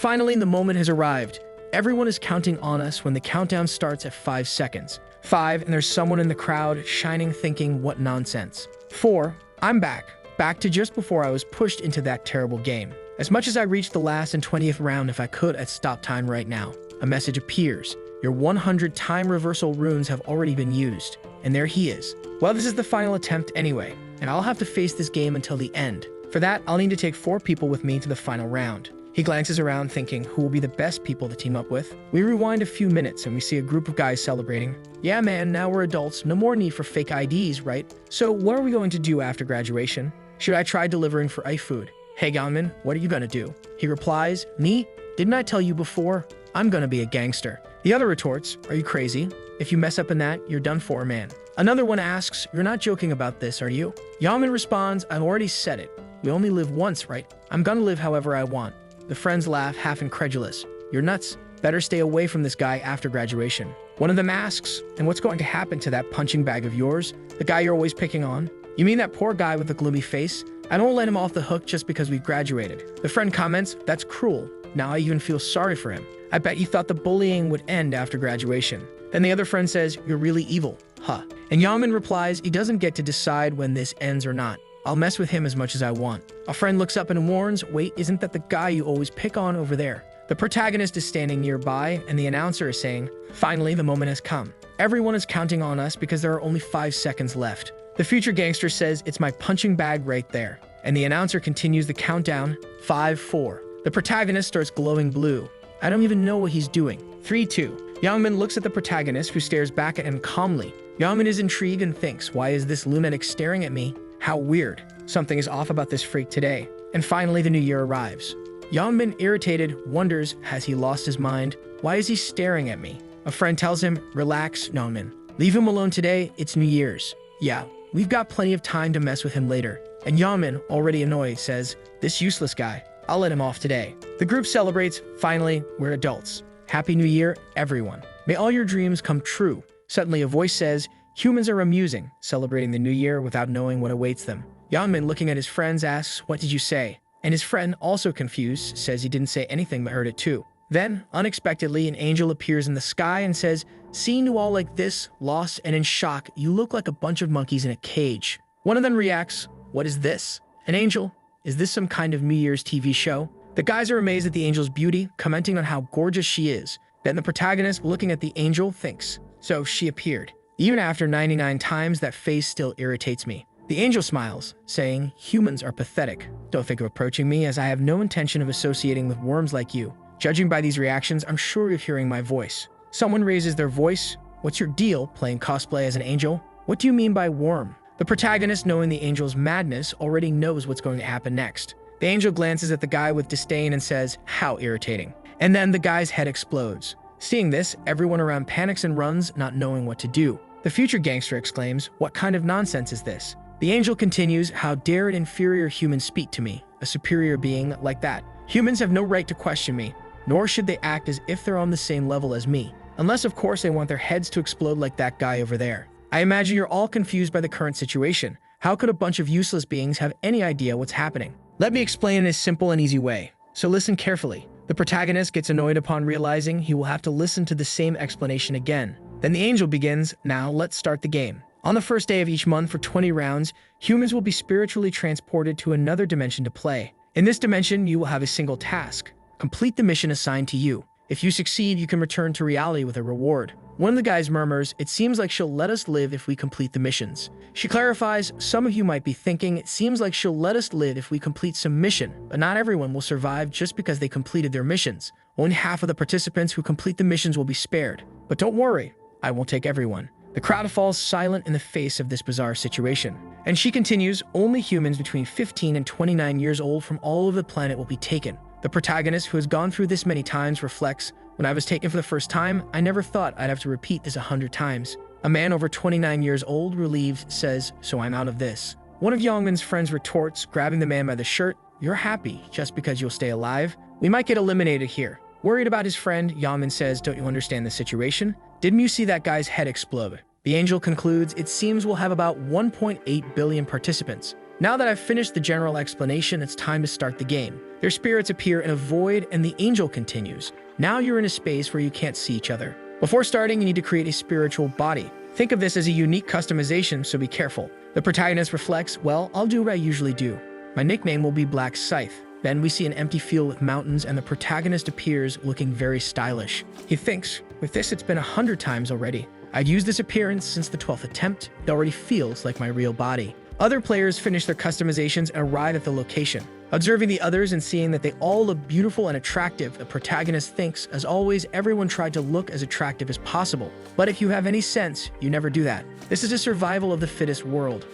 Finally, the moment has arrived. Everyone is counting on us when the countdown starts at 5 seconds. 5, and there's someone in the crowd shining thinking, what nonsense. 4, I'm back. Back to just before I was pushed into that terrible game. As much as I reached the last and 20th round, if I could, I'd stop time right now. A message appears. Your 100 time reversal runes have already been used. And there he is. Well, this is the final attempt anyway, and I'll have to face this game until the end. For that, I'll need to take 4 people with me to the final round. He glances around thinking who will be the best people to team up with. We rewind a few minutes and we see a group of guys celebrating. Yeah man, now we're adults, no more need for fake IDs, right? So what are we going to do after graduation? Should I try delivering for iFood? Hey Gunman, what are you gonna do? He replies, me? Didn't I tell you before? I'm gonna be a gangster. The other retorts, are you crazy? If you mess up in that, you're done for, man. Another one asks, you're not joking about this, are you? Yaman responds, I've already said it. We only live once, right? I'm gonna live however I want. The friends laugh, half incredulous. You're nuts. Better stay away from this guy after graduation. One of them asks, and what's going to happen to that punching bag of yours? The guy you're always picking on? You mean that poor guy with the gloomy face? I don't let him off the hook just because we've graduated. The friend comments, that's cruel. Now I even feel sorry for him. I bet you thought the bullying would end after graduation. Then the other friend says, you're really evil. Huh. And Yaman replies, he doesn't get to decide when this ends or not. I'll mess with him as much as I want. A friend looks up and warns, wait, isn't that the guy you always pick on over there? The protagonist is standing nearby, and the announcer is saying, finally, the moment has come. Everyone is counting on us because there are only 5 seconds left. The future gangster says, it's my punching bag right there. And the announcer continues the countdown, 5, 4. The protagonist starts glowing blue. I don't even know what he's doing. 3, 2. Youngman looks at the protagonist, who stares back at him calmly. Youngman is intrigued and thinks, why is this lunatic staring at me? How weird. Something is off about this freak today. And finally, the new year arrives. Youngman, irritated, wonders, has he lost his mind? Why is he staring at me? A friend tells him, relax, Youngman. Leave him alone today, it's New Year's. Yeah, we've got plenty of time to mess with him later. And Youngman, already annoyed, says, this useless guy, I'll let him off today. The group celebrates, finally, we're adults. Happy New Year, everyone. May all your dreams come true. Suddenly a voice says, humans are amusing, celebrating the new year without knowing what awaits them. Youngman, looking at his friends, asks, what did you say? And his friend, also confused, says he didn't say anything but heard it too. Then, unexpectedly, an angel appears in the sky and says, seeing you all like this, lost and in shock, you look like a bunch of monkeys in a cage. One of them reacts, what is this? An angel? Is this some kind of New Year's TV show? The guys are amazed at the angel's beauty, commenting on how gorgeous she is. Then the protagonist, looking at the angel, thinks, so she appeared. Even after 99 times, that face still irritates me. The angel smiles, saying, humans are pathetic. Don't think of approaching me, as I have no intention of associating with worms like you. Judging by these reactions, I'm sure you're hearing my voice. Someone raises their voice. What's your deal, playing cosplay as an angel? What do you mean by worm? The protagonist, knowing the angel's madness, already knows what's going to happen next. The angel glances at the guy with disdain and says, how irritating. And then the guy's head explodes. Seeing this, everyone around panics and runs, not knowing what to do. The future gangster exclaims, what kind of nonsense is this? The angel continues, how dare an inferior human speak to me, a superior being like that? Humans have no right to question me, nor should they act as if they're on the same level as me. Unless, of course, they want their heads to explode like that guy over there. I imagine you're all confused by the current situation. How could a bunch of useless beings have any idea what's happening? Let me explain in a simple and easy way. So listen carefully. The protagonist gets annoyed upon realizing he will have to listen to the same explanation again. Then the angel begins, now let's start the game. On the first day of each month for 20 rounds, humans will be spiritually transported to another dimension to play. In this dimension, you will have a single task. Complete the mission assigned to you. If you succeed, you can return to reality with a reward. One of the guys murmurs, it seems like she'll let us live if we complete the missions. She clarifies, some of you might be thinking, it seems like she'll let us live if we complete some mission, but not everyone will survive just because they completed their missions. Only half of the participants who complete the missions will be spared. But don't worry, I won't take everyone. The crowd falls silent in the face of this bizarre situation. And she continues, only humans between 15 and 29 years old from all over the planet will be taken. The protagonist, who has gone through this many times, reflects, when I was taken for the first time, I never thought I'd have to repeat this 100 times. A man over 29 years old, relieved, says, so I'm out of this. One of Youngman's friends retorts, grabbing the man by the shirt, you're happy just because you'll stay alive? We might get eliminated here. Worried about his friend, Youngman says, don't you understand the situation? Didn't you see that guy's head explode? The angel concludes, it seems we'll have about 1.8 billion participants. Now that I've finished the general explanation, it's time to start the game. Their spirits appear in a void and the angel continues. Now you're in a space where you can't see each other. Before starting, you need to create a spiritual body. Think of this as a unique customization, so be careful. The protagonist reflects, well, I'll do what I usually do. My nickname will be Black Scythe. Then we see an empty field with mountains and the protagonist appears looking very stylish. He thinks, with this it's been 100 times already. I'd used this appearance since the 12th attempt. It already feels like my real body. Other players finish their customizations and arrive at the location. Observing the others and seeing that they all look beautiful and attractive, the protagonist thinks, as always, everyone tried to look as attractive as possible. But if you have any sense, you never do that. This is a survival of the fittest world.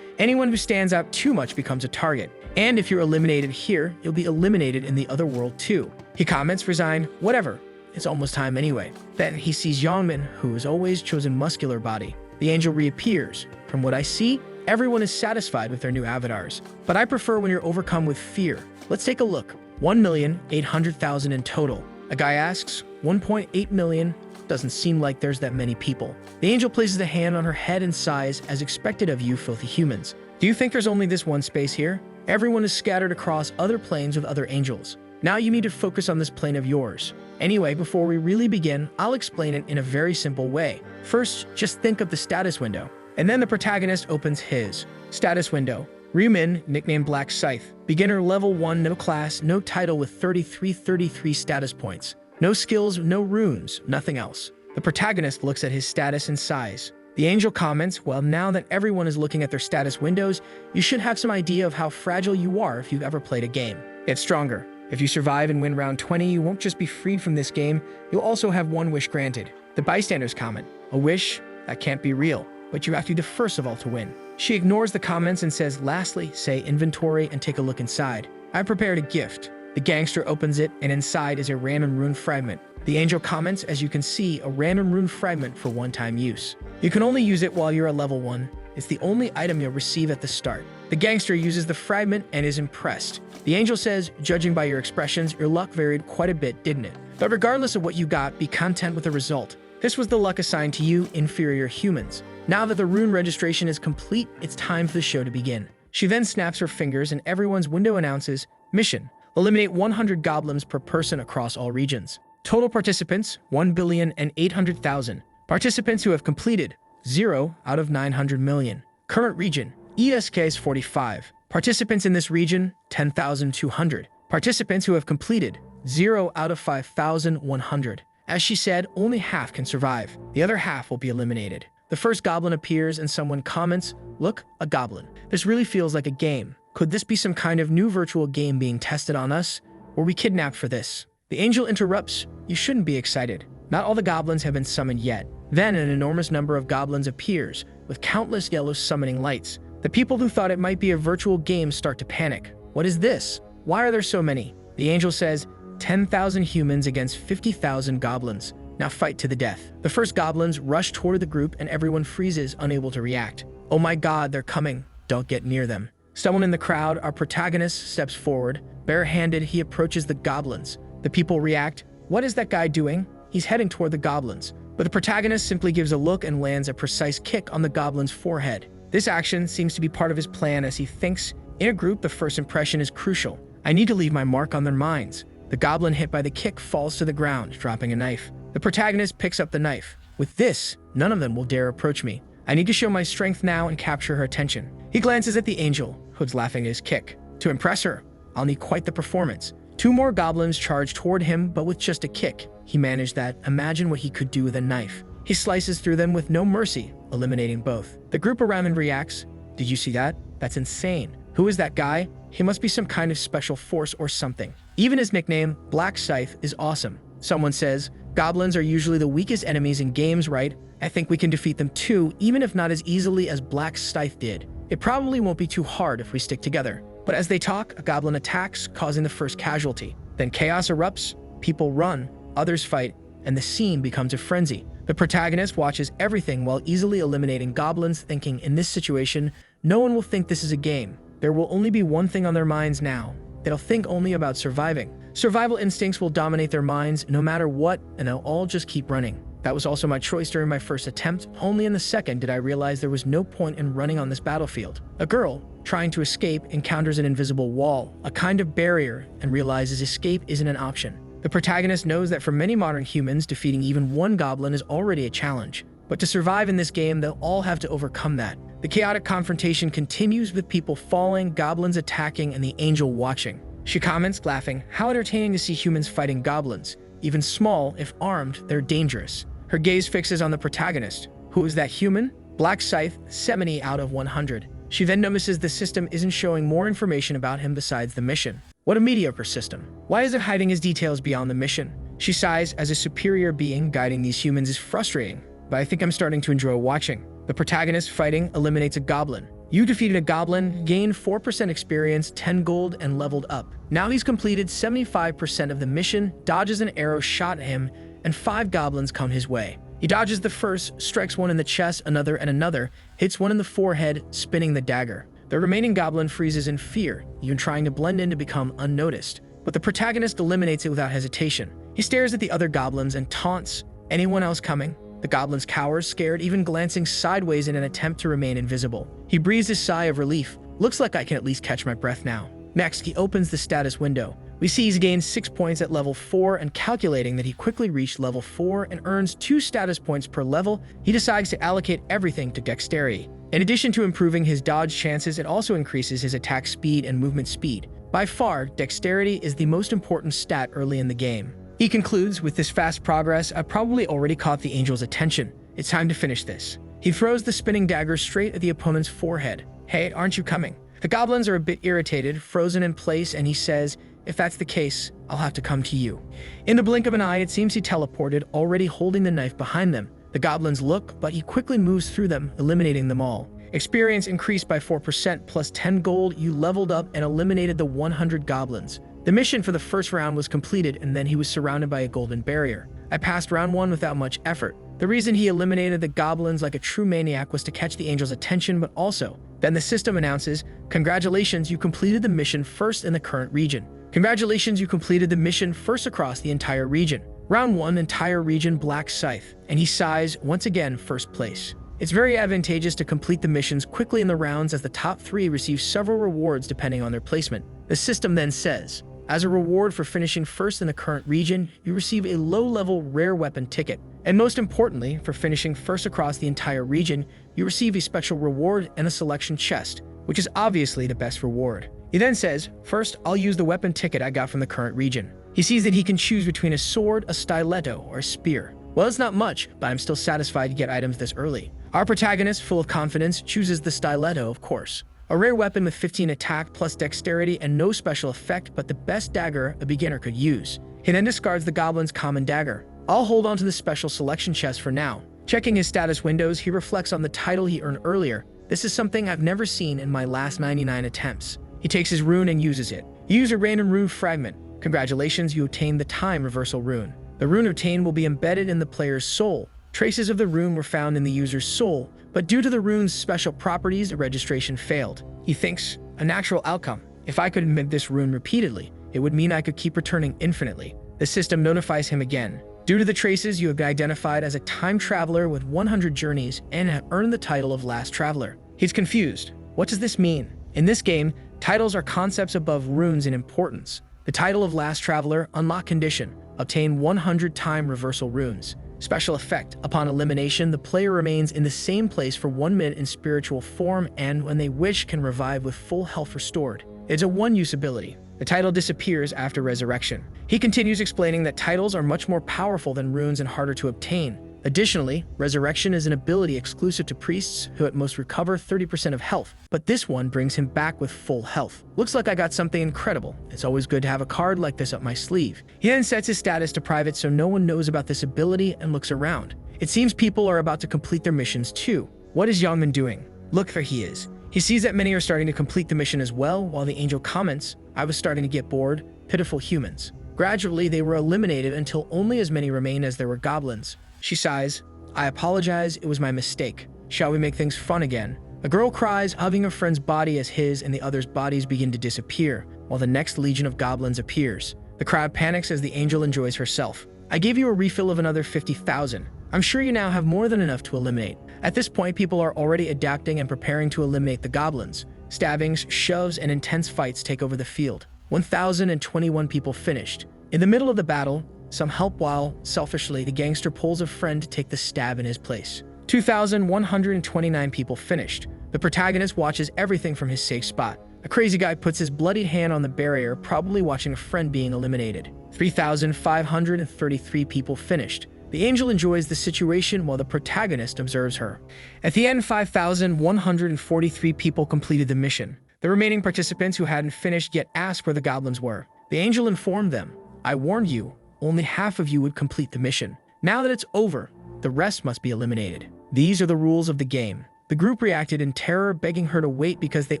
Anyone who stands out too much becomes a target. And if you're eliminated here, you'll be eliminated in the other world too. He comments, resign, whatever. It's almost time anyway. Then he sees Yongmin, who has always chosen muscular body. The angel reappears. From what I see, everyone is satisfied with their new avatars. But I prefer when you're overcome with fear. Let's take a look. 1,800,000 in total. A guy asks, 1.8 million? Doesn't seem like there's that many people. The angel places a hand on her head and sighs, as expected of you filthy humans. Do you think there's only this one space here? Everyone is scattered across other planes with other angels. Now you need to focus on this plane of yours. Anyway, before we really begin, I'll explain it in a very simple way. First, just think of the status window. And then the protagonist opens his status window. Ryumin, nicknamed Black Scythe. Beginner level 1, no class, no title with 33 status points. No skills, no runes, nothing else. The protagonist looks at his status and sighs. The angel comments, well, now that everyone is looking at their status windows, you should have some idea of how fragile you are if you've ever played a game. Get stronger. If you survive and win round 20, you won't just be freed from this game, you'll also have one wish granted. The bystanders comment, a wish? That can't be real, but you have to be the first of all to win. She ignores the comments and says, lastly, say inventory and take a look inside. I prepared a gift. The gangster opens it, and inside is a random rune fragment. The angel comments, as you can see, a random rune fragment for one-time use. You can only use it while you're at level 1. It's the only item you'll receive at the start. The gangster uses the fragment and is impressed. The angel says, judging by your expressions, your luck varied quite a bit, didn't it? But regardless of what you got, be content with the result. This was the luck assigned to you, inferior humans. Now that the rune registration is complete, it's time for the show to begin. She then snaps her fingers and everyone's window announces, mission. Eliminate 100 goblins per person across all regions. Total participants, 1,800,000. Participants who have completed, 0 out of 900 million. Current region, ESK is 45. Participants in this region, 10,200. Participants who have completed, 0 out of 5,100. As she said, only half can survive. The other half will be eliminated. The first goblin appears and someone comments, look, a goblin. This really feels like a game. Could this be some kind of new virtual game being tested on us? Were we kidnapped for this? The angel interrupts, you shouldn't be excited. Not all the goblins have been summoned yet. Then an enormous number of goblins appears, with countless yellow summoning lights. The people who thought it might be a virtual game start to panic. What is this? Why are there so many? The angel says, 10,000 humans against 50,000 goblins. Now fight to the death. The first goblins rush toward the group and everyone freezes, unable to react. Oh my god, they're coming. Don't get near them. Someone in the crowd, our protagonist, steps forward. Barehanded, he approaches the goblins. The people react. What is that guy doing? He's heading toward the goblins. But the protagonist simply gives a look and lands a precise kick on the goblin's forehead. This action seems to be part of his plan as he thinks, in a group, the first impression is crucial. I need to leave my mark on their minds. The goblin hit by the kick falls to the ground, dropping a knife. The protagonist picks up the knife. With this, none of them will dare approach me. I need to show my strength now and capture her attention. He glances at the angel, who's laughing at his kick. To impress her, I'll need quite the performance. 2 more goblins charge toward him, but with just a kick. He managed that. Imagine what he could do with a knife. He slices through them with no mercy, eliminating both. The group around him reacts. Did you see that? That's insane. Who is that guy? He must be some kind of special force or something. Even his nickname, Black Scythe, is awesome. Someone says, goblins are usually the weakest enemies in games, right? I think we can defeat them too, even if not as easily as Black Scythe did. It probably won't be too hard if we stick together. But as they talk, a goblin attacks, causing the first casualty. Then chaos erupts, people run, others fight, and the scene becomes a frenzy. The protagonist watches everything while easily eliminating goblins, thinking, in this situation, no one will think this is a game. There will only be one thing on their minds now. They'll think only about surviving. Survival instincts will dominate their minds no matter what, and they'll all just keep running. That was also my choice during my first attempt. Only in the second did I realize there was no point in running on this battlefield. A girl, trying to escape, encounters an invisible wall, a kind of barrier, and realizes escape isn't an option. The protagonist knows that for many modern humans, defeating even one goblin is already a challenge. But to survive in this game, they'll all have to overcome that. The chaotic confrontation continues with people falling, goblins attacking, and the angel watching. She comments, laughing, "How entertaining to see humans fighting goblins. Even small, if armed, they're dangerous." Her gaze fixes on the protagonist. Who is that human? Black Scythe, 70 out of 100. She then notices the system isn't showing more information about him besides the mission. What a mediocre system. Why is it hiding his details beyond the mission? She sighs, as a superior being guiding these humans is frustrating, but I think I'm starting to enjoy watching. The protagonist fighting eliminates a goblin. You defeated a goblin, gained 4% experience, 10 gold, and leveled up. Now he's completed 75% of the mission, dodges an arrow shot at him, and 5 goblins come his way. He dodges the first, strikes one in the chest, another and another, hits one in the forehead, spinning the dagger. The remaining goblin freezes in fear, even trying to blend in to become unnoticed. But the protagonist eliminates it without hesitation. He stares at the other goblins and taunts, "Anyone else coming?" The goblins cower, scared, even glancing sideways in an attempt to remain invisible. He breathes a sigh of relief. "Looks like I can at least catch my breath now." Next, he opens the status window. We see he's gained 6 points at level 4, and calculating that he quickly reached level 4 and earns 2 status points per level, he decides to allocate everything to dexterity. In addition to improving his dodge chances, it also increases his attack speed and movement speed. By far, dexterity is the most important stat early in the game. He concludes, "With this fast progress, I've probably already caught the angel's attention. It's time to finish this." He throws the spinning dagger straight at the opponent's forehead. "Hey, aren't you coming?" The goblins are a bit irritated, frozen in place, and he says, "If that's the case, I'll have to come to you." In the blink of an eye, it seems he teleported, already holding the knife behind them. The goblins look, but he quickly moves through them, eliminating them all. Experience increased by 4% plus 10 gold. You leveled up and eliminated the 100 goblins. The mission for the first round was completed, and then he was surrounded by a golden barrier. I passed round 1 without much effort. The reason he eliminated the goblins like a true maniac was to catch the angel's attention, but also, then the system announces, "Congratulations, you completed the mission first in the current region. Congratulations, you completed the mission first across the entire region. Round 1, entire region, Black Scythe." And he sighs, once again, first place. It's very advantageous to complete the missions quickly in the rounds, as the top 3 receive several rewards depending on their placement. The system then says, as a reward for finishing first in the current region, you receive a low-level rare weapon ticket. And most importantly, for finishing first across the entire region, you receive a special reward and a selection chest, which is obviously the best reward. He then says, "First, I'll use the weapon ticket I got from the current region." He sees that he can choose between a sword, a stiletto, or a spear. Well, it's not much, but I'm still satisfied to get items this early. Our protagonist, full of confidence, chooses the stiletto, of course. A rare weapon with 15 attack plus dexterity and no special effect, but the best dagger a beginner could use. He then discards the goblin's common dagger. I'll hold on to the special selection chest for now. Checking his status windows, he reflects on the title he earned earlier. This is something I've never seen in my last 99 attempts. He takes his rune and uses it. You use a random rune fragment. Congratulations, you obtained the time reversal rune. The rune obtained will be embedded in the player's soul. Traces of the rune were found in the user's soul, but due to the rune's special properties, the registration failed. He thinks, a natural outcome. If I could embed this rune repeatedly, it would mean I could keep returning infinitely. The system notifies him again. Due to the traces, you have been identified as a time traveler with 100 journeys and have earned the title of Last Traveler. He's confused. What does this mean? In this game, titles are concepts above runes in importance. The title of Last Traveler, unlock condition, obtain 100 time reversal runes. Special effect, upon elimination, the player remains in the same place for 1 minute in spiritual form and, when they wish, can revive with full health restored. It's a one-use ability. The title disappears after resurrection. He continues explaining that titles are much more powerful than runes and harder to obtain. Additionally, resurrection is an ability exclusive to priests who at most recover 30% of health, but this one brings him back with full health. Looks like I got something incredible. It's always good to have a card like this up my sleeve. He then sets his status to private so no one knows about this ability and looks around. It seems people are about to complete their missions too. What is Youngman doing? Look, there he is. He sees that many are starting to complete the mission as well, while the angel comments, I was starting to get bored, pitiful humans. Gradually, they were eliminated until only as many remained as there were goblins. She sighs, I apologize, it was my mistake. Shall we make things fun again? A girl cries, hugging a friend's body as his and the others' bodies begin to disappear, while the next legion of goblins appears. The crowd panics as the angel enjoys herself. I gave you a refill of another 50,000. I'm sure you now have more than enough to eliminate. At this point, people are already adapting and preparing to eliminate the goblins. Stabbings, shoves, and intense fights take over the field. 1,021 people finished. In the middle of the battle, some help while, selfishly, the gangster pulls a friend to take the stab in his place. 2,129 people finished. The protagonist watches everything from his safe spot. A crazy guy puts his bloodied hand on the barrier, probably watching a friend being eliminated. 3,533 people finished. The angel enjoys the situation while the protagonist observes her. At the end, 5,143 people completed the mission. The remaining participants who hadn't finished yet asked where the goblins were. The angel informed them, "I warned you, only half of you would complete the mission. Now that it's over, the rest must be eliminated. These are the rules of the game." The group reacted in terror, begging her to wait because they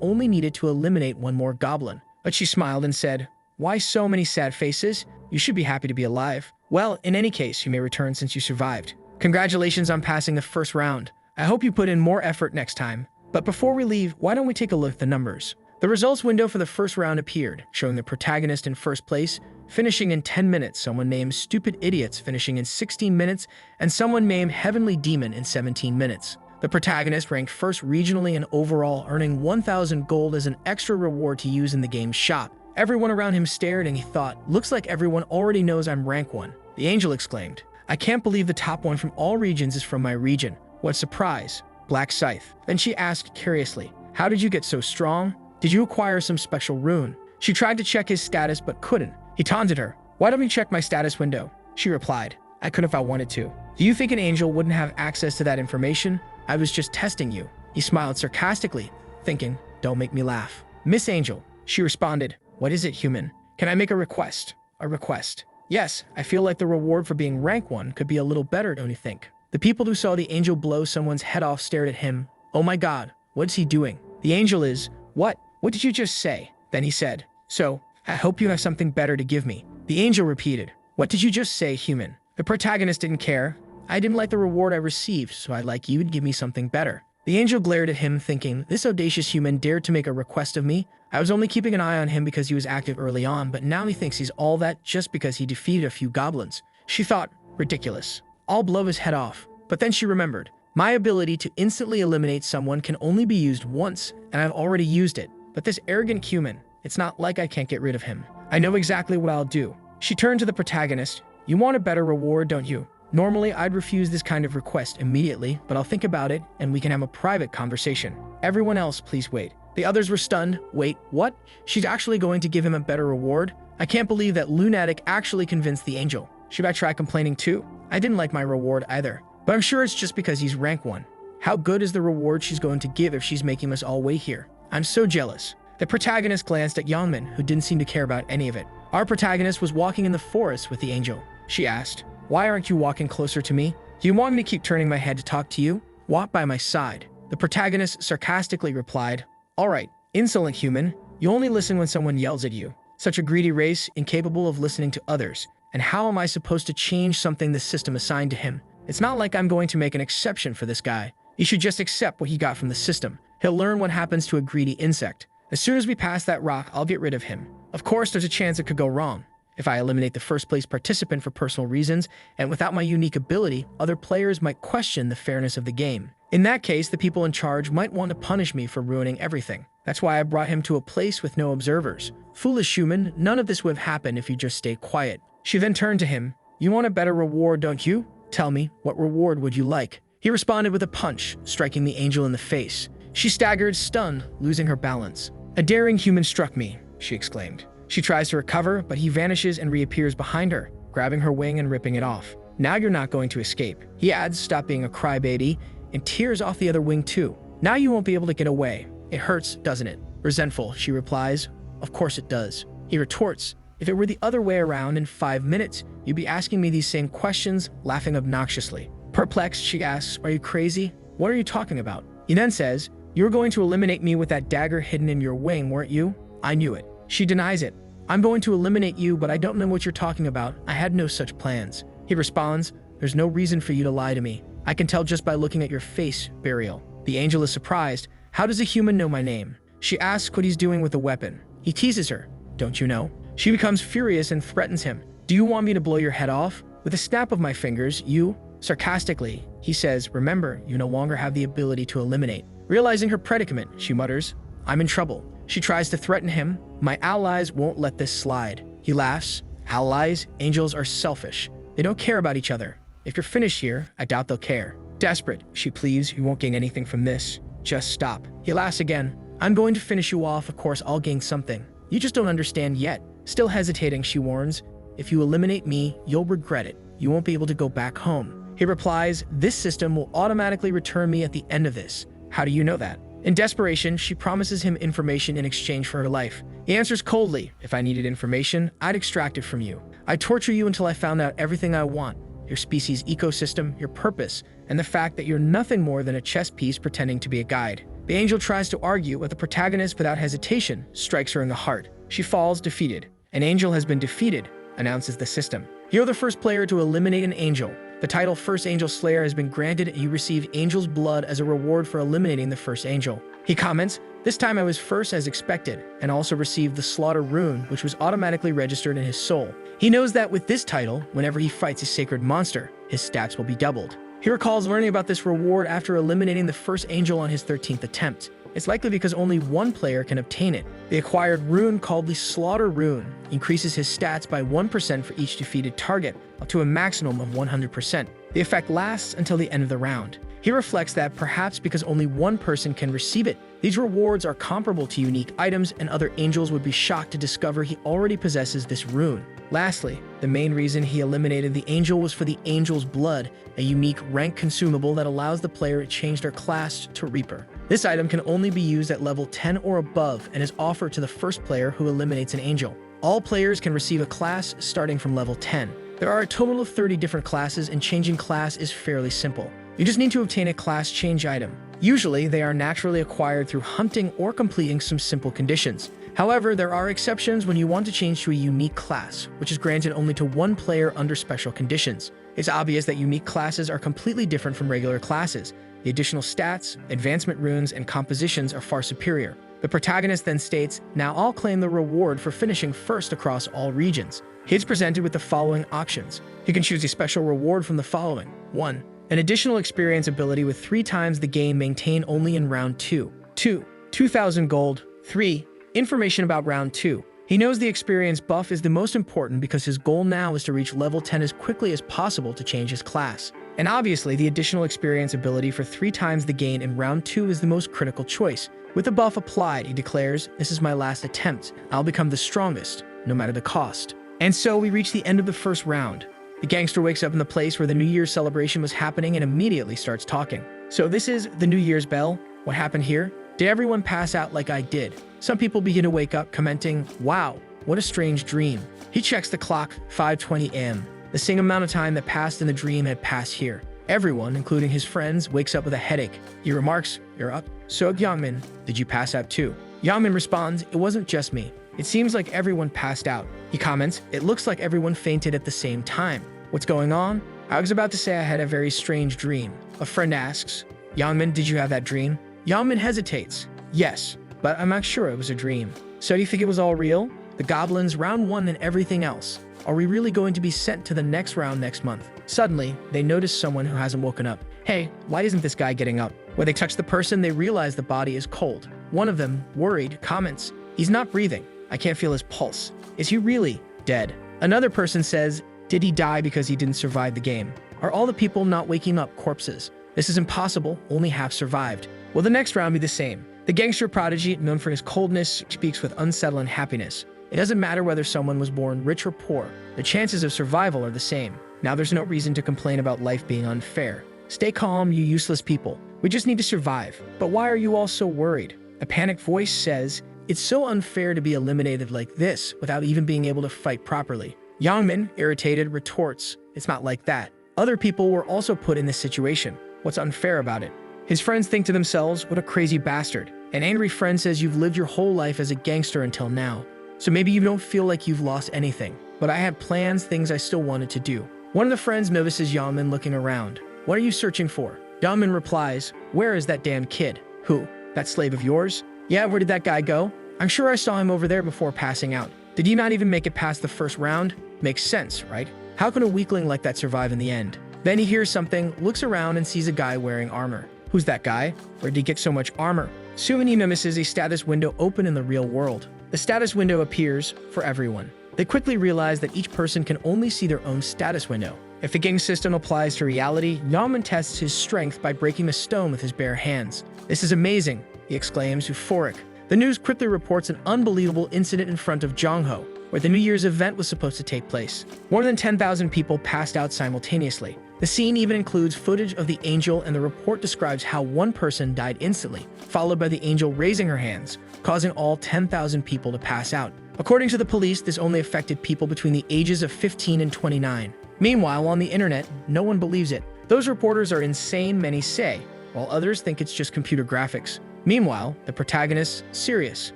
only needed to eliminate one more goblin. But she smiled and said, "Why so many sad faces? You should be happy to be alive. Well, in any case, you may return since you survived. Congratulations on passing the first round. I hope you put in more effort next time. But before we leave, why don't we take a look at the numbers?" The results window for the first round appeared, showing the protagonist in first place, finishing in 10 minutes, someone named Stupid Idiots finishing in 16 minutes, and someone named Heavenly Demon in 17 minutes. The protagonist ranked first regionally and overall, earning 1,000 gold as an extra reward to use in the game's shop. Everyone around him stared and he thought, "Looks like everyone already knows I'm rank 1. The angel exclaimed, "I can't believe the top one from all regions is from my region. What surprise." Black Scythe. Then she asked curiously, "How did you get so strong? Did you acquire some special rune?" She tried to check his status but couldn't. He taunted her. "Why don't you check my status window?" She replied, "I could if I wanted to. Do you think an angel wouldn't have access to that information? I was just testing you." He smiled sarcastically, thinking, "Don't make me laugh." "Miss Angel," she responded, "What is it, human? Can I make a request?" "A request?" "Yes, I feel like the reward for being rank 1 could be a little better, don't you think?" The people who saw the angel blow someone's head off stared at him. "Oh my god, what's he doing?" The angel is, "What? What did you just say?" Then he said, "So, I hope you have something better to give me." The angel repeated, "What did you just say, human?" The protagonist didn't care. "I didn't like the reward I received, so I'd like you to give me something better." The angel glared at him, thinking, "This audacious human dared to make a request of me? I was only keeping an eye on him because he was active early on, but now he thinks he's all that just because he defeated a few goblins." She thought, ridiculous. I'll blow his head off. But then she remembered, my ability to instantly eliminate someone can only be used once, and I've already used it. But this arrogant human, it's not like I can't get rid of him. I know exactly what I'll do. She turned to the protagonist. "You want a better reward, don't you? Normally, I'd refuse this kind of request immediately, but I'll think about it and we can have a private conversation. Everyone else, please wait." The others were stunned. "Wait, what? She's actually going to give him a better reward? I can't believe that lunatic actually convinced the angel. Should I try complaining too? I didn't like my reward either. But I'm sure it's just because he's rank 1. How good is the reward she's going to give if she's making us all wait here? I'm so jealous." The protagonist glanced at Yeonmin, who didn't seem to care about any of it. Our protagonist was walking in the forest with the angel. She asked, "Why aren't you walking closer to me? Do you want me to keep turning my head to talk to you? Walk by my side." The protagonist sarcastically replied, "All right, insolent human. You only listen when someone yells at you. Such a greedy race, incapable of listening to others. And how am I supposed to change something the system assigned to him? It's not like I'm going to make an exception for this guy. He should just accept what he got from the system. He'll learn what happens to a greedy insect. As soon as we pass that rock, I'll get rid of him. Of course, there's a chance it could go wrong. If I eliminate the first place participant for personal reasons, and without my unique ability, other players might question the fairness of the game. In that case, the people in charge might want to punish me for ruining everything. That's why I brought him to a place with no observers. Foolish human, none of this would have happened if you just stayed quiet." She then turned to him. "You want a better reward, don't you? Tell me, what reward would you like?" He responded with a punch, striking the angel in the face. She staggered, stunned, losing her balance. "A daring human struck me," she exclaimed. She tries to recover, but he vanishes and reappears behind her, grabbing her wing and ripping it off. "Now you're not going to escape." He adds, "Stop being a crybaby," and tears off the other wing too. "Now you won't be able to get away. It hurts, doesn't it?" Resentful, she replies, "Of course it does." He retorts, "If it were the other way around, in 5 minutes, you'd be asking me these same questions," laughing obnoxiously. Perplexed, she asks, "Are you crazy? What are you talking about?" He then says, "You were going to eliminate me with that dagger hidden in your wing, weren't you?" "I knew it." She denies it. "I'm going to eliminate you, but I don't know what you're talking about. I had no such plans." He responds, "There's no reason for you to lie to me. I can tell just by looking at your face, Burial." The angel is surprised. "How does a human know my name?" She asks what he's doing with the weapon. He teases her. "Don't you know?" She becomes furious and threatens him. "Do you want me to blow your head off? With a snap of my fingers, you..." Sarcastically, he says, "Remember, you no longer have the ability to eliminate." Realizing her predicament, she mutters, I'm in trouble. She tries to threaten him. My allies won't let this slide. He laughs. Allies, angels are selfish. They don't care about each other. If you're finished here, I doubt they'll care. Desperate, she pleads, you won't gain anything from this. Just stop. He laughs again. I'm going to finish you off, of course I'll gain something. You just don't understand yet. Still hesitating, she warns. If you eliminate me, you'll regret it. You won't be able to go back home. He replies, this system will automatically return me at the end of this. How do you know that? In desperation, she promises him information in exchange for her life. He answers coldly, if I needed information, I'd extract it from you. I'd torture you until I found out everything I want. Your species' ecosystem, your purpose, and the fact that you're nothing more than a chess piece pretending to be a guide. The angel tries to argue, but the protagonist, without hesitation, strikes her in the heart. She falls defeated. An angel has been defeated, announces the system. You're the first player to eliminate an angel. The title First Angel Slayer has been granted and you receive angel's blood as a reward for eliminating the first angel. He comments, this time I was first as expected, and also received the slaughter rune, which was automatically registered in his soul. He knows that with this title, whenever he fights a sacred monster, his stats will be doubled. He recalls learning about this reward after eliminating the first angel on his 13th attempt. It's likely because only one player can obtain it. The acquired rune, called the Slaughter Rune, increases his stats by 1% for each defeated target, up to a maximum of 100%. The effect lasts until the end of the round. He reflects that perhaps because only one person can receive it, these rewards are comparable to unique items and other angels would be shocked to discover he already possesses this rune. Lastly, the main reason he eliminated the angel was for the angel's blood, a unique rank consumable that allows the player to change their class to Reaper. This item can only be used at level 10 or above and is offered to the first player who eliminates an angel. All players can receive a class starting from level 10. There are a total of 30 different classes and changing class is fairly simple. You just need to obtain a class change item. Usually, they are naturally acquired through hunting or completing some simple conditions. However, there are exceptions when you want to change to a unique class, which is granted only to one player under special conditions. It's obvious that unique classes are completely different from regular classes. The additional stats, advancement runes, and compositions are far superior. The protagonist then states, now I'll claim the reward for finishing first across all regions. He is presented with the following options. He can choose a special reward from the following. 1. An additional experience ability with 3 times the gain maintained only in round 2. 2. 2,000 gold. 3. Information about round 2. He knows the experience buff is the most important because his goal now is to reach level 10 as quickly as possible to change his class. And obviously, the additional experience ability for 3 times the gain in round 2 is the most critical choice. With the buff applied, he declares, this is my last attempt. I'll become the strongest, no matter the cost. And so we reach the end of the first round. The gangster wakes up in the place where the New Year's celebration was happening and immediately starts talking. So this is the New Year's bell? What happened here? Did everyone pass out like I did? Some people begin to wake up, commenting, wow, what a strange dream. He checks the clock, 5:20 a.m. The same amount of time that passed in the dream had passed here. Everyone, including his friends, wakes up with a headache. He remarks, you're up. So Youngmin, did you pass out too? Youngmin responds, it wasn't just me. It seems like everyone passed out. He comments, it looks like everyone fainted at the same time. What's going on? I was about to say I had a very strange dream. A friend asks, Youngmin, did you have that dream? Youngmin hesitates. Yes, but I'm not sure it was a dream. So do you think it was all real? The goblins, round 1 and everything else. Are we really going to be sent to the next round next month? Suddenly, they notice someone who hasn't woken up. Hey, why isn't this guy getting up? When they touch the person, they realize the body is cold. One of them, worried, comments, he's not breathing. I can't feel his pulse. Is he really dead? Another person says, did he die because he didn't survive the game? Are all the people not waking up corpses? This is impossible, only half survived. Will the next round be the same? The gangster prodigy, known for his coldness, speaks with unsettling happiness. It doesn't matter whether someone was born rich or poor. The chances of survival are the same. Now there's no reason to complain about life being unfair. Stay calm, you useless people. We just need to survive. But why are you all so worried? A panicked voice says, it's so unfair to be eliminated like this without even being able to fight properly. Youngmin, irritated, retorts, it's not like that. Other people were also put in this situation. What's unfair about it? His friends think to themselves, what a crazy bastard. An angry friend says you've lived your whole life as a gangster until now. So maybe you don't feel like you've lost anything. But I had plans, things I still wanted to do. One of the friends notices Youngmin looking around. What are you searching for? Youngmin replies, where is that damn kid? Who? That slave of yours? Yeah, where did that guy go? I'm sure I saw him over there before passing out. Did he not even make it past the first round? Makes sense, right? How can a weakling like that survive in the end? Then he hears something, looks around and sees a guy wearing armor. Who's that guy? Where did he get so much armor? Suvini notices a status window open in the real world. The status window appears for everyone. They quickly realize that each person can only see their own status window. If the game system applies to reality, Yaman tests his strength by breaking a stone with his bare hands. "This is amazing," he exclaims, euphoric. The news quickly reports an unbelievable incident in front of Jongho, where the New Year's event was supposed to take place. More than 10,000 people passed out simultaneously. The scene even includes footage of the angel, and the report describes how one person died instantly, followed by the angel raising her hands, causing all 10,000 people to pass out. According to the police, this only affected people between the ages of 15 and 29. Meanwhile, on the internet, no one believes it. Those reporters are insane, many say, while others think it's just computer graphics. Meanwhile, the protagonist, Sirius,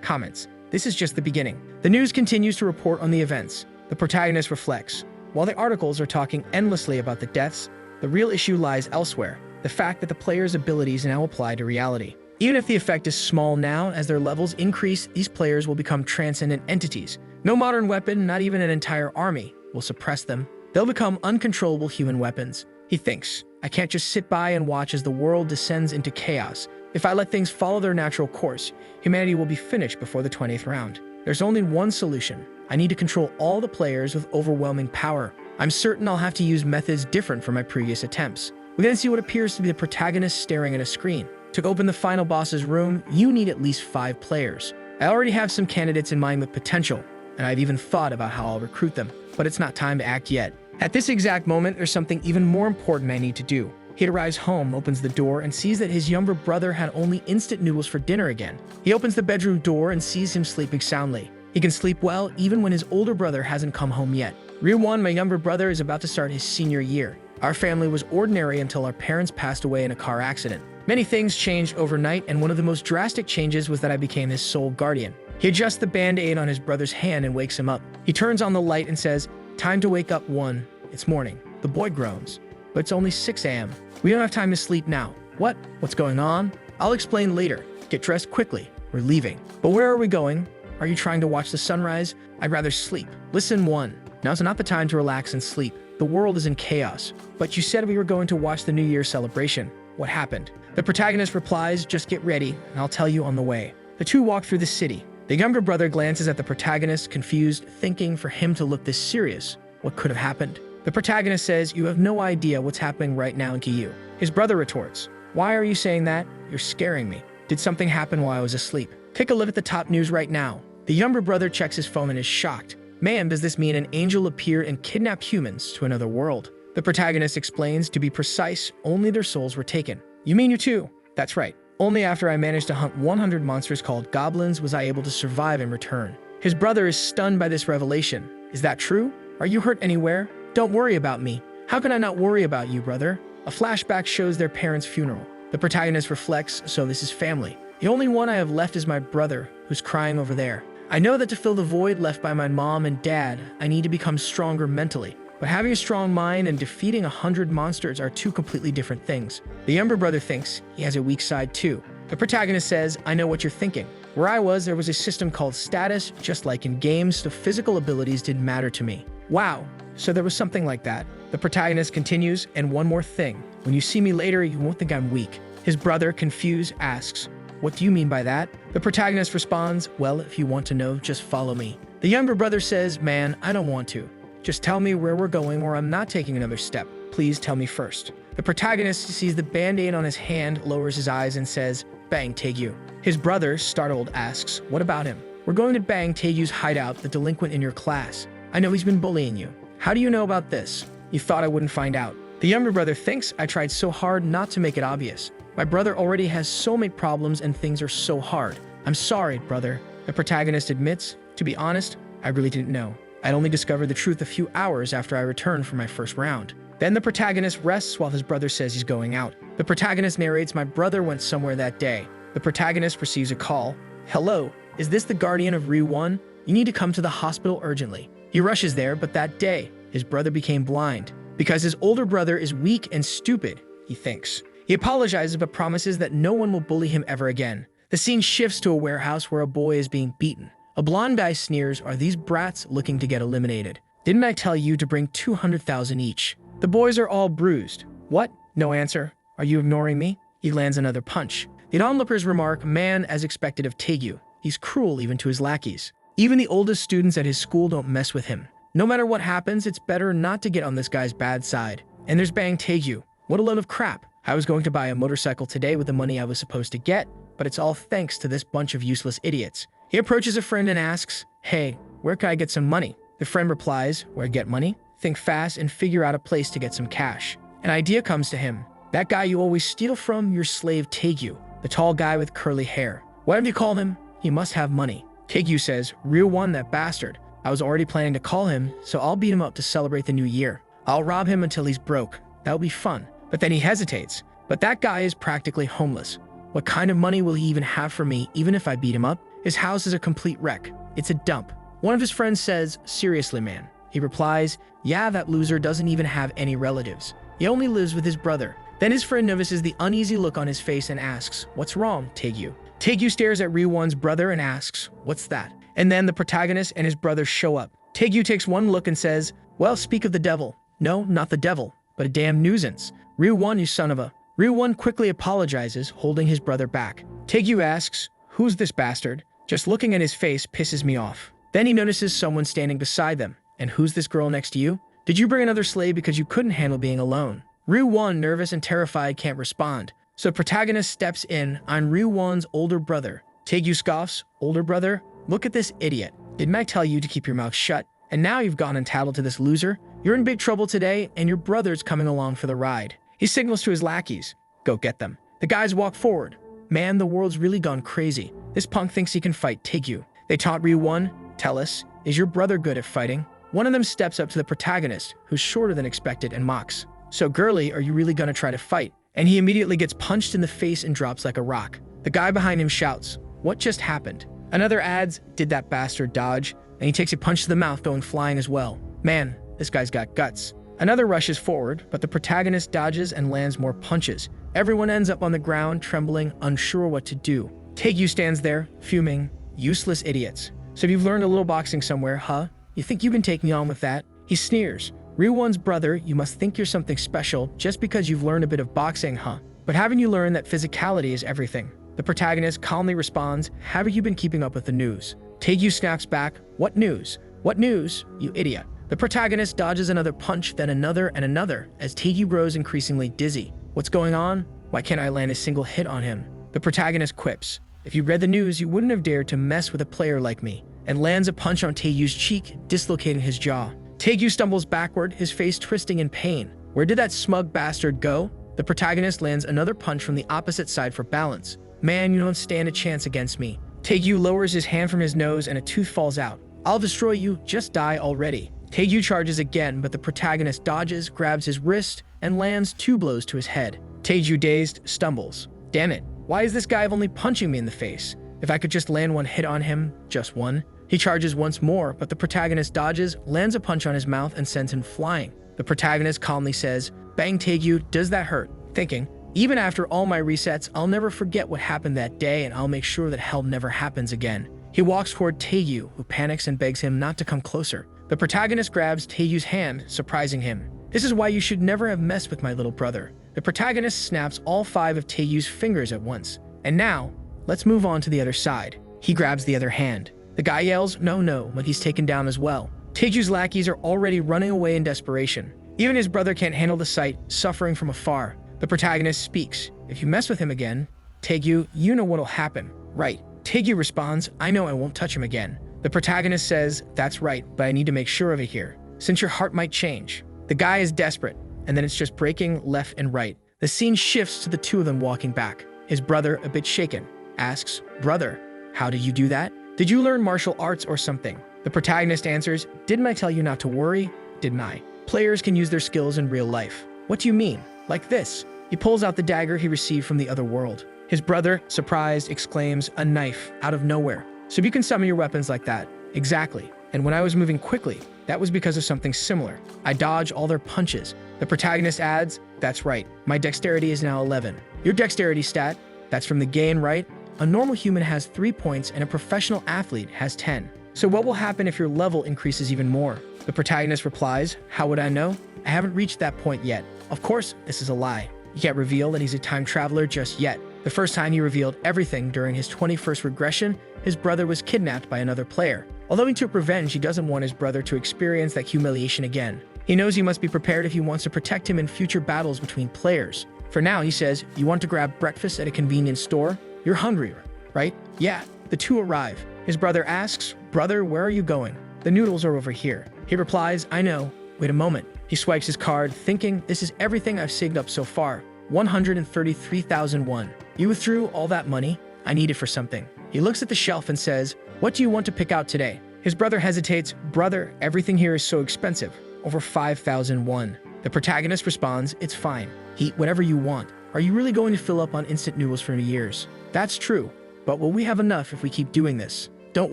comments, "This is just the beginning." The news continues to report on the events. The protagonist reflects, "While the articles are talking endlessly about the deaths, the real issue lies elsewhere, the fact that the player's abilities now apply to reality. Even if the effect is small now, as their levels increase, these players will become transcendent entities. No modern weapon, not even an entire army, will suppress them. They'll become uncontrollable human weapons." He thinks, "I can't just sit by and watch as the world descends into chaos. If I let things follow their natural course, humanity will be finished before the 20th round. There's only one solution. I need to control all the players with overwhelming power. I'm certain I'll have to use methods different from my previous attempts." We then see what appears to be the protagonist staring at a screen. To open the final boss's room, you need at least 5 players. I already have some candidates in mind with potential, and I've even thought about how I'll recruit them, but it's not time to act yet. At this exact moment, there's something even more important I need to do. He arrives home, opens the door, and sees that his younger brother had only instant noodles for dinner again. He opens the bedroom door and sees him sleeping soundly. He can sleep well even when his older brother hasn't come home yet. Ryewon, my younger brother, is about to start his senior year. Our family was ordinary until our parents passed away in a car accident. Many things changed overnight, and one of the most drastic changes was that I became his sole guardian. He adjusts the band-aid on his brother's hand and wakes him up. He turns on the light and says, "Time to wake up, one. It's morning." The boy groans, "But it's only 6 a.m. We don't have time to sleep now." "What? What's going on?" "I'll explain later. Get dressed quickly. We're leaving." "But where are we going? Are you trying to watch the sunrise?" "I'd rather sleep." "Listen, one. Now's not the time to relax and sleep. The world is in chaos." "But you said we were going to watch the New Year celebration. What happened?" The protagonist replies, "Just get ready, and I'll tell you on the way." The two walk through the city. The younger brother glances at the protagonist, confused, thinking for him to look this serious. What could have happened? The protagonist says, "You have no idea what's happening right now in Kyu." His brother retorts, "Why are you saying that? You're scaring me. Did something happen while I was asleep? Take a look at the top news right now." The younger brother checks his phone and is shocked. "Man, does this mean an angel appeared and kidnapped humans to another world?" The protagonist explains, to be precise, only their souls were taken. "You mean you too?" "That's right. Only after I managed to hunt 100 monsters called goblins was I able to survive in return." His brother is stunned by this revelation. "Is that true? Are you hurt anywhere?" "Don't worry about me." "How can I not worry about you, brother?" A flashback shows their parents' funeral. The protagonist reflects, "So this is family. The only one I have left is my brother, who's crying over there. I know that to fill the void left by my mom and dad, I need to become stronger mentally. But having a strong mind and defeating 100 monsters are two completely different things." The younger brother thinks he has a weak side too. The protagonist says, "I know what you're thinking. Where I was, there was a system called status, just like in games, so physical abilities didn't matter to me." "Wow, so there was something like that." The protagonist continues, "And one more thing. When you see me later, you won't think I'm weak." His brother, confused, asks, "What do you mean by that?" The protagonist responds, "Well, if you want to know, just follow me." The younger brother says, "Man, I don't want to. Just tell me where we're going or I'm not taking another step. Please tell me first." The protagonist sees the band-aid on his hand, lowers his eyes and says, "Bang Taegu." His brother, startled, asks, "What about him?" "We're going to Bang Taegu's hideout, the delinquent in your class. I know he's been bullying you." "How do you know about this?" "You thought I wouldn't find out." The younger brother thinks, "I tried so hard not to make it obvious. My brother already has so many problems and things are so hard. I'm sorry, brother." The protagonist admits, "To be honest, I really didn't know. I'd only discovered the truth a few hours after I returned from my first round." Then the protagonist rests while his brother says he's going out. The protagonist narrates, "My brother went somewhere that day." The protagonist receives a call. "Hello, is this the guardian of Ryewon? You need to come to the hospital urgently." He rushes there, but that day, his brother became blind. Because his older brother is weak and stupid, he thinks. He apologizes but promises that no one will bully him ever again. The scene shifts to a warehouse where a boy is being beaten. A blonde guy sneers, "Are these brats looking to get eliminated? Didn't I tell you to bring 200,000 each?" The boys are all bruised. "What? No answer? Are you ignoring me?" He lands another punch. The onlookers remark, man, as expected of Taegu. He's cruel even to his lackeys. Even the oldest students at his school don't mess with him. No matter what happens, it's better not to get on this guy's bad side. And there's Bang Taegu. What a load of crap. I was going to buy a motorcycle today with the money I was supposed to get, but it's all thanks to this bunch of useless idiots. He approaches a friend and asks, hey, where can I get some money? The friend replies, where I get money? Think fast and figure out a place to get some cash. An idea comes to him. That guy you always steal from, your slave Taegu, the tall guy with curly hair. Whatever you call him, he must have money. Taegu says, real one, that bastard. I was already planning to call him, so I'll beat him up to celebrate the new year. I'll rob him until he's broke. That'll be fun. But then he hesitates. But that guy is practically homeless. What kind of money will he even have for me, even if I beat him up? His house is a complete wreck. It's a dump. One of his friends says, seriously, man. He replies, yeah, that loser doesn't even have any relatives. He only lives with his brother. Then his friend notices the uneasy look on his face and asks, what's wrong, Taegu? Taegu stares at Ryuwon's brother and asks, what's that? And then the protagonist and his brother show up. Taegu takes one look and says, well, speak of the devil. No, not the devil, but a damn nuisance. Ryuwon, you son of a... Ryuwon quickly apologizes, holding his brother back. Taegu asks, who's this bastard? Just looking at his face pisses me off. Then he notices someone standing beside them. And who's this girl next to you? Did you bring another slave because you couldn't handle being alone? Ryuwon, nervous and terrified, can't respond. So protagonist steps in, I'm Ryuwon's older brother. Taegu scoffs, older brother? Look at this idiot. Didn't I tell you to keep your mouth shut? And now you've gone and tattled to this loser? You're in big trouble today, and your brother's coming along for the ride. He signals to his lackeys. Go get them. The guys walk forward. Man, the world's really gone crazy. This punk thinks he can fight Taegu. They taunt Ryuwon. Tell us, is your brother good at fighting? One of them steps up to the protagonist, who's shorter than expected, and mocks. So girly, are you really gonna try to fight? And he immediately gets punched in the face and drops like a rock. The guy behind him shouts, what just happened? Another adds, did that bastard dodge? And he takes a punch to the mouth, going flying as well. Man, this guy's got guts. Another rushes forward, but the protagonist dodges and lands more punches. Everyone ends up on the ground, trembling, unsure what to do. Taegu stands there, fuming. Useless idiots. So you've learned a little boxing somewhere, huh? You think you can take me on with that? He sneers. Ryuwon's brother, you must think you're something special just because you've learned a bit of boxing, huh? But haven't you learned that physicality is everything? The protagonist calmly responds, haven't you been keeping up with the news? Taegu snaps back, what news? What news, you idiot? The protagonist dodges another punch, then another and another, as Taegu grows increasingly dizzy. What's going on? Why can't I land a single hit on him? The protagonist quips, if you read the news, you wouldn't have dared to mess with a player like me, and lands a punch on Taegyu's cheek, dislocating his jaw. Taegu stumbles backward, his face twisting in pain. Where did that smug bastard go? The protagonist lands another punch from the opposite side for balance. Man, you don't stand a chance against me. Taegu lowers his hand from his nose and a tooth falls out. I'll destroy you, just die already. Taegu charges again, but the protagonist dodges, grabs his wrist, and lands 2 blows to his head. Taegu, dazed, stumbles. Damn it, why is this guy only punching me in the face? If I could just land one hit on him, just one. He charges once more, but the protagonist dodges, lands a punch on his mouth, and sends him flying. The protagonist calmly says, bang Taegu, does that hurt? Thinking, even after all my resets, I'll never forget what happened that day and I'll make sure that hell never happens again. He walks toward Taegu, who panics and begs him not to come closer. The protagonist grabs Taegyu's hand, surprising him. This is why you should never have messed with my little brother. The protagonist snaps all 5 of Taegyu's fingers at once. And now, let's move on to the other side. He grabs the other hand. The guy yells, no, no, but he's taken down as well. Taegyu's lackeys are already running away in desperation. Even his brother can't handle the sight, suffering from afar. The protagonist speaks. If you mess with him again, Taegu, you know what'll happen. Right. Taegu responds, I know I won't touch him again. The protagonist says, that's right, but I need to make sure of it here, since your heart might change. The guy is desperate, and then it's just breaking left and right. The scene shifts to the 2 of them walking back. His brother, a bit shaken, asks, brother, how did you do that? Did you learn martial arts or something? The protagonist answers, didn't I tell you not to worry? Didn't I? Players can use their skills in real life. What do you mean? Like this. He pulls out the dagger he received from the other world. His brother, surprised, exclaims, a knife, out of nowhere. So you can summon your weapons like that. Exactly. And when I was moving quickly, that was because of something similar. I dodge all their punches. The protagonist adds, that's right, my dexterity is now 11. Your dexterity stat, that's from the gain, right? A normal human has 3 points and a professional athlete has 10. So what will happen if your level increases even more? The protagonist replies, how would I know? I haven't reached that point yet. Of course, this is a lie. He can't reveal that he's a time traveler just yet. The first time he revealed everything during his 21st regression, his brother was kidnapped by another player. Although he took revenge, he doesn't want his brother to experience that humiliation again. He knows he must be prepared if he wants to protect him in future battles between players. For now, he says, "You want to grab breakfast at a convenience store? You're hungry, right?" "Yeah." The two arrive. His brother asks, "Brother, where are you going?" "The noodles are over here." He replies, "I know. Wait a moment." He swipes his card, thinking, "This is everything I've saved up so far. 133,001. You withdrew all that money? I need it for something." He looks at the shelf and says, "What do you want to pick out today?" His brother hesitates. "Brother, everything here is so expensive. Over 5,001. The protagonist responds, "It's fine. Eat whatever you want. Are you really going to fill up on instant noodles for New Year's?" "That's true. But will we have enough if we keep doing this?" "Don't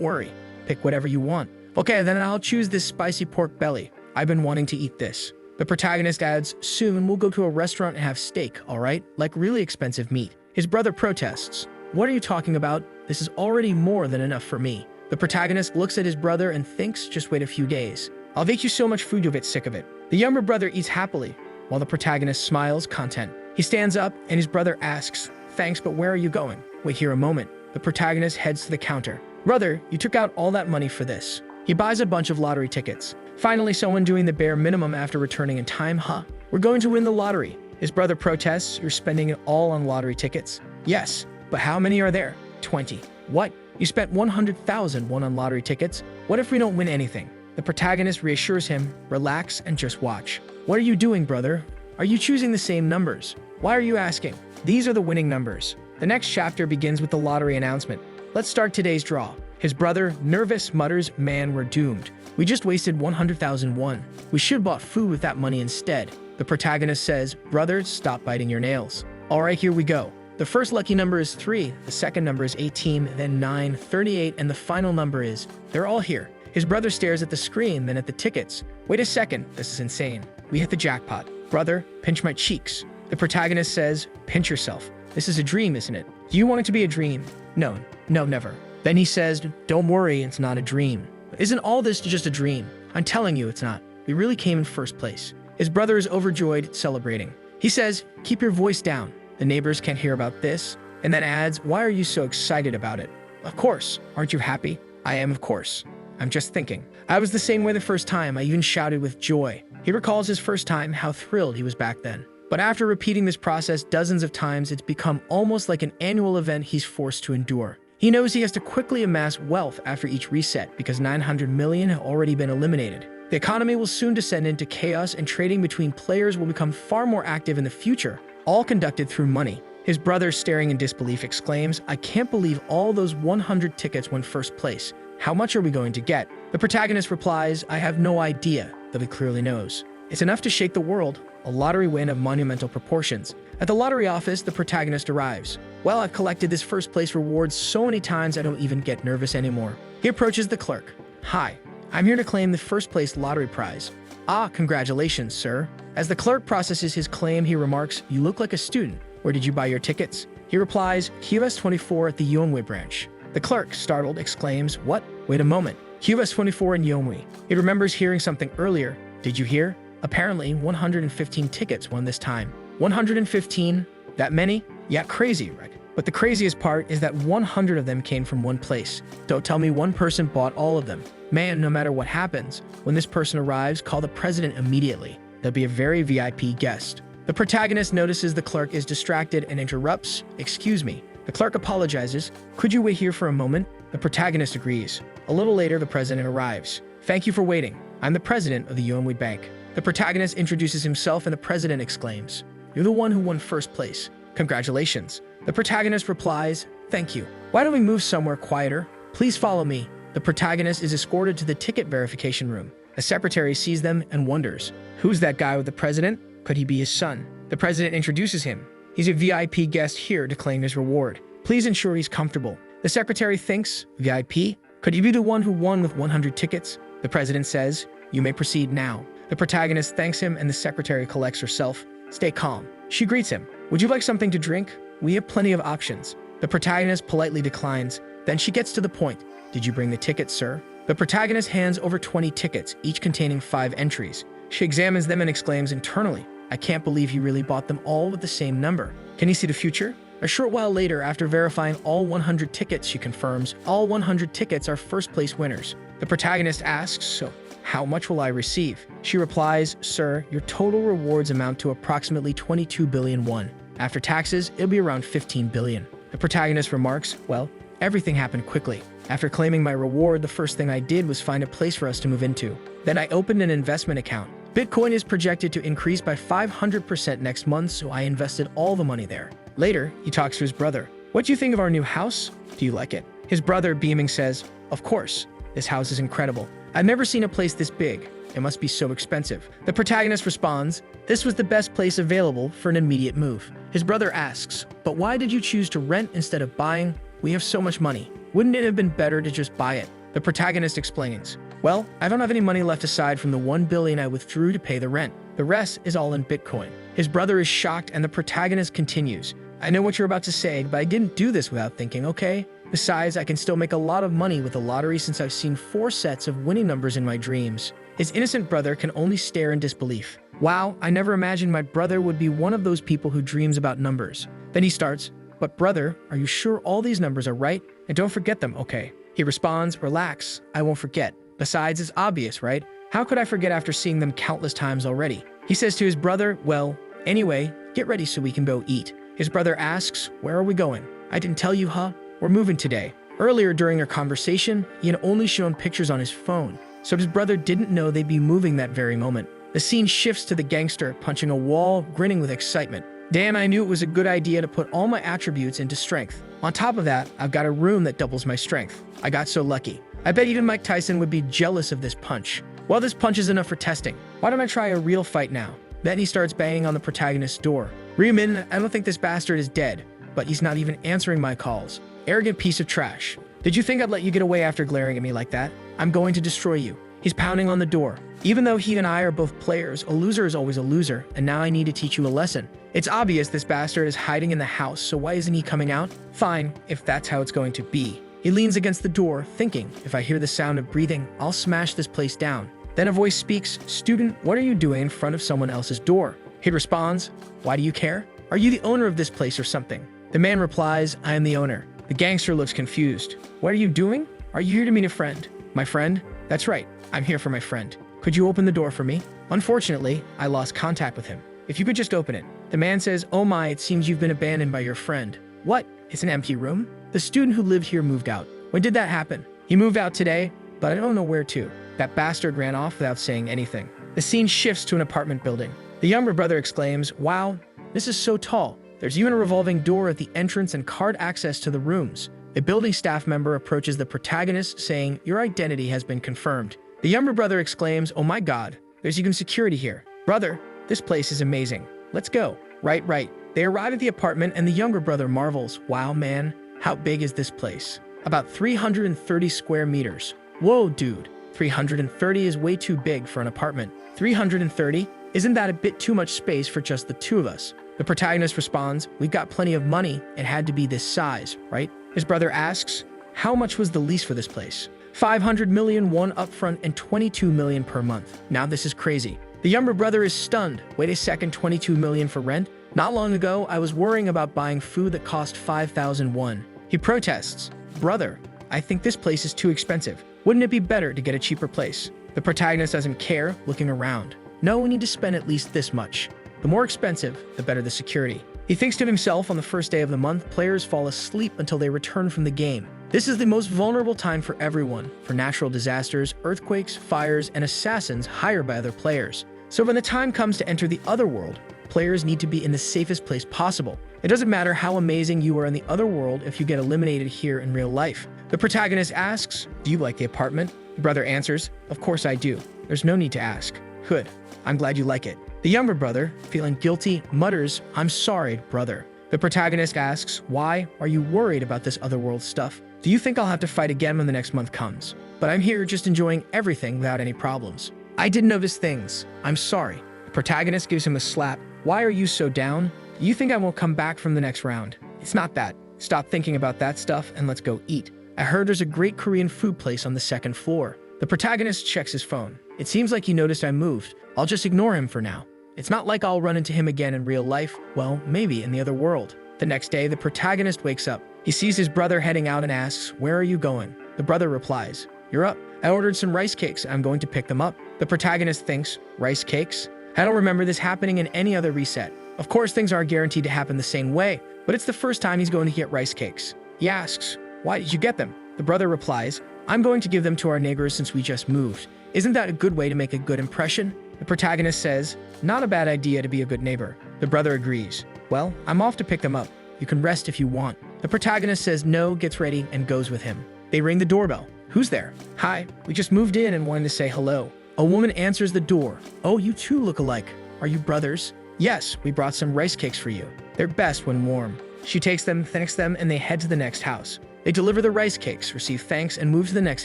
worry. Pick whatever you want." "Okay, then I'll choose this spicy pork belly. I've been wanting to eat this." The protagonist adds, "Soon we'll go to a restaurant and have steak, all right? Like really expensive meat." His brother protests. "What are you talking about? This is already more than enough for me." The protagonist looks at his brother and thinks, "Just wait a few days. I'll make you so much food you'll get sick of it." The younger brother eats happily, while the protagonist smiles, content. He stands up, and his brother asks, "Thanks, but where are you going?" "Wait here a moment." The protagonist heads to the counter. "Brother, you took out all that money for this." He buys a bunch of lottery tickets. Finally, someone doing the bare minimum after returning in time. "Huh? We're going to win the lottery." His brother protests, "You're spending it all on lottery tickets." "Yes, but how many are there?" 20. "What? You spent 100,001 on lottery tickets? What if we don't win anything?" The protagonist reassures him, "Relax and just watch." "What are you doing, brother? Are you choosing the same numbers? Why are you asking?" "These are the winning numbers." The next chapter begins with the lottery announcement. Let's start today's draw. His brother, nervous, mutters, "Man, we're doomed. We just wasted 100,001. We should have bought food with that money instead." The protagonist says, "Brother, stop biting your nails." "All right, here we go." The first lucky number is 3, the second number is 18, then 9, 38, and the final number is... They're all here. His brother stares at the screen, then at the tickets. "Wait a second, this is insane. We hit the jackpot." "Brother, pinch my cheeks." The protagonist says, "Pinch yourself. This is a dream, isn't it? Do you want it to be a dream?" No, never." Then he says, "Don't worry, it's not a dream." "Isn't all this just a dream?" "I'm telling you it's not. We really came in first place." His brother is overjoyed, celebrating. He says, "Keep your voice down. The neighbors can't hear about this." And then adds, "Why are you so excited about it?" "Of course. Aren't you happy?" "I am, of course. I'm just thinking. I was the same way the first time. I even shouted with joy." He recalls his first time, how thrilled he was back then. But after repeating this process dozens of times, it's become almost like an annual event he's forced to endure. He knows he has to quickly amass wealth after each reset because 900 million have already been eliminated. The economy will soon descend into chaos and trading between players will become far more active in the future, all conducted through money. His brother, staring in disbelief, exclaims, "I can't believe all those 100 tickets won first place. How much are we going to get?" The protagonist replies, "I have no idea," though he clearly knows. It's enough to shake the world, a lottery win of monumental proportions. At the lottery office, the protagonist arrives. "Well, I've collected this first place reward so many times I don't even get nervous anymore." He approaches the clerk. "Hi, I'm here to claim the first place lottery prize." "Ah, congratulations, sir." As the clerk processes his claim, he remarks, "You look like a student. Where did you buy your tickets?" He replies, "QS 24 at the Yeonwee branch." The clerk, startled, exclaims, "What? Wait a moment. QS 24 in Yeonwee." He remembers hearing something earlier. "Did you hear? Apparently, 115 tickets won this time." 115? That many? Yeah, crazy, right? But the craziest part is that 100 of them came from one place. Don't tell me one person bought all of them. Man, no matter what happens, when this person arrives, call the president immediately. They'll be a very VIP guest. The protagonist notices the clerk is distracted and interrupts. "Excuse me." The clerk apologizes. "Could you wait here for a moment?" The protagonist agrees. A little later, the president arrives. "Thank you for waiting. I'm the president of the Yeonwee Bank." The protagonist introduces himself and the president exclaims, "You're the one who won first place. Congratulations." The protagonist replies, "Thank you. Why don't we move somewhere quieter? Please follow me." The protagonist is escorted to the ticket verification room. A secretary sees them and wonders, "Who's that guy with the president? Could he be his son?" The president introduces him. "He's a VIP guest here to claim his reward. Please ensure he's comfortable." The secretary thinks, "VIP? Could he be the one who won with 100 tickets?" The president says, "You may proceed now." The protagonist thanks him and the secretary collects herself. "Stay calm." She greets him. "Would you like something to drink? We have plenty of options." The protagonist politely declines. Then she gets to the point. "Did you bring the tickets, sir?" The protagonist hands over 20 tickets, each containing 5 entries. She examines them and exclaims internally, "I can't believe he really bought them all with the same number. Can he see the future?" A short while later, after verifying all 100 tickets, she confirms all 100 tickets are first-place winners. The protagonist asks, so how much will I receive? She replies, sir, your total rewards amount to approximately 22 billion won. After taxes, it'll be around 15 billion. The protagonist remarks, well, everything happened quickly. After claiming my reward, the first thing I did was find a place for us to move into. Then I opened an investment account. Bitcoin is projected to increase by 500% next month, so I invested all the money there. Later, he talks to his brother. What do you think of our new house? Do you like it? His brother, beaming, says, of course. This house is incredible. I've never seen a place this big. It must be so expensive. The protagonist responds, this was the best place available for an immediate move. His brother asks, but why did you choose to rent instead of buying? We have so much money. Wouldn't it have been better to just buy it? The protagonist explains, well, I don't have any money left aside from the 1 billion I withdrew to pay the rent. The rest is all in Bitcoin. His brother is shocked and the protagonist continues, I know what you're about to say, but I didn't do this without thinking, okay? Besides, I can still make a lot of money with the lottery since I've seen 4 sets of winning numbers in my dreams. His innocent brother can only stare in disbelief. Wow, I never imagined my brother would be one of those people who dreams about numbers. Then he starts, but brother, are you sure all these numbers are right? And don't forget them, okay? He responds, relax, I won't forget. Besides, it's obvious, right? How could I forget after seeing them countless times already? He says to his brother, well, anyway, get ready so we can go eat. His brother asks, where are we going? I didn't tell you, huh? We're moving today. Earlier during their conversation, he had only shown pictures on his phone, so his brother didn't know they'd be moving that very moment. The scene shifts to the gangster punching a wall, grinning with excitement. Damn, I knew it was a good idea to put all my attributes into strength. On top of that, I've got a room that doubles my strength. I got so lucky. I bet even Mike Tyson would be jealous of this punch. Well, this punch is enough for testing. Why don't I try a real fight now? Then he starts banging on the protagonist's door. Reumin, I don't think this bastard is dead, but he's not even answering my calls. Arrogant piece of trash. Did you think I'd let you get away after glaring at me like that? I'm going to destroy you. He's pounding on the door. Even though he and I are both players, a loser is always a loser, and now I need to teach you a lesson. It's obvious this bastard is hiding in the house, so why isn't he coming out? Fine, if that's how it's going to be. He leans against the door, thinking, if I hear the sound of breathing, I'll smash this place down. Then a voice speaks, student, what are you doing in front of someone else's door? He responds, why do you care? Are you the owner of this place or something? The man replies, I am the owner. The gangster looks confused. What are you doing? Are you here to meet a friend? My friend? That's right, I'm here for my friend. Could you open the door for me? Unfortunately, I lost contact with him. If you could just open it. The man says, oh my, it seems you've been abandoned by your friend. What? It's an empty room? The student who lived here moved out. When did that happen? He moved out today, but I don't know where to. That bastard ran off without saying anything. The scene shifts to an apartment building. The younger brother exclaims, wow, this is so tall. There's even a revolving door at the entrance and card access to the rooms. A building staff member approaches the protagonist saying, your identity has been confirmed. The younger brother exclaims, oh my god, there's even security here. Brother, this place is amazing. Let's go. Right. They arrive at the apartment and the younger brother marvels, wow man, how big is this place? About 330 square meters. Whoa dude, 330 is way too big for an apartment. 330? Isn't that a bit too much space for just the two of us? The protagonist responds, we've got plenty of money, it had to be this size, right? His brother asks, how much was the lease for this place? 500 million won upfront and 22 million per month. Now this is crazy. The younger brother is stunned. Wait a second, 22 million for rent? Not long ago, I was worrying about buying food that cost 5,000 won. He protests, brother, I think this place is too expensive. Wouldn't it be better to get a cheaper place? The protagonist doesn't care, looking around. No, we need to spend at least this much. The more expensive, the better the security. He thinks to himself, on the first day of the month, players fall asleep until they return from the game. This is the most vulnerable time for everyone, for natural disasters, earthquakes, fires, and assassins hired by other players. So when the time comes to enter the other world, players need to be in the safest place possible. It doesn't matter how amazing you are in the other world if you get eliminated here in real life. The protagonist asks, do you like the apartment? The brother answers, of course I do. There's no need to ask. Good. I'm glad you like it. The younger brother, feeling guilty, mutters, I'm sorry, brother. The protagonist asks, why are you worried about this otherworld stuff? Do you think I'll have to fight again when the next month comes? But I'm here just enjoying everything without any problems. I didn't notice things. I'm sorry. The protagonist gives him a slap. Why are you so down? You think I won't come back from the next round? It's not that. Stop thinking about that stuff and let's go eat. I heard there's a great Korean food place on the second floor. The protagonist checks his phone. It seems like he noticed I moved. I'll just ignore him for now. It's not like I'll run into him again in real life. Well, maybe in the other world. The next day, the protagonist wakes up. He sees his brother heading out and asks, "Where are you going?" The brother replies, "You're up. I ordered some rice cakes. I'm going to pick them up." The protagonist thinks, "Rice cakes? I don't remember this happening in any other reset." Of course, things aren't guaranteed to happen the same way, but it's the first time he's going to get rice cakes. He asks, "Why did you get them?" The brother replies, "I'm going to give them to our neighbors since we just moved. Isn't that a good way to make a good impression?" The protagonist says, "Not a bad idea to be a good neighbor." The brother agrees. "Well, I'm off to pick them up. You can rest if you want." The protagonist says no, gets ready, and goes with him. They ring the doorbell. "Who's there?" "Hi, we just moved in and wanted to say hello." A woman answers the door. "Oh, you two look alike. Are you brothers?" "Yes, we brought some rice cakes for you. They're best when warm." She takes them, thanks them, and they head to the next house. They deliver the rice cakes, receive thanks, and move to the next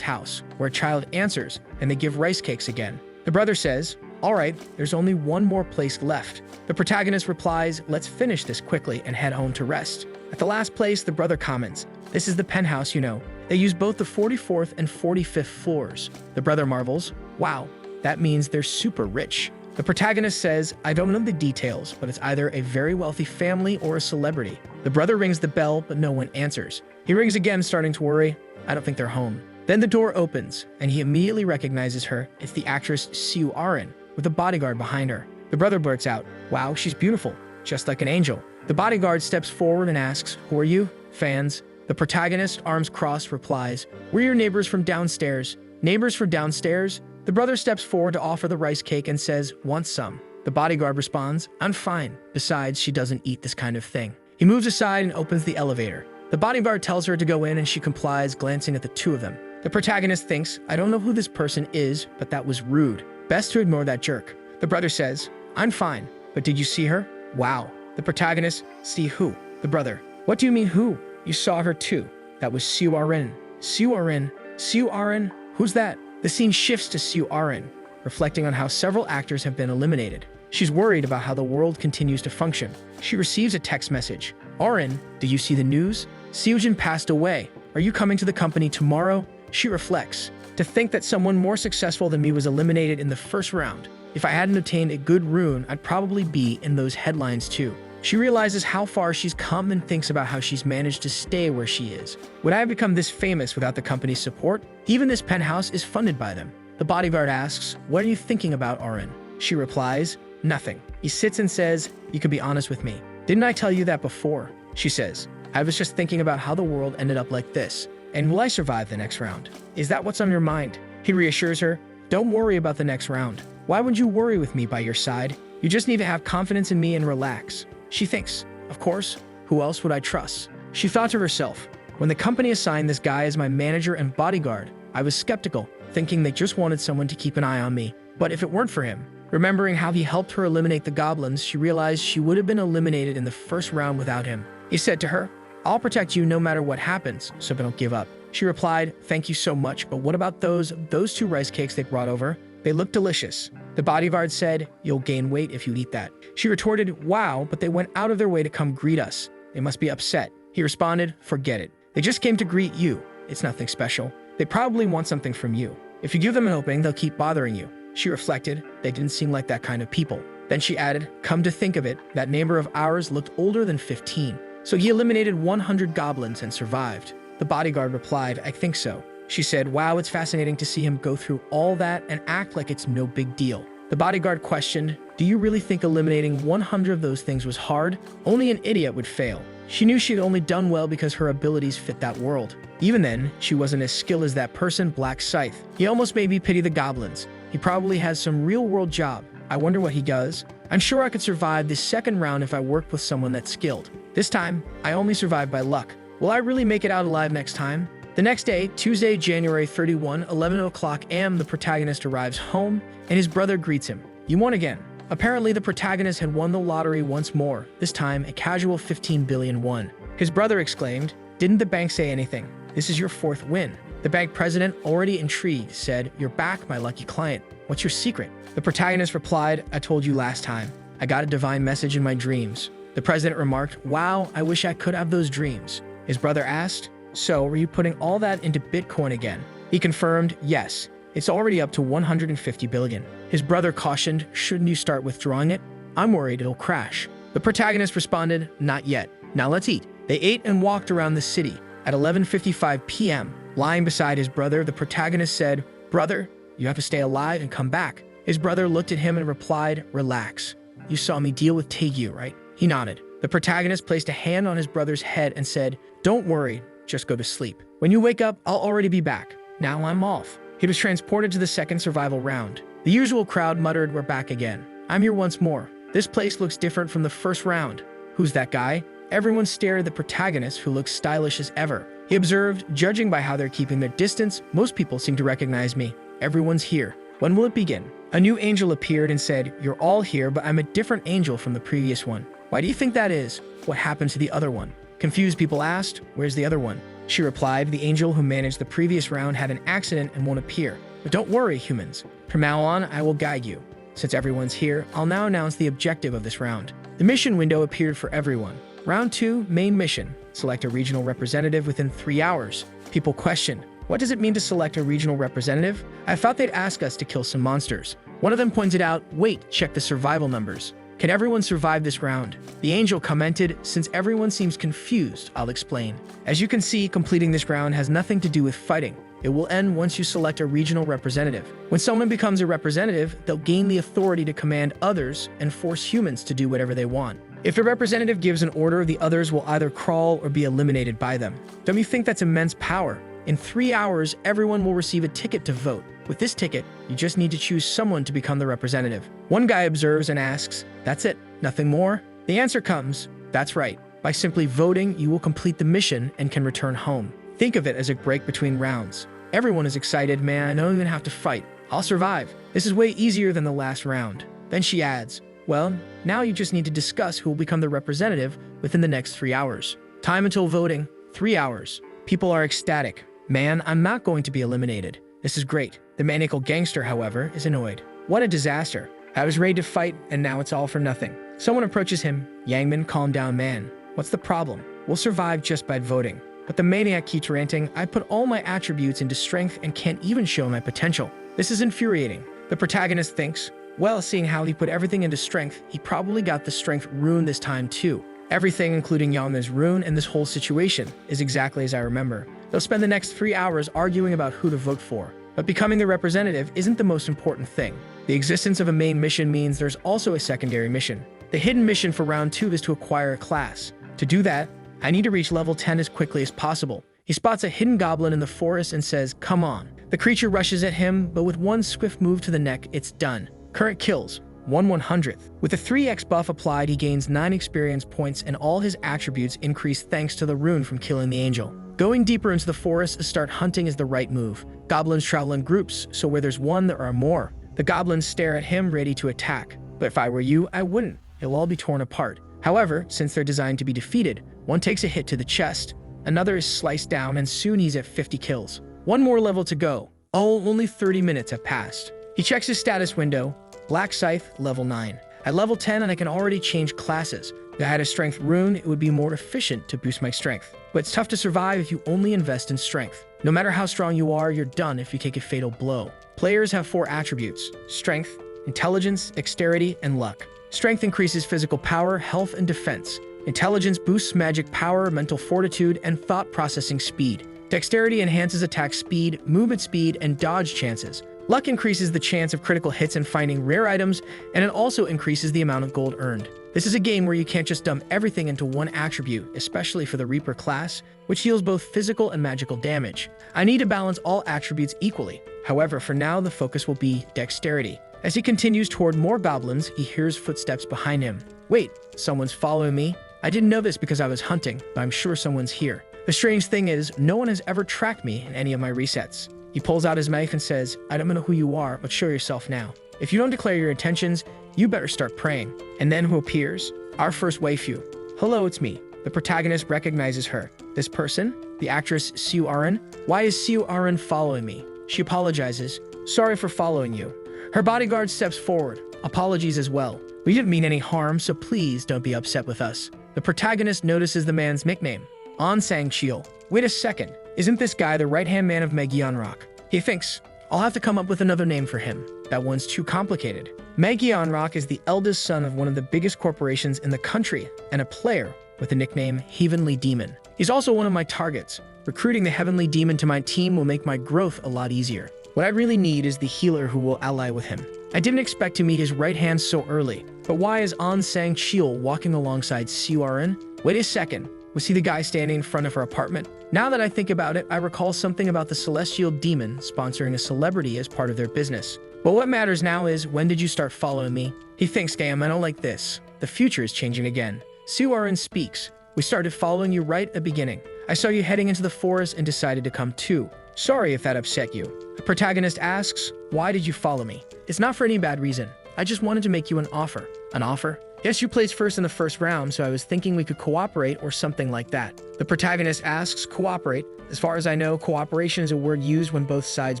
house, where a child answers, and they give rice cakes again. The brother says, "All right, there's only one more place left." The protagonist replies, "Let's finish this quickly and head home to rest." At the last place, the brother comments, "This is the penthouse, you know. They use both the 44th and 45th floors." The brother marvels, "Wow, that means they're super rich." The protagonist says, "I don't know the details, but it's either a very wealthy family or a celebrity." The brother rings the bell, but no one answers. He rings again, starting to worry. "I don't think they're home." Then the door opens, and he immediately recognizes her. It's the actress Siu Arin, with a bodyguard behind her. The brother blurts out, "Wow, she's beautiful, just like an angel." The bodyguard steps forward and asks, "Who are you?" "Fans." The protagonist, arms crossed, replies, "We're your neighbors from downstairs." "Neighbors from downstairs?" The brother steps forward to offer the rice cake and says, "Want some?" The bodyguard responds, "I'm fine. Besides, she doesn't eat this kind of thing." He moves aside and opens the elevator. The bodyguard tells her to go in and she complies, glancing at the two of them. The protagonist thinks, "I don't know who this person is, but that was rude. Best to ignore that jerk." The brother says, "I'm fine, but did you see her?" "Wow." The protagonist, "See who?" The brother, "What do you mean who? You saw her too. That was Siu Arin." "Siu Arin? Siu Arin? Who's that?" The scene shifts to Siu Arin, reflecting on how several actors have been eliminated. She's worried about how the world continues to function. She receives a text message. "Arin, did you see the news? Seojin passed away. Are you coming to the company tomorrow?" She reflects. "To think that someone more successful than me was eliminated in the first round. If I hadn't obtained a good rune, I'd probably be in those headlines too." She realizes how far she's come and thinks about how she's managed to stay where she is. "Would I have become this famous without the company's support? Even this penthouse is funded by them." The bodyguard asks, "What are you thinking about, Arin?" She replies, "Nothing." He sits and says, "You can be honest with me. Didn't I tell you that before?" She says, "I was just thinking about how the world ended up like this. And will I survive the next round? Is that what's on your mind?" He reassures her, "Don't worry about the next round. Why would you worry with me by your side? You just need to have confidence in me and relax." She thinks, "Of course, who else would I trust?" She thought to herself, "When the company assigned this guy as my manager and bodyguard, I was skeptical, thinking they just wanted someone to keep an eye on me. But if it weren't for him," remembering how he helped her eliminate the goblins, she realized she would have been eliminated in the first round without him. He said to her, "I'll protect you no matter what happens, so don't give up." She replied, "Thank you so much, but what about those two rice cakes they brought over? They look delicious." The bodyguard said, "You'll gain weight if you eat that." She retorted, "Wow, but they went out of their way to come greet us. They must be upset." He responded, "Forget it. They just came to greet you. It's nothing special. They probably want something from you. If you give them an opening, they'll keep bothering you." She reflected, "They didn't seem like that kind of people." Then she added, "Come to think of it, that neighbor of ours looked older than 15. So he eliminated 100 goblins and survived." The bodyguard replied, "I think so." She said, "Wow, it's fascinating to see him go through all that and act like it's no big deal." The bodyguard questioned, "Do you really think eliminating 100 of those things was hard? Only an idiot would fail." She knew she had only done well because her abilities fit that world. Even then, she wasn't as skilled as that person, Black Scythe. He almost made me pity the goblins. He probably has some real-world job. I wonder what he does. I'm sure I could survive this second round if I worked with someone that's skilled. This time, I only survived by luck. Will I really make it out alive next time? The next day, Tuesday, January 31, 11 o'clock a.m., the protagonist arrives home, and his brother greets him. "You won again." Apparently, the protagonist had won the lottery once more, this time a casual 15 billion won. His brother exclaimed, "Didn't the bank say anything? This is your fourth win." The bank president, already intrigued, said, "You're back, my lucky client. What's your secret?" The protagonist replied, "I told you last time. I got a divine message in my dreams." The president remarked, "Wow, I wish I could have those dreams." His brother asked, "So, were you putting all that into Bitcoin again?" He confirmed, "Yes, it's already up to 150 billion. His brother cautioned, "Shouldn't you start withdrawing it? I'm worried it'll crash." The protagonist responded, "Not yet. Now let's eat. They ate and walked around the city. At 11:55 p.m., lying beside his brother, the protagonist said, "Brother, you have to stay alive and come back." His brother looked at him and replied, "Relax. You saw me deal with Taegyu, right?" He nodded. The protagonist placed a hand on his brother's head and said, "Don't worry, just go to sleep. When you wake up, I'll already be back. Now I'm off." He was transported to the second survival round. The usual crowd muttered, "We're back again. I'm here once more. This place looks different from the first round. Who's that guy?" Everyone stared at the protagonist, who looks stylish as ever. He observed, "Judging by how they're keeping their distance, most people seem to recognize me. Everyone's here. When will it begin?" A new angel appeared and said, "You're all here, but I'm a different angel from the previous one. Why do you think that is? What happened to the other one?" Confused people asked, "Where's the other one?" She replied, "The angel who managed the previous round had an accident and won't appear. But don't worry, humans. From now on, I will guide you. Since everyone's here, I'll now announce the objective of this round." The mission window appeared for everyone. Round 2, main mission. Select a regional representative within 3 hours. People questioned, "What does it mean to select a regional representative? I thought they'd ask us to kill some monsters." One of them pointed out, "Wait, check the survival numbers. Can everyone survive this round?" The angel commented, "Since everyone seems confused, I'll explain. As you can see, completing this round has nothing to do with fighting. It will end once you select a regional representative. When someone becomes a representative, they'll gain the authority to command others and force humans to do whatever they want. If the representative gives an order, the others will either crawl or be eliminated by them. Don't you think that's immense power? In 3 hours, everyone will receive a ticket to vote. With this ticket, you just need to choose someone to become the representative." One guy observes and asks, "That's it? Nothing more?" The answer comes, "That's right. By simply voting, you will complete the mission and can return home. Think of it as a break between rounds." Everyone is excited. "Man, I don't even have to fight. I'll survive. This is way easier than the last round." Then she adds, "Well, now you just need to discuss who will become the representative within the next 3 hours. Time until voting, 3 hours. People are ecstatic. "Man, I'm not going to be eliminated. This is great." The maniacal gangster, however, is annoyed. "What a disaster. I was ready to fight, and now it's all for nothing." Someone approaches him. "Yangman, calm down, man. What's the problem? We'll survive just by voting." But the maniac keeps ranting, "I put all my attributes into strength and can't even show my potential. This is infuriating." The protagonist thinks, "Well, seeing how he put everything into strength, he probably got the strength rune this time too. Everything, including Yama's rune and this whole situation, is exactly as I remember." They'll spend the next 3 hours arguing about who to vote for. But becoming the representative isn't the most important thing. The existence of a main mission means there's also a secondary mission. The hidden mission for round 2 is to acquire a class. To do that, I need to reach level 10 as quickly as possible. He spots a hidden goblin in the forest and says, "Come on." The creature rushes at him, but with one swift move to the neck, it's done. Current kills, 1/100th. With a 3x buff applied, he gains 9 experience points and all his attributes increase thanks to the rune from killing the angel. Going deeper into the forest to start hunting is the right move. Goblins travel in groups, so where there's one, there are more. The goblins stare at him, ready to attack. But if I were you, I wouldn't. It'll all be torn apart. However, since they're designed to be defeated, one takes a hit to the chest, another is sliced down, and soon he's at 50 kills. One more level to go. Oh, only 30 minutes have passed. He checks his status window. Black Scythe, level 9. At level 10, and I can already change classes. If I had a strength rune, it would be more efficient to boost my strength. But it's tough to survive if you only invest in strength. No matter how strong you are, you're done if you take a fatal blow. Players have 4 attributes: strength, intelligence, dexterity, and luck. Strength increases physical power, health, and defense. Intelligence boosts magic power, mental fortitude, and thought processing speed. Dexterity enhances attack speed, movement speed, and dodge chances. Luck increases the chance of critical hits and finding rare items, and it also increases the amount of gold earned. This is a game where you can't just dump everything into one attribute, especially for the Reaper class, which deals both physical and magical damage. I need to balance all attributes equally. However, for now, the focus will be dexterity. As he continues toward more goblins, he hears footsteps behind him. "Wait, someone's following me? I didn't know this because I was hunting, but I'm sure someone's here." The strange thing is, no one has ever tracked me in any of my resets. He pulls out his knife and says, "I don't know who you are, but show yourself now. If you don't declare your intentions, you better start praying." And then who appears? Our first waifu. "Hello, it's me." The protagonist recognizes her. "This person? The actress Siu Arin? Why is Siu Arin following me?" She apologizes. "Sorry for following you." Her bodyguard steps forward. "Apologies as well. We didn't mean any harm, so please don't be upset with us." The protagonist notices the man's nickname, On Sang Chiel. Wait a second, isn't this guy the right-hand man of Megyeonrock? He thinks, I'll have to come up with another name for him. That one's too complicated. Megyeonrock is the eldest son of one of the biggest corporations in the country and a player with the nickname Heavenly Demon. He's also one of my targets. Recruiting the Heavenly Demon to my team will make my growth a lot easier. What I really need is the healer who will ally with him. I didn't expect to meet his right hand so early, but why is An Sang-cheol walking alongside Siurin? Wait a second, was he the guy standing in front of her apartment? Now that I think about it, I recall something about the Celestial Demon sponsoring a celebrity as part of their business. But what matters now is, when did you start following me? He thinks, Gam, I don't like this. The future is changing again. Siurin speaks. We started following you right at the beginning. I saw you heading into the forest and decided to come too. Sorry if that upset you. The protagonist asks, why did you follow me? It's not for any bad reason. I just wanted to make you an offer. An offer? Yes, you placed first in the first round, so I was thinking we could cooperate or something like that. The protagonist asks, cooperate? As far as I know, cooperation is a word used when both sides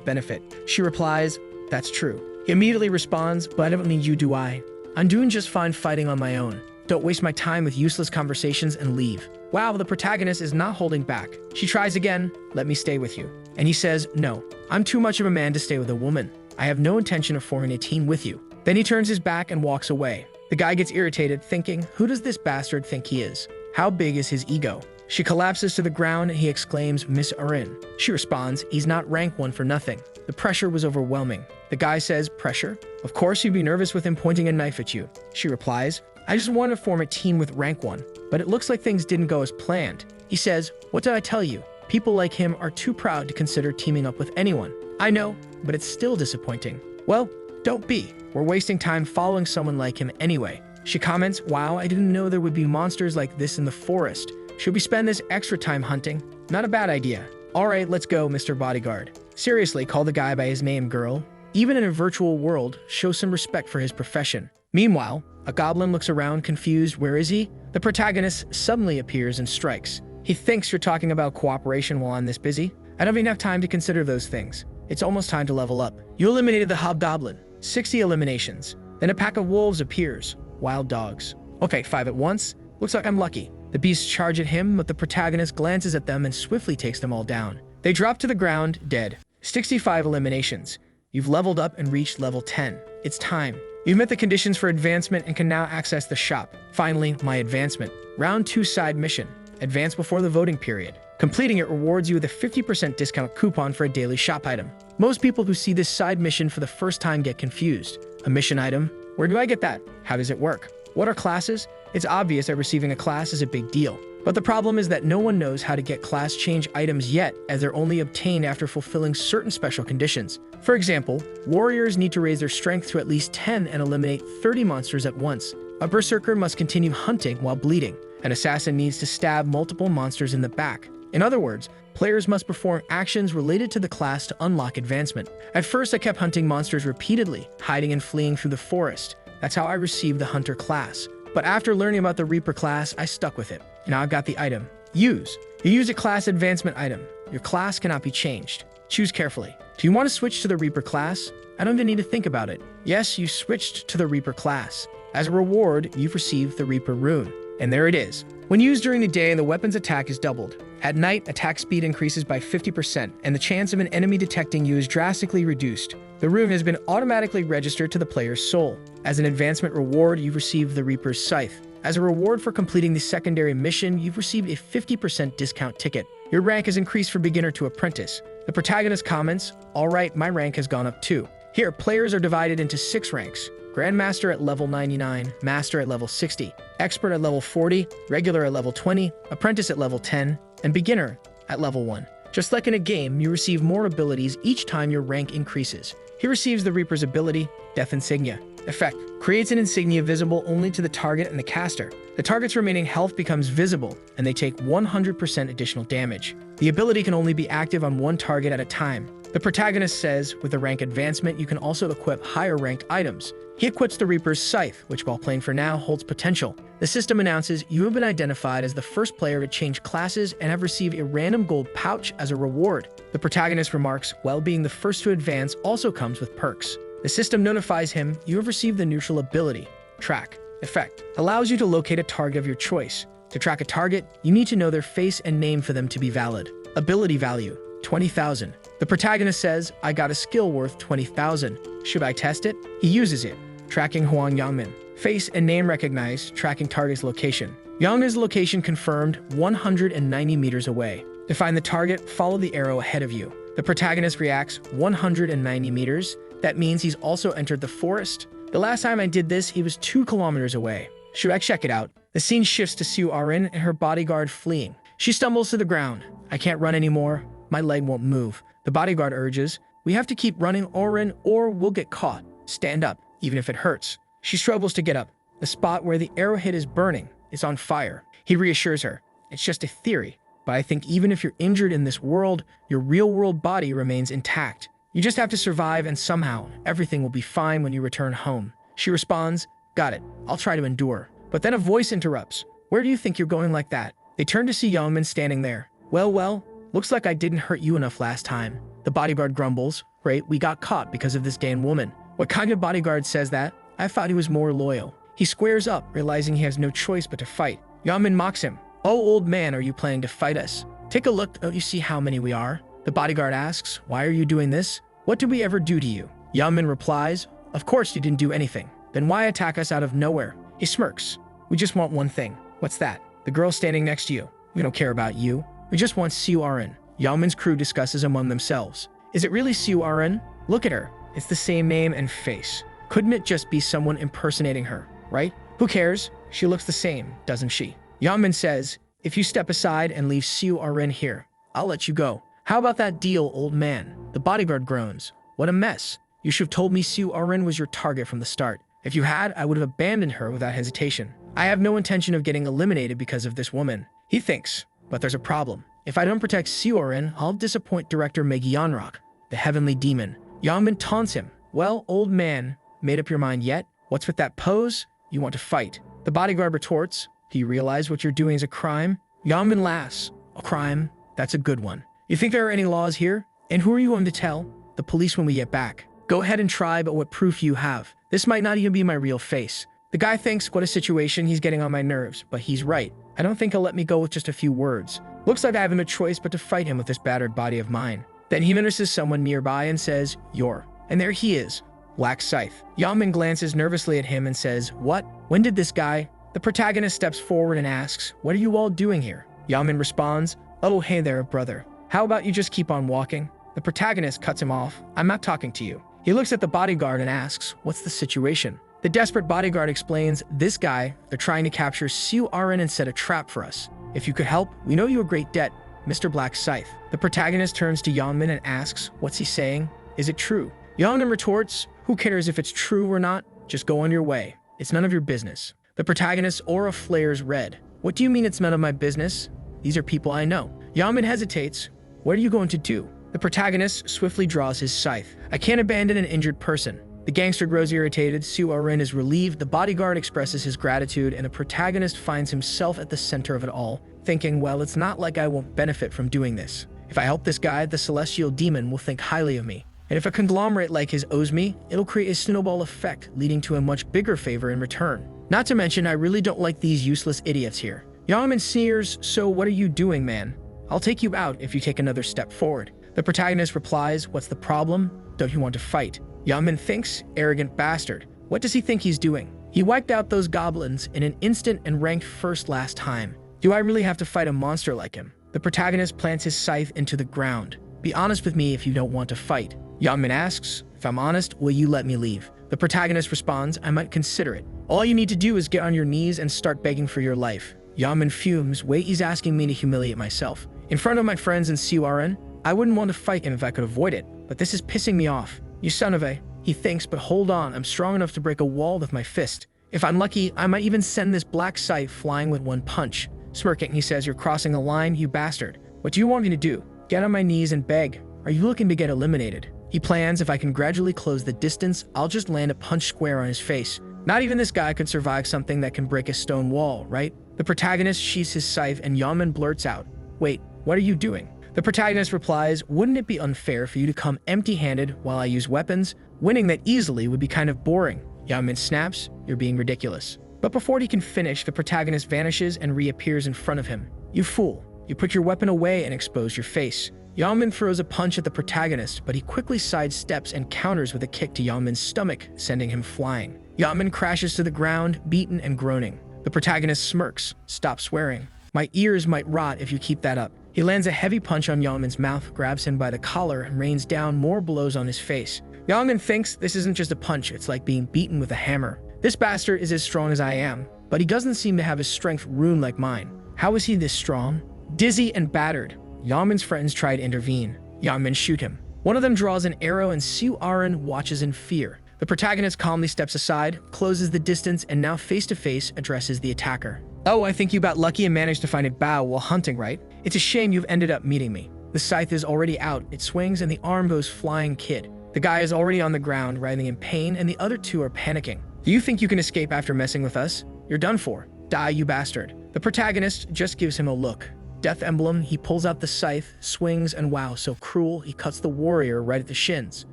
benefit. She replies, that's true. He immediately responds, but I don't need you, do I? I'm doing just fine fighting on my own. Don't waste my time with useless conversations and leave. Wow, the protagonist is not holding back. She tries again, let me stay with you. And he says, no, I'm too much of a man to stay with a woman. I have no intention of forming a team with you. Then he turns his back and walks away. The guy gets irritated, thinking, who does this bastard think he is? How big is his ego? She collapses to the ground and he exclaims, Miss Arin. She responds, he's not rank 1 for nothing. The pressure was overwhelming. The guy says, pressure? Of course you'd be nervous with him pointing a knife at you. She replies, I just wanted to form a team with rank 1, but it looks like things didn't go as planned. He says, what did I tell you? People like him are too proud to consider teaming up with anyone. I know, but it's still disappointing. Well, don't be. We're wasting time following someone like him anyway. She comments, wow, I didn't know there would be monsters like this in the forest. Should we spend this extra time hunting? Not a bad idea. All right, let's go, Mr. Bodyguard. Seriously, call the guy by his name, girl. Even in a virtual world, show some respect for his profession. Meanwhile, a goblin looks around confused. Where is he? The protagonist suddenly appears and strikes. He thinks you're talking about cooperation while I'm this busy. I don't even have time to consider those things. It's almost time to level up. You eliminated the hobgoblin. 60 eliminations. Then a pack of wolves appears. Wild dogs. Okay, 5 at once. Looks like I'm lucky. The beasts charge at him, but the protagonist glances at them and swiftly takes them all down. They drop to the ground, dead. 65 eliminations. You've leveled up and reached level 10. It's time. You've met the conditions for advancement and can now access the shop. Finally, my advancement. Round 2 side mission. Advance before the voting period. Completing it rewards you with a 50% discount coupon for a daily shop item. Most people who see this side mission for the first time get confused. A mission item? Where do I get that? How does it work? What are classes? It's obvious that receiving a class is a big deal. But the problem is that no one knows how to get class change items yet, as they're only obtained after fulfilling certain special conditions. For example, warriors need to raise their strength to at least 10 and eliminate 30 monsters at once. A berserker must continue hunting while bleeding. An assassin needs to stab multiple monsters in the back. In other words, players must perform actions related to the class to unlock advancement. At first, I kept hunting monsters repeatedly, hiding and fleeing through the forest. That's how I received the Hunter class. But after learning about the Reaper class, I stuck with it. Now I've got the item. Use. You use a class advancement item. Your class cannot be changed. Choose carefully. Do you want to switch to the Reaper class? I don't even need to think about it. Yes, you switched to the Reaper class. As a reward, you've received the Reaper rune. And there it is. When used during the day, the weapon's attack is doubled. At night, attack speed increases by 50%, and the chance of an enemy detecting you is drastically reduced. The rune has been automatically registered to the player's soul. As an advancement reward, you've received the Reaper's Scythe. As a reward for completing the secondary mission, you've received a 50% discount ticket. Your rank has increased from beginner to apprentice. The protagonist comments, all right, my rank has gone up too. Here, players are divided into 6 ranks. Grandmaster at level 99, Master at level 60, Expert at level 40, Regular at level 20, Apprentice at level 10, and Beginner at level 1. Just like in a game, you receive more abilities each time your rank increases. He receives the Reaper's ability, Death Insignia. Effect: creates an insignia visible only to the target and the caster. The target's remaining health becomes visible, and they take 100% additional damage. The ability can only be active on one target at a time. The protagonist says, with the rank advancement, you can also equip higher ranked items. He equips the Reaper's Scythe, which while playing for now, holds potential. The system announces you have been identified as the first player to change classes and have received a random gold pouch as a reward. The protagonist remarks, well, being the first to advance also comes with perks. The system notifies him you have received the neutral ability, Track. Effect: allows you to locate a target of your choice. To track a target, you need to know their face and name for them to be valid. Ability value: 20,000. The protagonist says, I got a skill worth 20,000. Should I test it? He uses it. Tracking Huang Yangmin. Face and name recognized, tracking target's location. Yeonmin's location confirmed 190 meters away. To find the target, follow the arrow ahead of you. The protagonist reacts 190 meters. That means he's also entered the forest. The last time I did this, he was 2 kilometers away. Should I check it out? The scene shifts to Sue Arin and her bodyguard fleeing. She stumbles to the ground. I can't run anymore. My leg won't move. The bodyguard urges, we have to keep running, Arin, or we'll get caught. Stand up, even if it hurts. She struggles to get up. The spot where the arrow hit is burning. It's on fire. He reassures her. It's just a theory. But I think even if you're injured in this world, your real-world body remains intact. You just have to survive, and somehow everything will be fine when you return home. She responds, got it. I'll try to endure. But then a voice interrupts. Where do you think you're going like that? They turn to see Yeonmin standing there. Well, looks like I didn't hurt you enough last time. The bodyguard grumbles. Right, we got caught because of this damn woman. What kind of bodyguard says that? I thought he was more loyal. He squares up, realizing he has no choice but to fight. Yeonmin mocks him. Oh, old man, are you planning to fight us? Take a look, don't you see how many we are? The bodyguard asks, why are you doing this? What did we ever do to you? Yeonmin replies, of course you didn't do anything. Then why attack us out of nowhere? He smirks. We just want one thing. What's that? The girl standing next to you. We don't care about you. We just want Sue Arin. Yeonmin's crew discusses among themselves. Is it really Sue Arin? Look at her. It's the same name and face. Couldn't it just be someone impersonating her, right? Who cares? She looks the same, doesn't she? Yeonmin says, if you step aside and leave Sue Arin here, I'll let you go. How about that deal, old man? The bodyguard groans. What a mess. You should have told me Sue Arin was your target from the start. If you had, I would have abandoned her without hesitation. I have no intention of getting eliminated because of this woman. He thinks, but there's a problem. If I don't protect Sue Arin, I'll disappoint director Megionrock, the heavenly demon. Yeonmin taunts him. Well, old man, made up your mind yet? What's with that pose? You want to fight. The bodyguard retorts, do you realize what you're doing is a crime? Yeonmin laughs. A crime? That's a good one. You think there are any laws here? And who are you going to tell? The police when we get back. Go ahead and try, but what proof you have? This might not even be my real face. The guy thinks, what a situation, he's getting on my nerves, but he's right. I don't think he'll let me go with just a few words. Looks like I have no choice but to fight him with this battered body of mine. Then he notices someone nearby and says, you're. And there he is. Black Scythe. Yeonmin glances nervously at him and says, what? When did this guy? The protagonist steps forward and asks, what are you all doing here? Yeonmin responds, oh hey there, brother. How about you just keep on walking? The protagonist cuts him off. I'm not talking to you. He looks at the bodyguard and asks, what's the situation? The desperate bodyguard explains, this guy, they're trying to capture Sue Arin and set a trap for us. If you could help, we know you a great debt, Mr. Black Scythe. The protagonist turns to Yeonmin and asks, what's he saying? Is it true? Yeonmin retorts, who cares if it's true or not? Just go on your way. It's none of your business. The protagonist's aura flares red. What do you mean it's none of my business? These are people I know. Yeonmin hesitates. What are you going to do? The protagonist swiftly draws his scythe. I can't abandon an injured person. The gangster grows irritated, Sue Arin is relieved, the bodyguard expresses his gratitude, and the protagonist finds himself at the center of it all, thinking, well, it's not like I won't benefit from doing this. If I help this guy, the celestial demon will think highly of me. And if a conglomerate like his owes me, it'll create a snowball effect, leading to a much bigger favor in return. Not to mention, I really don't like these useless idiots here. Yeonmin sneers, so what are you doing, man? I'll take you out if you take another step forward. The protagonist replies, what's the problem? Don't you want to fight? Yeonmin thinks, arrogant bastard. What does he think he's doing? He wiped out those goblins in an instant and ranked first last time. Do I really have to fight a monster like him? The protagonist plants his scythe into the ground. Be honest with me if you don't want to fight. Yeonmin asks, if I'm honest, will you let me leave? The protagonist responds, I might consider it. All you need to do is get on your knees and start begging for your life. Yeonmin fumes, wait, he's asking me to humiliate myself. In front of my friends and Sue Arin, I wouldn't want to fight him if I could avoid it, but this is pissing me off. You son of a... He thinks, but hold on, I'm strong enough to break a wall with my fist. If I'm lucky, I might even send this black scythe flying with one punch. Smirking, he says, you're crossing a line, you bastard. What do you want me to do? Get on my knees and beg. Are you looking to get eliminated? He plans, if I can gradually close the distance, I'll just land a punch square on his face. Not even this guy could survive something that can break a stone wall, right? The protagonist sheaths his scythe and Yeonmin blurts out, wait, what are you doing? The protagonist replies, wouldn't it be unfair for you to come empty-handed while I use weapons? Winning that easily would be kind of boring. Yeonmin snaps, you're being ridiculous. But before he can finish, the protagonist vanishes and reappears in front of him. You fool, you put your weapon away and expose your face. Yeonmin throws a punch at the protagonist, but he quickly sidesteps and counters with a kick to Yeonmin's stomach, sending him flying. Yaman crashes to the ground, beaten and groaning. The protagonist smirks. Stop swearing. My ears might rot if you keep that up. He lands a heavy punch on Yaman's mouth, grabs him by the collar, and rains down more blows on his face. Yaman thinks this isn't just a punch, it's like being beaten with a hammer. This bastard is as strong as I am, but he doesn't seem to have his strength ruined like mine. How is he this strong? Dizzy and battered, Yaman's friends try to intervene. Yaman shoot him. One of them draws an arrow and Siu Aran watches in fear. The protagonist calmly steps aside, closes the distance, and now face-to-face addresses the attacker. Oh, I think you got lucky and managed to find a bow while hunting, right? It's a shame you've ended up meeting me. The scythe is already out, it swings, and the arm goes flying kid. The guy is already on the ground, writhing in pain, and the other two are panicking. Do you think you can escape after messing with us? You're done for. Die, you bastard. The protagonist just gives him a look. Death emblem, he pulls out the scythe, swings, and wow, so cruel, he cuts the warrior right at the shins.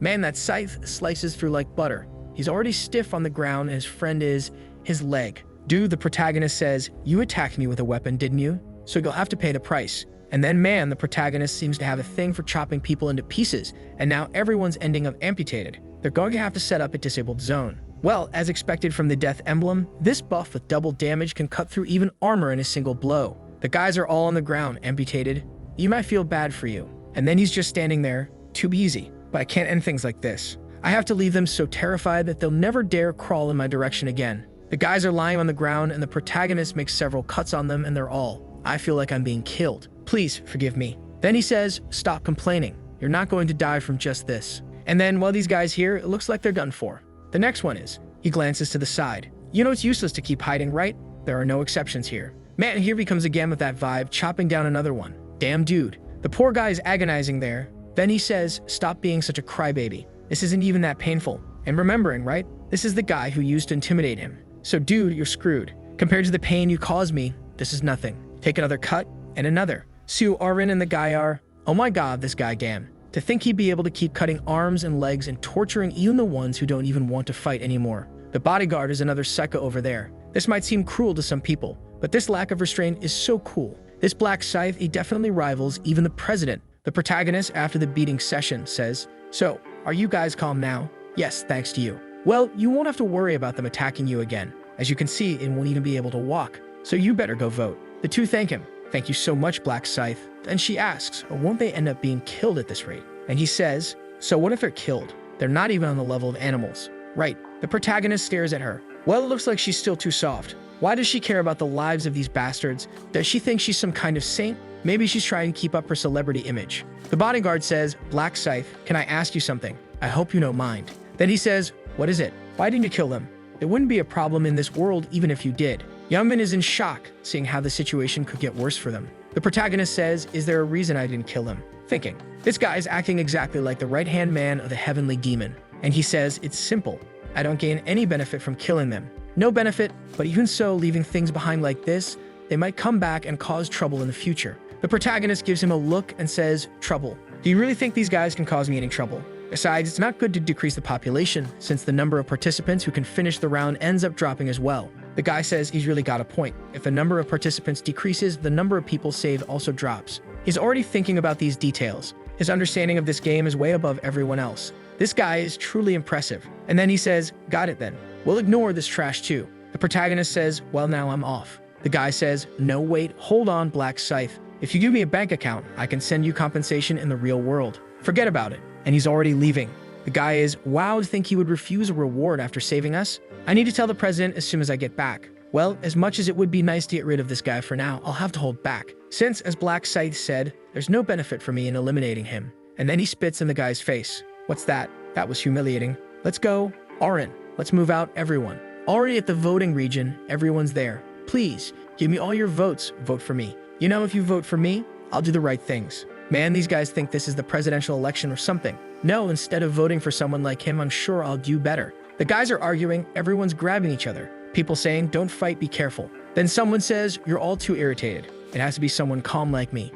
Man, that scythe slices through like butter. He's already stiff on the ground, and his friend is his leg. Dude, the protagonist says, you attacked me with a weapon, didn't you? So you'll have to pay the price. And then man, the protagonist seems to have a thing for chopping people into pieces, and now everyone's ending up amputated. They're going to have to set up a disabled zone. Well, as expected from the death emblem, this buff with double damage can cut through even armor in a single blow. The guys are all on the ground, amputated. You might feel bad for you. And then he's just standing there, too easy. But I can't end things like this. I have to leave them so terrified that they'll never dare crawl in my direction again. The guys are lying on the ground and the protagonist makes several cuts on them and they're all, I feel like I'm being killed. Please forgive me. Then he says, stop complaining. You're not going to die from just this. And then while these guys here, it looks like they're done for. The next one is, he glances to the side. You know it's useless to keep hiding, right? There are no exceptions here. Man, here he comes again with that vibe, chopping down another one. Damn dude. The poor guy is agonizing there. Then he says, stop being such a crybaby. This isn't even that painful. And remembering, right? This is the guy who used to intimidate him. So dude, you're screwed. Compared to the pain you caused me, this is nothing. Take another cut, and another. Siu Aran and the guy are, oh my god, this guy damn. To think he'd be able to keep cutting arms and legs and torturing even the ones who don't even want to fight anymore. The bodyguard is another psycho over there. This might seem cruel to some people, but this lack of restraint is so cool. This black scythe, he definitely rivals even the president. The protagonist, after the beating session, says, so, are you guys calm now? Yes, thanks to you. Well, you won't have to worry about them attacking you again. As you can see, it won't even be able to walk. So you better go vote. The two thank him. Thank you so much, Black Scythe. Then she asks, or won't they end up being killed at this rate? And he says, so what if they're killed? They're not even on the level of animals. Right. The protagonist stares at her. Well, it looks like she's still too soft. Why does she care about the lives of these bastards? Does she think she's some kind of saint? Maybe she's trying to keep up her celebrity image. The bodyguard says, Black Scythe, can I ask you something? I hope you don't mind. Then he says, what is it? Why didn't you kill them? It wouldn't be a problem in this world even if you did. Youngmin is in shock, seeing how the situation could get worse for them. The protagonist says, is there a reason I didn't kill them? Thinking, this guy is acting exactly like the right-hand man of the heavenly demon. And he says, it's simple. I don't gain any benefit from killing them. No benefit, but even so, leaving things behind like this, they might come back and cause trouble in the future. The protagonist gives him a look and says, trouble. Do you really think these guys can cause me any trouble? Besides, it's not good to decrease the population, since the number of participants who can finish the round ends up dropping as well. The guy says he's really got a point. If the number of participants decreases, the number of people saved also drops. He's already thinking about these details. His understanding of this game is way above everyone else. This guy is truly impressive. And then he says, got it then. We'll ignore this trash too. The protagonist says, well, now I'm off. The guy says, no, wait, hold on, Black Scythe. If you give me a bank account, I can send you compensation in the real world. Forget about it. And he's already leaving. The guy is, wow, to think he would refuse a reward after saving us? I need to tell the president as soon as I get back. Well, as much as it would be nice to get rid of this guy for now, I'll have to hold back. Since, as Black Scythe said, there's no benefit for me in eliminating him. And then he spits in the guy's face. What's that? That was humiliating. Let's go. Arin, let's move out everyone. Already at the voting region, everyone's there. Please, give me all your votes. Vote for me. You know, if you vote for me, I'll do the right things. Man, these guys think this is the presidential election or something. No, instead of voting for someone like him, I'm sure I'll do better. The guys are arguing, everyone's grabbing each other. People saying, don't fight, be careful. Then someone says, you're all too irritated. It has to be someone calm like me.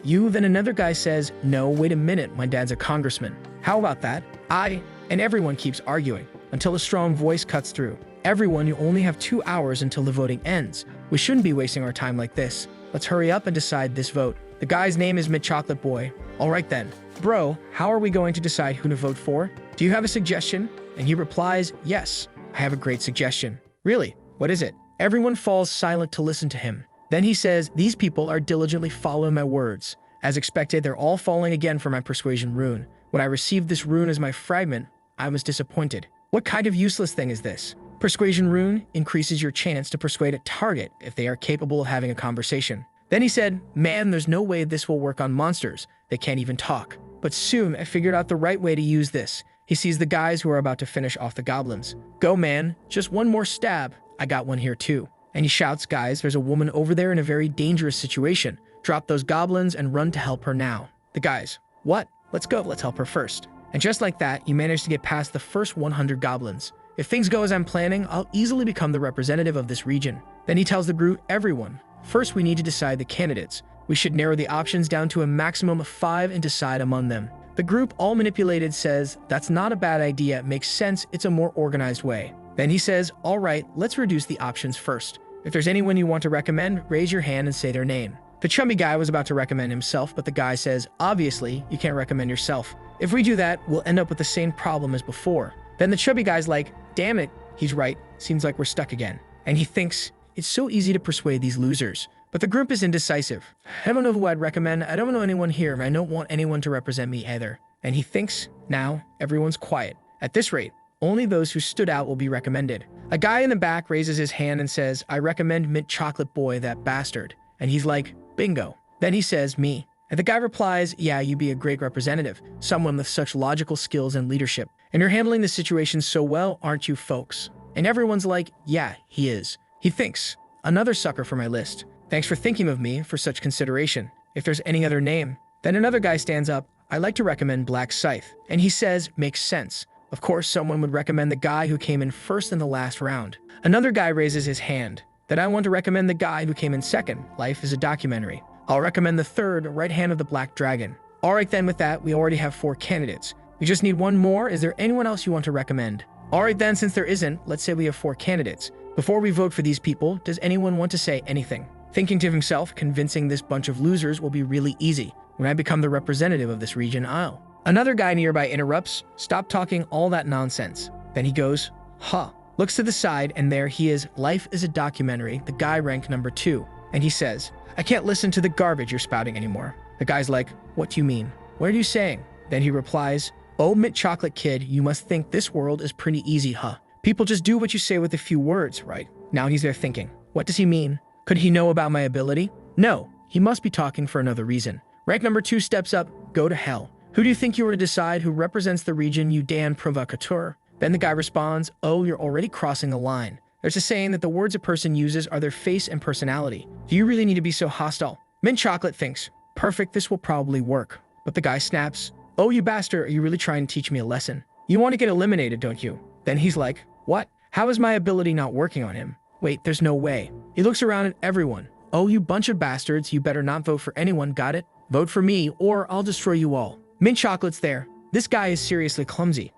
You. Then another guy says, no, wait a minute, my dad's a congressman. How about that? And everyone keeps arguing until a strong voice cuts through. Everyone, you only have 2 hours until the voting ends. We shouldn't be wasting our time like this. Let's hurry up and decide this vote. The guy's name is Mid-Chocolate Boy. All right then. Bro, how are we going to decide who to vote for? Do you have a suggestion? And he replies, yes. I have a great suggestion. Really? What is it? Everyone falls silent to listen to him. Then he says, these people are diligently following my words. As expected, they're all falling again for my persuasion rune. When I received this rune as my fragment, I was disappointed. What kind of useless thing is this? Persuasion rune increases your chance to persuade a target if they are capable of having a conversation. Then he said, man, there's no way this will work on monsters. They can't even talk. But soon I figured out the right way to use this. He sees the guys who are about to finish off the goblins. Go, man, just one more stab. I got one here too. And he shouts, guys, there's a woman over there in a very dangerous situation. Drop those goblins and run to help her now. The guys, what? Let's go, let's help her first. And just like that, you manage to get past the first 100 goblins. If things go as I'm planning, I'll easily become the representative of this region. Then he tells the group, everyone, first we need to decide the candidates. We should narrow the options down to a maximum of 5 and decide among them. The group, all manipulated, says, that's not a bad idea, it makes sense, it's a more organized way. Then he says, all right, let's reduce the options first. If there's anyone you want to recommend, raise your hand and say their name. The chummy guy was about to recommend himself, but the guy says, obviously, you can't recommend yourself. If we do that, we'll end up with the same problem as before. Then the chubby guy's like, damn it, he's right, seems like we're stuck again. And he thinks, it's so easy to persuade these losers. But the group is indecisive. I don't know who I'd recommend, I don't know anyone here, and I don't want anyone to represent me either. And he thinks, now, everyone's quiet. At this rate, only those who stood out will be recommended. A guy in the back raises his hand and says, I recommend Mint Chocolate Boy, that bastard. And he's like, bingo. Then he says, me. And the guy replies, yeah, you'd be a great representative, someone with such logical skills and leadership. And you're handling the situation so well, aren't you folks? And everyone's like, yeah, he is. He thinks, another sucker for my list. Thanks for thinking of me for such consideration. If there's any other name. Then another guy stands up, I'd like to recommend Black Scythe. And he says, makes sense. Of course, someone would recommend the guy who came in first in the last round. Another guy raises his hand, that I want to recommend the guy who came in second, Life is a Documentary. I'll recommend the third, Right Hand of the Black Dragon. Alright then, with that, we already have 4 candidates. We just need one more. Is there anyone else you want to recommend? Alright then, since there isn't, let's say we have 4 candidates. Before we vote for these people, does anyone want to say anything? Thinking to himself, convincing this bunch of losers will be really easy. When I become the representative of this region, I'll. Another guy nearby interrupts, stop talking all that nonsense. Then he goes, huh. Looks to the side, and there he is, Life is a Documentary, the guy ranked number 2. And he says, I can't listen to the garbage you're spouting anymore. The guy's like, what do you mean? What are you saying? Then he replies, oh, Mint Chocolate Kid, you must think this world is pretty easy, huh? People just do what you say with a few words, right? Now he's there thinking, what does he mean? Could he know about my ability? No, he must be talking for another reason. Rank number 2 steps up, go to hell. Who do you think you were to decide who represents the region, you damn provocateur? Then the guy responds, oh, you're already crossing the line. There's a saying that the words a person uses are their face and personality. Do you really need to be so hostile? Mint Chocolate thinks, perfect, this will probably work. But the guy snaps, oh, you bastard, are you really trying to teach me a lesson? You want to get eliminated, don't you? Then he's like, what? How is my ability not working on him? Wait, there's no way. He looks around at everyone. Oh, you bunch of bastards, you better not vote for anyone, got it? Vote for me, or I'll destroy you all. Mint Chocolate's there. This guy is seriously clumsy.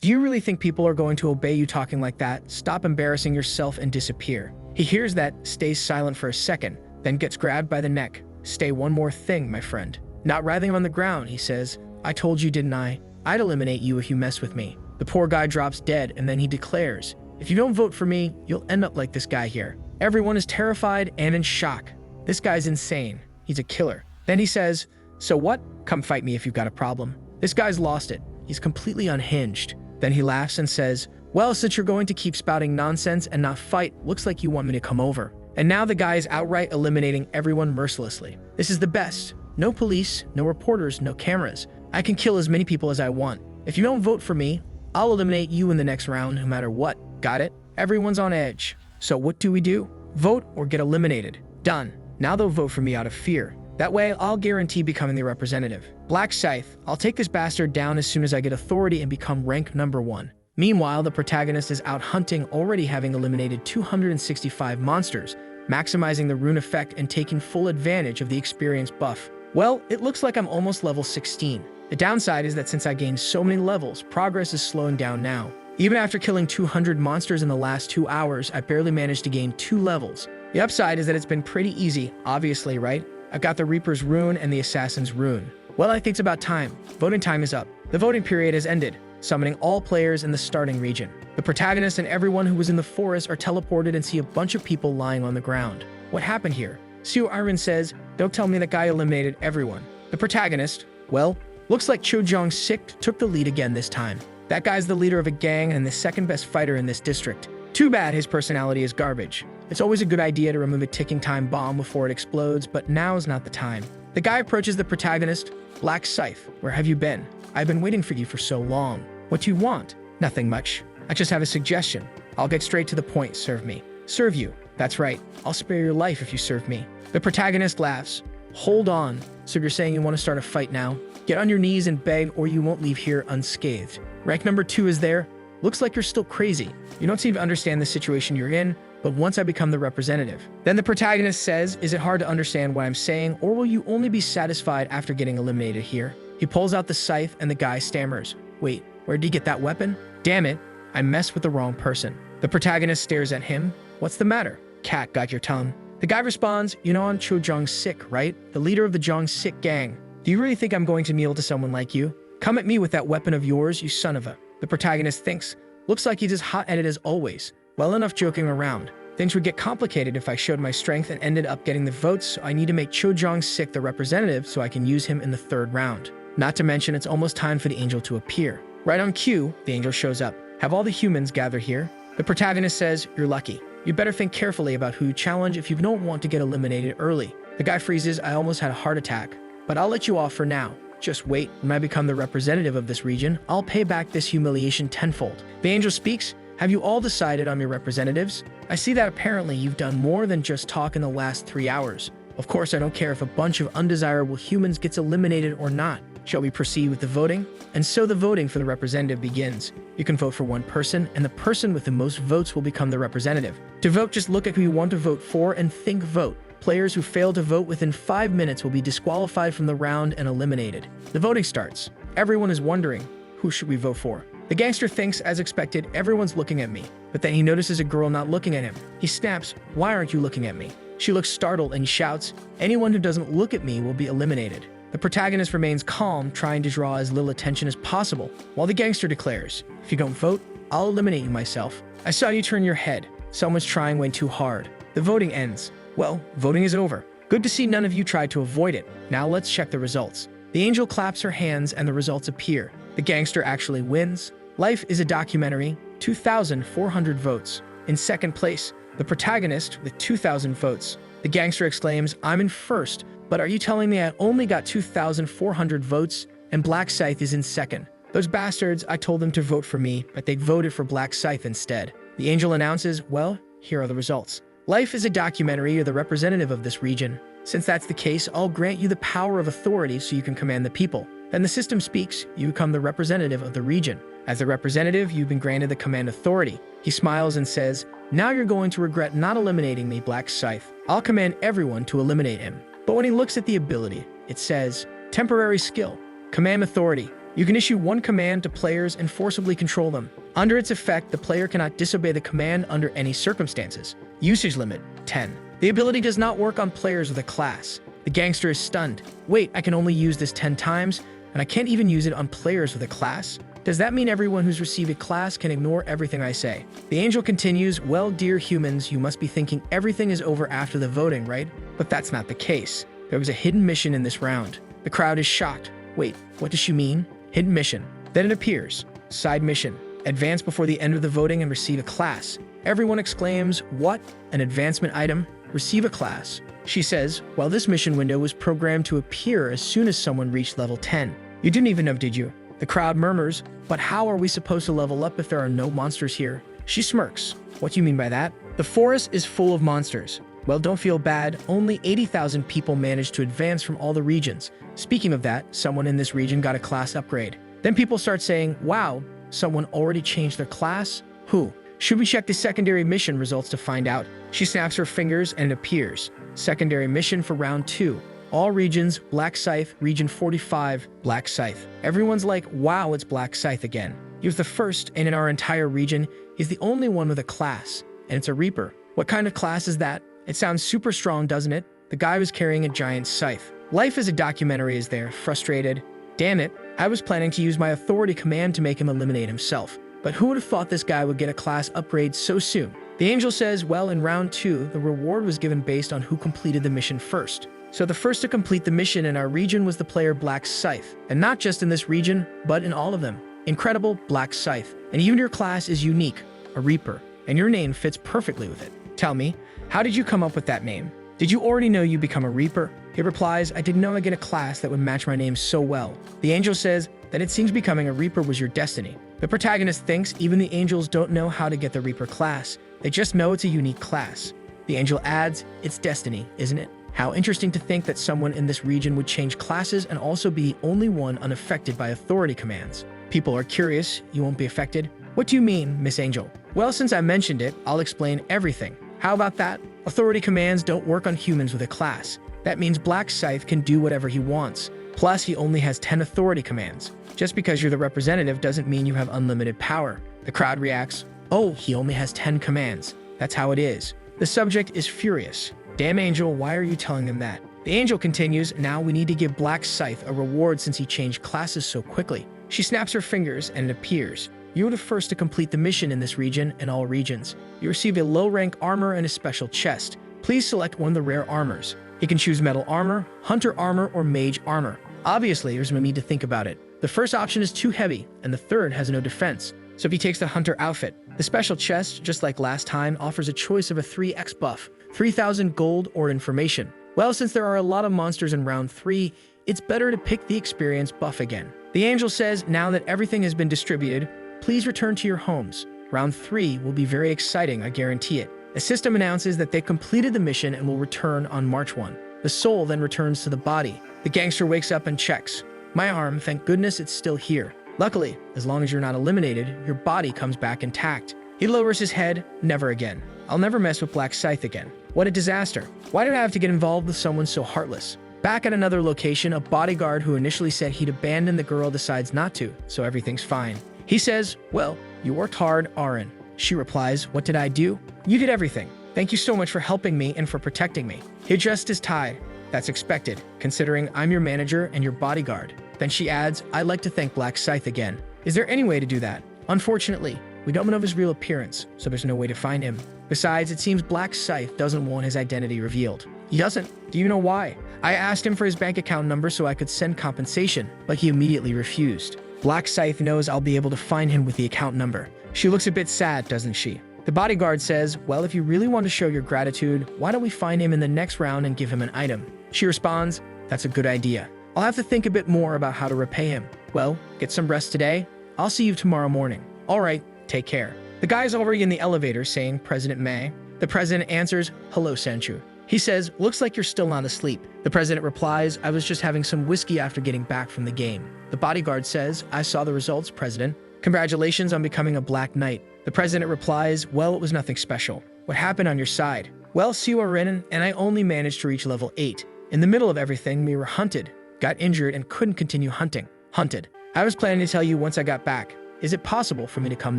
Do you really think people are going to obey you talking like that? Stop embarrassing yourself and disappear. He hears that, stays silent for a second, then gets grabbed by the neck. Stay one more thing, my friend. Not writhing on the ground, he says. I told you, didn't I? I'd eliminate you if you mess with me. The poor guy drops dead, and then he declares, if you don't vote for me, you'll end up like this guy here. Everyone is terrified and in shock. This guy's insane. He's a killer. Then he says, so what? Come fight me if you've got a problem. This guy's lost it. He's completely unhinged. Then he laughs and says, well, since you're going to keep spouting nonsense and not fight, looks like you want me to come over. And now the guy is outright eliminating everyone mercilessly. This is the best. No police, no reporters, no cameras. I can kill as many people as I want. If you don't vote for me, I'll eliminate you in the next round no matter what. Got it? Everyone's on edge. So what do we do? Vote or get eliminated. Done. Now they'll vote for me out of fear. That way, I'll guarantee becoming the representative. Black Scythe, I'll take this bastard down as soon as I get authority and become rank number 1. Meanwhile, the protagonist is out hunting, already having eliminated 265 monsters, maximizing the rune effect and taking full advantage of the experience buff. Well, it looks like I'm almost level 16. The downside is that since I gained so many levels, progress is slowing down now. Even after killing 200 monsters in the last 2 hours, I barely managed to gain 2 levels. The upside is that it's been pretty easy, obviously, right? I've got the Reaper's rune and the Assassin's rune. Well, I think it's about time. Voting time is up. The voting period has ended. summoning all players in the starting region. The protagonist and everyone who was in the forest are teleported and see a bunch of people lying on the ground. What happened here? Seo Iron says, "Don't tell me that guy eliminated everyone." The protagonist, well, looks like Cho Jong-sik took the lead again this time. That guy's the leader of a gang and the second best fighter in this district. Too bad his personality is garbage. It's always a good idea to remove a ticking time bomb before it explodes, but now's not the time. The guy approaches the protagonist. "Black Scythe, where have you been? I've been waiting for you for so long. What do you want?" "Nothing much. I just have a suggestion. I'll get straight to the point. Serve me." "Serve you? That's right. I'll spare your life if you serve me." The protagonist laughs. "Hold on. So you're saying you want to start a fight now? Get on your knees and beg or you won't leave here unscathed. Rank number 2 is there. Looks like you're still crazy. You don't seem to understand the situation you're in, but once I become the representative." Then the protagonist says, "Is it hard to understand what I'm saying, or will you only be satisfied after getting eliminated here?" He pulls out the scythe and the guy stammers. "Wait, where'd he get that weapon? Damn it, I messed with the wrong person." The protagonist stares at him. "What's the matter? Cat got your tongue." The guy responds, "You know I'm Cho Jong-sik, right? The leader of the Jong-sik gang. Do you really think I'm going to kneel to someone like you? Come at me with that weapon of yours, you son of a..." The protagonist thinks, "Looks like he's as hot-headed as always. Well enough joking around. Things would get complicated if I showed my strength and ended up getting the votes, so I need to make Cho Jong-sik the representative so I can use him in the 3rd round. Not to mention, it's almost time for the angel to appear." Right on cue, the angel shows up. "Have all the humans gather here?" The protagonist says, "You're lucky. You better think carefully about who you challenge if you don't want to get eliminated early." The guy freezes. "I almost had a heart attack, but I'll let you off for now. Just wait. When I become the representative of this region, I'll pay back this humiliation tenfold." The angel speaks. "Have you all decided on your representatives? I see that apparently you've done more than just talk in the last 3 hours. Of course, I don't care if a bunch of undesirable humans gets eliminated or not. Shall we proceed with the voting?" And so the voting for the representative begins. You can vote for one person, and the person with the most votes will become the representative. To vote, just look at who you want to vote for and think vote. Players who fail to vote within 5 minutes will be disqualified from the round and eliminated. The voting starts. Everyone is wondering, who should we vote for? The gangster thinks, as expected, everyone's looking at me. But then he notices a girl not looking at him. He snaps, "Why aren't you looking at me?" She looks startled and shouts, "Anyone who doesn't look at me will be eliminated." The protagonist remains calm, trying to draw as little attention as possible, while the gangster declares, "If you don't vote, I'll eliminate you myself. I saw you turn your head. Someone's trying way too hard." The voting ends. Well, voting is over. Good to see none of you tried to avoid it. Now let's check the results. The angel claps her hands and the results appear. The gangster actually wins. Life is a documentary, 2,400 votes. In second place, the protagonist with 2,000 votes. The gangster exclaims, "I'm in first, but are you telling me I only got 2,400 votes and Black Scythe is in second? Those bastards, I told them to vote for me, but they voted for Black Scythe instead." The angel announces, "Well, here are the results. Life is a documentary. You're the representative of this region. Since that's the case, I'll grant you the power of authority so you can command the people." Then the system speaks. You become the representative of the region. As the representative, you've been granted the command authority. He smiles and says, "Now you're going to regret not eliminating me, Black Scythe. I'll command everyone to eliminate him." But when he looks at the ability, it says, "Temporary skill. Command authority. You can issue one command to players and forcibly control them. Under its effect, the player cannot disobey the command under any circumstances. Usage limit, 10. The ability does not work on players with a class. The gangster is stunned. Wait, I can only use this 10 times, and I can't even use it on players with a class? Does that mean everyone who's received a class can ignore everything I say?" The angel continues, "Well, dear humans, you must be thinking everything is over after the voting, right? But that's not the case. There was a hidden mission in this round." The crowd is shocked. Wait, what does she mean? Hidden mission. Then it appears. Side mission. Advance before the end of the voting and receive a class. Everyone exclaims, "What? An advancement item? Receive a class." She says, "Well, this mission window was programmed to appear as soon as someone reached level 10. You didn't even know, did you?" The crowd murmurs, "But how are we supposed to level up if there are no monsters here?" She smirks. "What do you mean by that?" "The forest is full of monsters." "Well, don't feel bad. Only 80,000 people managed to advance from all the regions. Speaking of that, someone in this region got a class upgrade." Then people start saying, "Wow, someone already changed their class? Who? Should we check the secondary mission results to find out?" She snaps her fingers and it appears. Secondary mission for round 2. All regions, Black Scythe, region 45, Black Scythe. Everyone's like, "Wow, it's Black Scythe again." He was the first, and in our entire region, he's the only one with a class, and it's a Reaper. What kind of class is that? It sounds super strong, doesn't it? The guy was carrying a giant scythe. Life as a documentary is there, frustrated. "Damn it, I was planning to use my authority command to make him eliminate himself. But who would have thought this guy would get a class upgrade so soon? The angel says, well, in round 2, the reward was given based on who completed the mission first. So the first to complete the mission in our region was the player Black Scythe. And not just in this region, but in all of them. Incredible Black Scythe. And even your class is unique, a Reaper. And your name fits perfectly with it. Tell me, how did you come up with that name? Did you already know you become a Reaper? He replies, I didn't know I'd get a class that would match my name so well. The angel says that it seems becoming a Reaper was your destiny. The protagonist thinks even the angels don't know how to get the Reaper class. They just know it's a unique class. The angel adds, it's destiny, isn't it? How interesting to think that someone in this region would change classes and also be the only one unaffected by authority commands. People are curious, you won't be affected? What do you mean, Miss Angel? Well, since I mentioned it, I'll explain everything. How about that? Authority commands don't work on humans with a class. That means Black Scythe can do whatever he wants. Plus, he only has 10 authority commands. Just because you're the representative doesn't mean you have unlimited power. The crowd reacts, oh, he only has 10 commands. That's how it is. The subject is furious. Damn Angel, why are you telling them that? The angel continues, now we need to give Black Scythe a reward since he changed classes so quickly. She snaps her fingers and it appears. You are the first to complete the mission in this region and all regions. You receive a low-rank armor and a special chest. Please select one of the rare armors. You can choose metal armor, hunter armor, or mage armor. Obviously, there's no need to think about it. The first option is too heavy, and the third has no defense. So if he takes the hunter outfit, the special chest, just like last time, offers a choice of a 3x buff, 3,000 gold, or information. Well, since there are a lot of monsters in round 3, it's better to pick the experience buff again. The angel says, now that everything has been distributed, please return to your homes. Round 3 will be very exciting, I guarantee it. The system announces that they completed the mission and will return on March 1. The soul then returns to the body. The gangster wakes up and checks. My arm, thank goodness it's still here. Luckily, as long as you're not eliminated, your body comes back intact. He lowers his head, never again. I'll never mess with Black Scythe again. What a disaster. Why did I have to get involved with someone so heartless? Back at another location, a bodyguard who initially said he'd abandon the girl decides not to, so everything's fine. He says, well, you worked hard, Aaron. She replies, what did I do? You did everything. Thank you so much for helping me and for protecting me. He adjusts his tie. That's expected, considering I'm your manager and your bodyguard. Then she adds, I'd like to thank Black Scythe again. Is there any way to do that? Unfortunately, we don't know his real appearance, so there's no way to find him. Besides, it seems Black Scythe doesn't want his identity revealed. He doesn't. Do you know why? I asked him for his bank account number so I could send compensation, but he immediately refused. Black Scythe knows I'll be able to find him with the account number. She looks a bit sad, doesn't she? The bodyguard says, well, if you really want to show your gratitude, why don't we find him in the next round and give him an item? She responds, that's a good idea. I'll have to think a bit more about how to repay him. Well, get some rest today. I'll see you tomorrow morning. All right, take care. The guy's already in the elevator saying, President May. The president answers, hello, Sanchu. He says, looks like you're still not asleep. The president replies, I was just having some whiskey after getting back from the game. The bodyguard says, I saw the results, President. Congratulations on becoming a Black Knight. The president replies, well, it was nothing special. What happened on your side? Well, Siwa Renan and I only managed to reach level 8. In the middle of everything, we were hunted, got injured, and couldn't continue hunting. Hunted. I was planning to tell you once I got back. Is it possible for me to come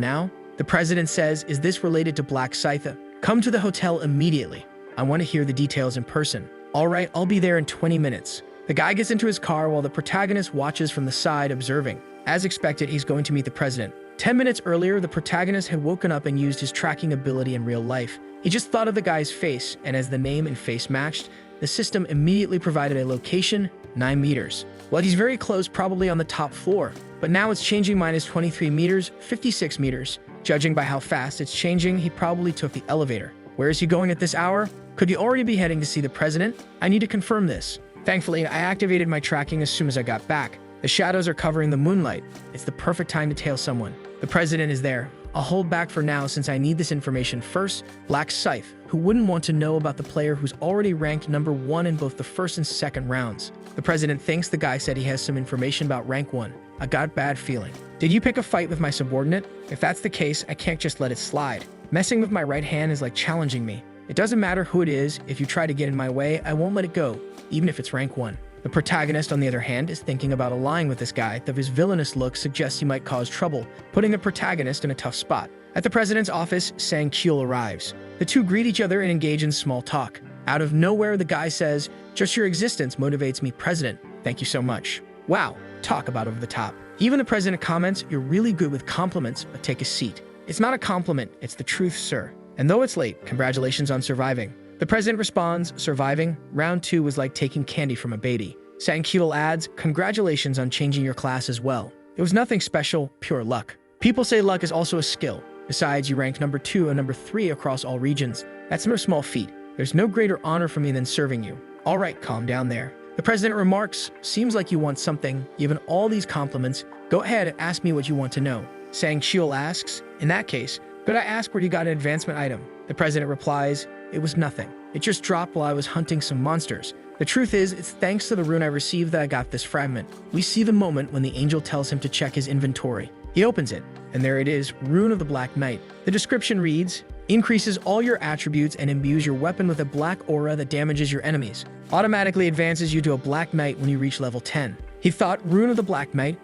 now? The president says, is this related to Black Scythe? Come to the hotel immediately. I want to hear the details in person. All right, I'll be there in 20 minutes. The guy gets into his car while the protagonist watches from the side, observing. As expected, he's going to meet the president. 10 minutes earlier, the protagonist had woken up and used his tracking ability in real life. He just thought of the guy's face, and as the name and face matched, the system immediately provided a location, 9 meters. Well, he's very close, probably on the top floor. But now it's changing minus 23 meters, 56 meters. Judging by how fast it's changing, he probably took the elevator. Where is he going at this hour? Could he already be heading to see the president? I need to confirm this. Thankfully, I activated my tracking as soon as I got back. The shadows are covering the moonlight. It's the perfect time to tail someone. The president is there. I'll hold back for now since I need this information first. Black Scythe, who wouldn't want to know about the player who's already ranked number 1 in both the first and second rounds. The president thinks the guy said he has some information about rank 1. I got a bad feeling. Did you pick a fight with my subordinate? If that's the case, I can't just let it slide. Messing with my right hand is like challenging me. It doesn't matter who it is, if you try to get in my way, I won't let it go, even if it's rank 1. The protagonist, on the other hand, is thinking about allying with this guy, though his villainous look suggests he might cause trouble, putting the protagonist in a tough spot. At the president's office, Sang Kyul arrives. The two greet each other and engage in small talk. Out of nowhere, the guy says, just your existence motivates me, President. Thank you so much. Wow, talk about over the top. Even the president comments, "You're really good with compliments, but take a seat." It's not a compliment, it's the truth, sir. And though it's late, congratulations on surviving. The president responds, "Surviving? Round 2 was like taking candy from a baby." Sang-kyul adds, "Congratulations on changing your class as well. It was nothing special, pure luck." People say luck is also a skill. Besides, you ranked number 2 and number 3 across all regions. That's no small feat. There's no greater honor for me than serving you. All right, calm down there. The president remarks, "Seems like you want something. Given all these compliments, go ahead and ask me what you want to know." Sang-kyul asks, "In that case, could I ask where you got an advancement item?" The president replies, "It was nothing. It just dropped while I was hunting some monsters. The truth is, it's thanks to the rune I received that I got this fragment." We see the moment when the angel tells him to check his inventory. He opens it, and there it is, Rune of the Black Knight. The description reads, "Increases all your attributes and imbues your weapon with a black aura that damages your enemies. Automatically advances you to a Black Knight when you reach level 10. He thought, Rune of the Black Knight?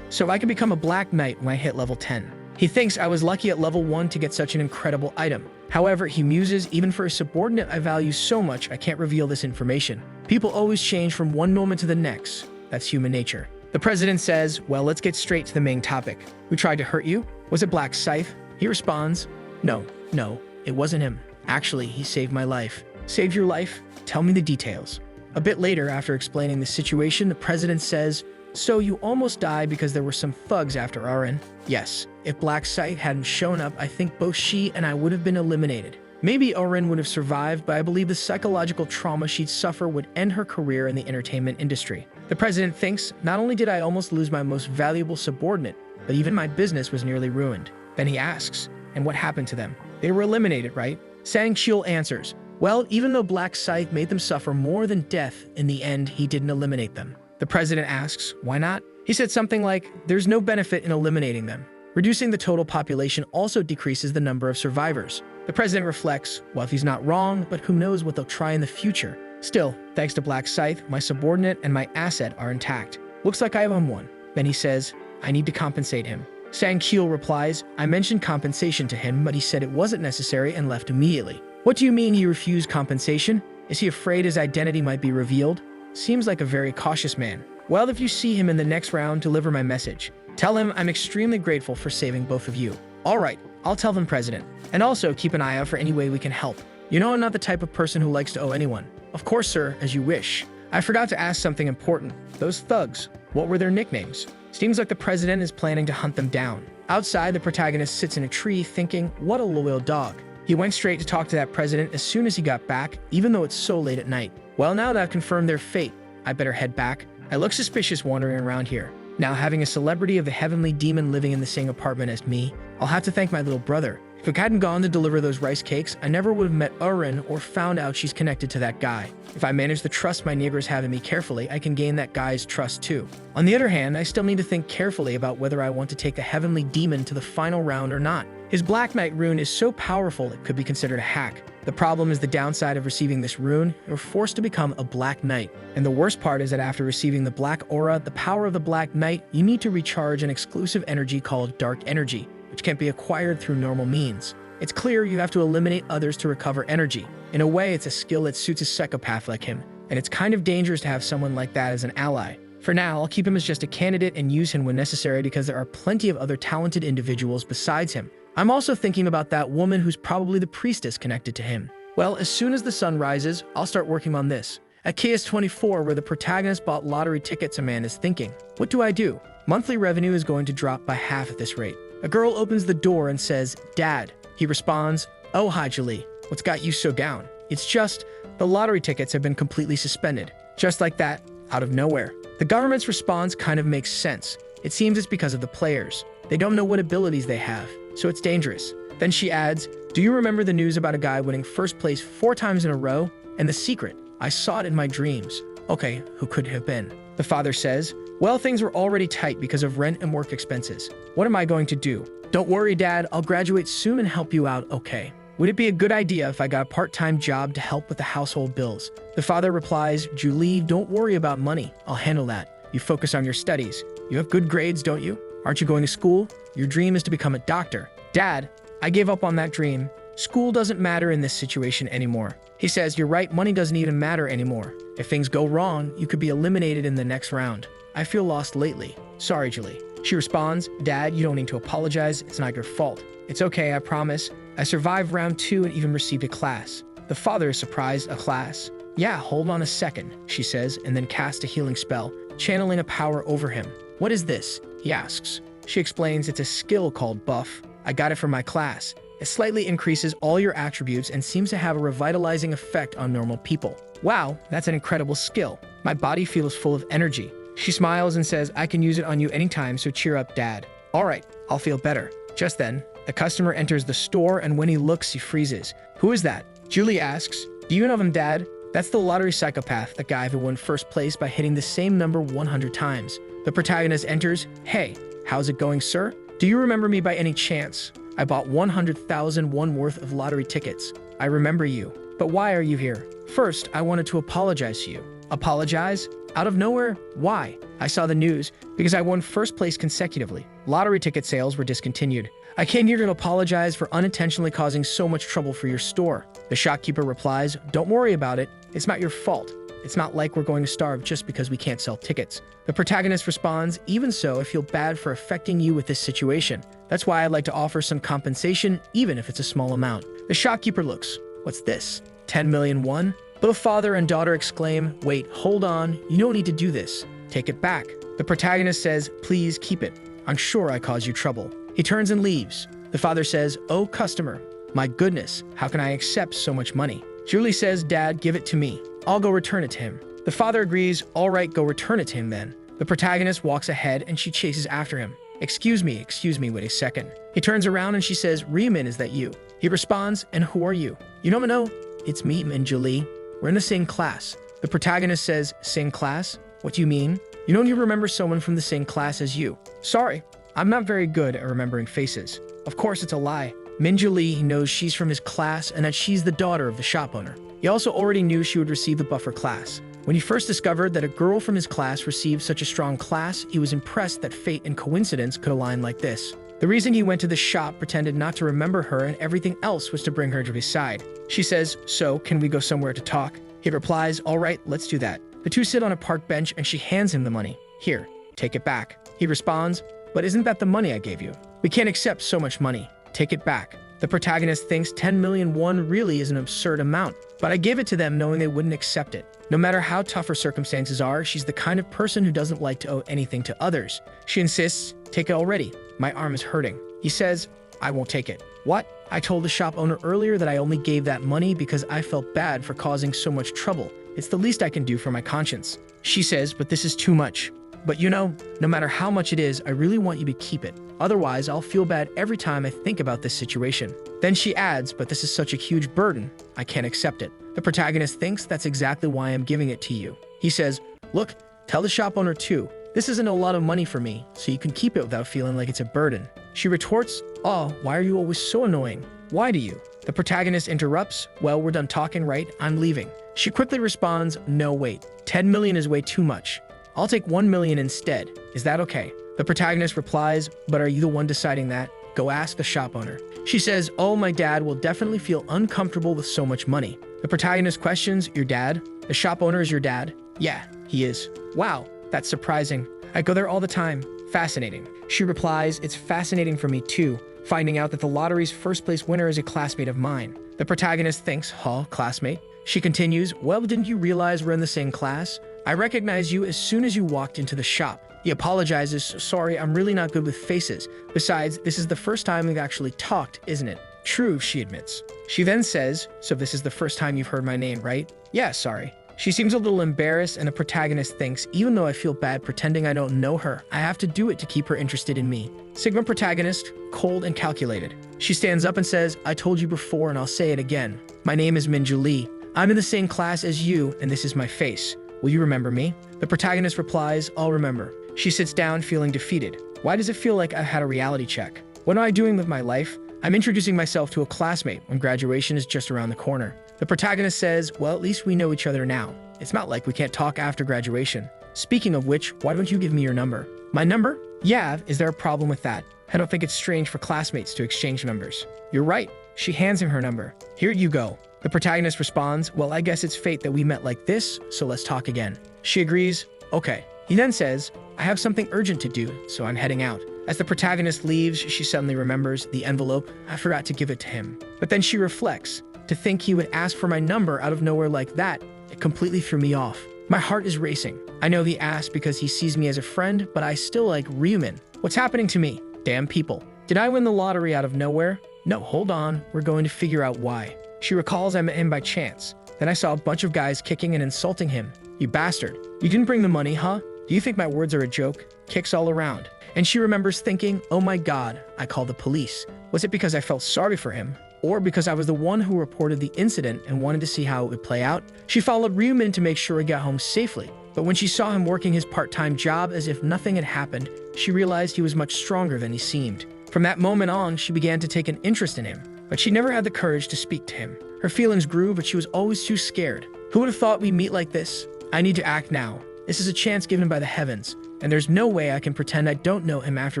So I can become a Black Knight when I hit level 10. He thinks I was lucky at level 1 to get such an incredible item. However, he muses, even for a subordinate I value so much, I can't reveal this information. People always change from one moment to the next. That's human nature." The president says, "Well, let's get straight to the main topic. Who tried to hurt you? Was it Black Scythe?" He responds, No, it wasn't him. Actually, he saved my life." "Saved your life? Tell me the details." A bit later, after explaining the situation, the president says, "So you almost died because there were some thugs after Arin?" "Yes. If Black Scythe hadn't shown up, I think both she and I would have been eliminated. Maybe Arin would have survived, but I believe the psychological trauma she'd suffer would end her career in the entertainment industry." The president thinks, "Not only did I almost lose my most valuable subordinate, but even my business was nearly ruined." Then he asks, "And what happened to them? They were eliminated, right?" Sang-kyul answers, "Well, even though Black Scythe made them suffer more than death, in the end, he didn't eliminate them." The president asks, "Why not?" He said something like, "There's no benefit in eliminating them. Reducing the total population also decreases the number of survivors." The president reflects, "Well, if he's not wrong, but who knows what they'll try in the future. Still, thanks to Black Scythe, my subordinate and my asset are intact. Looks like I have him one." Then he says, "I need to compensate him." Sang-kyul replies, "I mentioned compensation to him, but he said it wasn't necessary and left immediately." "What do you mean he refused compensation? Is he afraid his identity might be revealed? Seems like a very cautious man." "Well, if you see him in the next round, deliver my message. Tell him I'm extremely grateful for saving both of you." "All right, I'll tell them, President. And also keep an eye out for any way we can help. You know I'm not the type of person who likes to owe anyone." "Of course, sir, as you wish. I forgot to ask something important. Those thugs, what were their nicknames?" Seems like the president is planning to hunt them down. Outside, the protagonist sits in a tree thinking, what a loyal dog. He went straight to talk to that president as soon as he got back, even though it's so late at night. "Well, now that I've confirmed their fate, I better head back. I look suspicious wandering around here. Now, having a celebrity of the heavenly demon living in the same apartment as me, I'll have to thank my little brother. If I hadn't gone to deliver those rice cakes, I never would have met Arin or found out she's connected to that guy. If I manage to trust my neighbors have in me carefully, I can gain that guy's trust too. On the other hand, I still need to think carefully about whether I want to take the heavenly demon to the final round or not. His Black Knight rune is so powerful it could be considered a hack. The problem is the downside of receiving this rune, you're forced to become a Black Knight. And the worst part is that after receiving the Black Aura, the power of the Black Knight, you need to recharge an exclusive energy called Dark Energy, which can't be acquired through normal means. It's clear you have to eliminate others to recover energy. In a way, it's a skill that suits a psychopath like him, and it's kind of dangerous to have someone like that as an ally. For now, I'll keep him as just a candidate and use him when necessary because there are plenty of other talented individuals besides him. I'm also thinking about that woman who's probably the priestess connected to him. Well, as soon as the sun rises, I'll start working on this. At KS24, where the protagonist bought lottery tickets, a man is thinking, what do I do? Monthly revenue is going to drop by half at this rate. A girl opens the door and says, Dad. He responds, Oh, hi, Julie. What's got you so down? It's just, the lottery tickets have been completely suspended. Just like that, out of nowhere. The government's response kind of makes sense. It seems it's because of the players. They don't know what abilities they have, so it's dangerous. Then she adds, Do you remember the news about a guy winning first place 4 times in a row? And the secret, I saw it in my dreams. Okay, who could it have been? The father says, Well, things were already tight because of rent and work expenses. What am I going to do? Don't worry, Dad, I'll graduate soon and help you out, okay? Would it be a good idea if I got a part-time job to help with the household bills? The father replies, Julie, don't worry about money. I'll handle that. You focus on your studies. You have good grades, don't you? Aren't you going to school? Your dream is to become a doctor. Dad, I gave up on that dream. School doesn't matter in this situation anymore. He says, You're right, money doesn't even matter anymore. If things go wrong, you could be eliminated in the next round. I feel lost lately. Sorry, Julie. She responds, Dad, you don't need to apologize. It's not your fault. It's okay, I promise. I survived round 2 and even received a class. The father is surprised. A class? Yeah, hold on a second, she says, and then casts a healing spell, channeling a power over him. What is this? He asks. She explains it's a skill called Buff. I got it from my class. It slightly increases all your attributes and seems to have a revitalizing effect on normal people. Wow, that's an incredible skill. My body feels full of energy. She smiles and says, I can use it on you anytime, so cheer up, Dad. All right, I'll feel better. Just then, the customer enters the store, and when he looks, he freezes. Who is that? Julie asks, do you know him, Dad? That's the lottery psychopath, the guy who won first place by hitting the same number 100 times. The protagonist enters. Hey, how's it going, sir? Do you remember me by any chance? I bought 100,000 won worth of lottery tickets. I remember you. But why are you here? First, I wanted to apologize to you. Apologize? Out of nowhere? Why? I saw the news because I won first place consecutively. Lottery ticket sales were discontinued. I came here to apologize for unintentionally causing so much trouble for your store. The shopkeeper replies, don't worry about it. It's not your fault. It's not like we're going to starve just because we can't sell tickets. The protagonist responds, even so, I feel bad for affecting you with this situation. That's why I'd like to offer some compensation, even if it's a small amount. The shopkeeper looks, what's this? 10 million won? Both father and daughter exclaim, wait, hold on, you don't need to do this. Take it back. The protagonist says, please keep it. I'm sure I caused you trouble. He turns and leaves. The father says, oh, customer, my goodness, how can I accept so much money? Julie says, Dad, give it to me. I'll go return it to him. The father agrees, all right, go return it to him then. The protagonist walks ahead and she chases after him. Excuse me, wait a second. He turns around and she says, Riemann, is that you? He responds, and who are you? You don't know? It's me, Julie. We're in the same class. The protagonist says, same class? What do you mean? You don't even remember someone from the same class as you. Sorry, I'm not very good at remembering faces. Of course, it's a lie. Julie knows she's from his class and that she's the daughter of the shop owner. He also already knew she would receive the buffer class. When he first discovered that a girl from his class received such a strong class, he was impressed that fate and coincidence could align like this. The reason he went to the shop, pretended not to remember her, and everything else was to bring her to his side. She says, so, can we go somewhere to talk? He replies, all right, let's do that. The two sit on a park bench and she hands him the money. Here, take it back. He responds, but isn't that the money I gave you? We can't accept so much money. Take it back. The protagonist thinks 10 million won really is an absurd amount, but I gave it to them knowing they wouldn't accept it. No matter how tough her circumstances are, she's the kind of person who doesn't like to owe anything to others. She insists, take it already. My arm is hurting. He says, I won't take it. What? I told the shop owner earlier that I only gave that money because I felt bad for causing so much trouble. It's the least I can do for my conscience. She says, but this is too much. But you know, no matter how much it is, I really want you to keep it. Otherwise, I'll feel bad every time I think about this situation. Then she adds, but this is such a huge burden. I can't accept it. The protagonist thinks that's exactly why I'm giving it to you. He says, look, tell the shop owner too. This isn't a lot of money for me, so you can keep it without feeling like it's a burden. She retorts, oh, why are you always so annoying? Why do you? The protagonist interrupts, well, we're done talking, right? I'm leaving. She quickly responds, no, wait. 10 million is way too much. I'll take 1 million instead. Is that okay? The protagonist replies, but are you the one deciding that? Go ask the shop owner. She says, oh, my dad will definitely feel uncomfortable with so much money. The protagonist questions, your dad? The shop owner is your dad? Yeah, he is. Wow, that's surprising. I go there all the time. Fascinating. She replies, it's fascinating for me too, finding out that the lottery's first place winner is a classmate of mine. The protagonist thinks, huh, classmate? She continues, well, didn't you realize we're in the same class? I recognized you as soon as you walked into the shop. He apologizes, sorry, I'm really not good with faces. Besides, this is the first time we've actually talked, isn't it? True, she admits. She then says, so this is the first time you've heard my name, right? Yeah, sorry. She seems a little embarrassed, and the protagonist thinks, even though I feel bad pretending I don't know her, I have to do it to keep her interested in me. Sigma protagonist, cold and calculated. She stands up and says, I told you before and I'll say it again. My name is Julie. I'm in the same class as you, and this is my face. Will you remember me? The protagonist replies, I'll remember. She sits down feeling defeated. Why does it feel like I've had a reality check? What am I doing with my life? I'm introducing myself to a classmate when graduation is just around the corner. The protagonist says, well, at least we know each other now. It's not like we can't talk after graduation. Speaking of which, why don't you give me your number? My number? Yeah, is there a problem with that? I don't think it's strange for classmates to exchange numbers. You're right. She hands him her number. Here you go. The protagonist responds, well, I guess it's fate that we met like this, so let's talk again. She agrees, okay. He then says, I have something urgent to do, so I'm heading out. As the protagonist leaves, she suddenly remembers the envelope. I forgot to give it to him. But then she reflects. To think he would ask for my number out of nowhere like that, it completely threw me off. My heart is racing. I know he asked because he sees me as a friend, but I still like Ryumin. What's happening to me? Damn people. Did I win the lottery out of nowhere? No, hold on. We're going to figure out why. She recalls I met him by chance. Then I saw a bunch of guys kicking and insulting him. You bastard. You didn't bring the money, huh? Do you think my words are a joke? Kicks all around. And she remembers thinking, oh my god, I called the police. Was it because I felt sorry for him? Or because I was the one who reported the incident and wanted to see how it would play out? She followed Ryumin to make sure he got home safely. But when she saw him working his part-time job as if nothing had happened, she realized he was much stronger than he seemed. From that moment on, she began to take an interest in him. But she never had the courage to speak to him. Her feelings grew, but she was always too scared. Who would have thought we'd meet like this? I need to act now. This is a chance given by the heavens, and there's no way I can pretend I don't know him after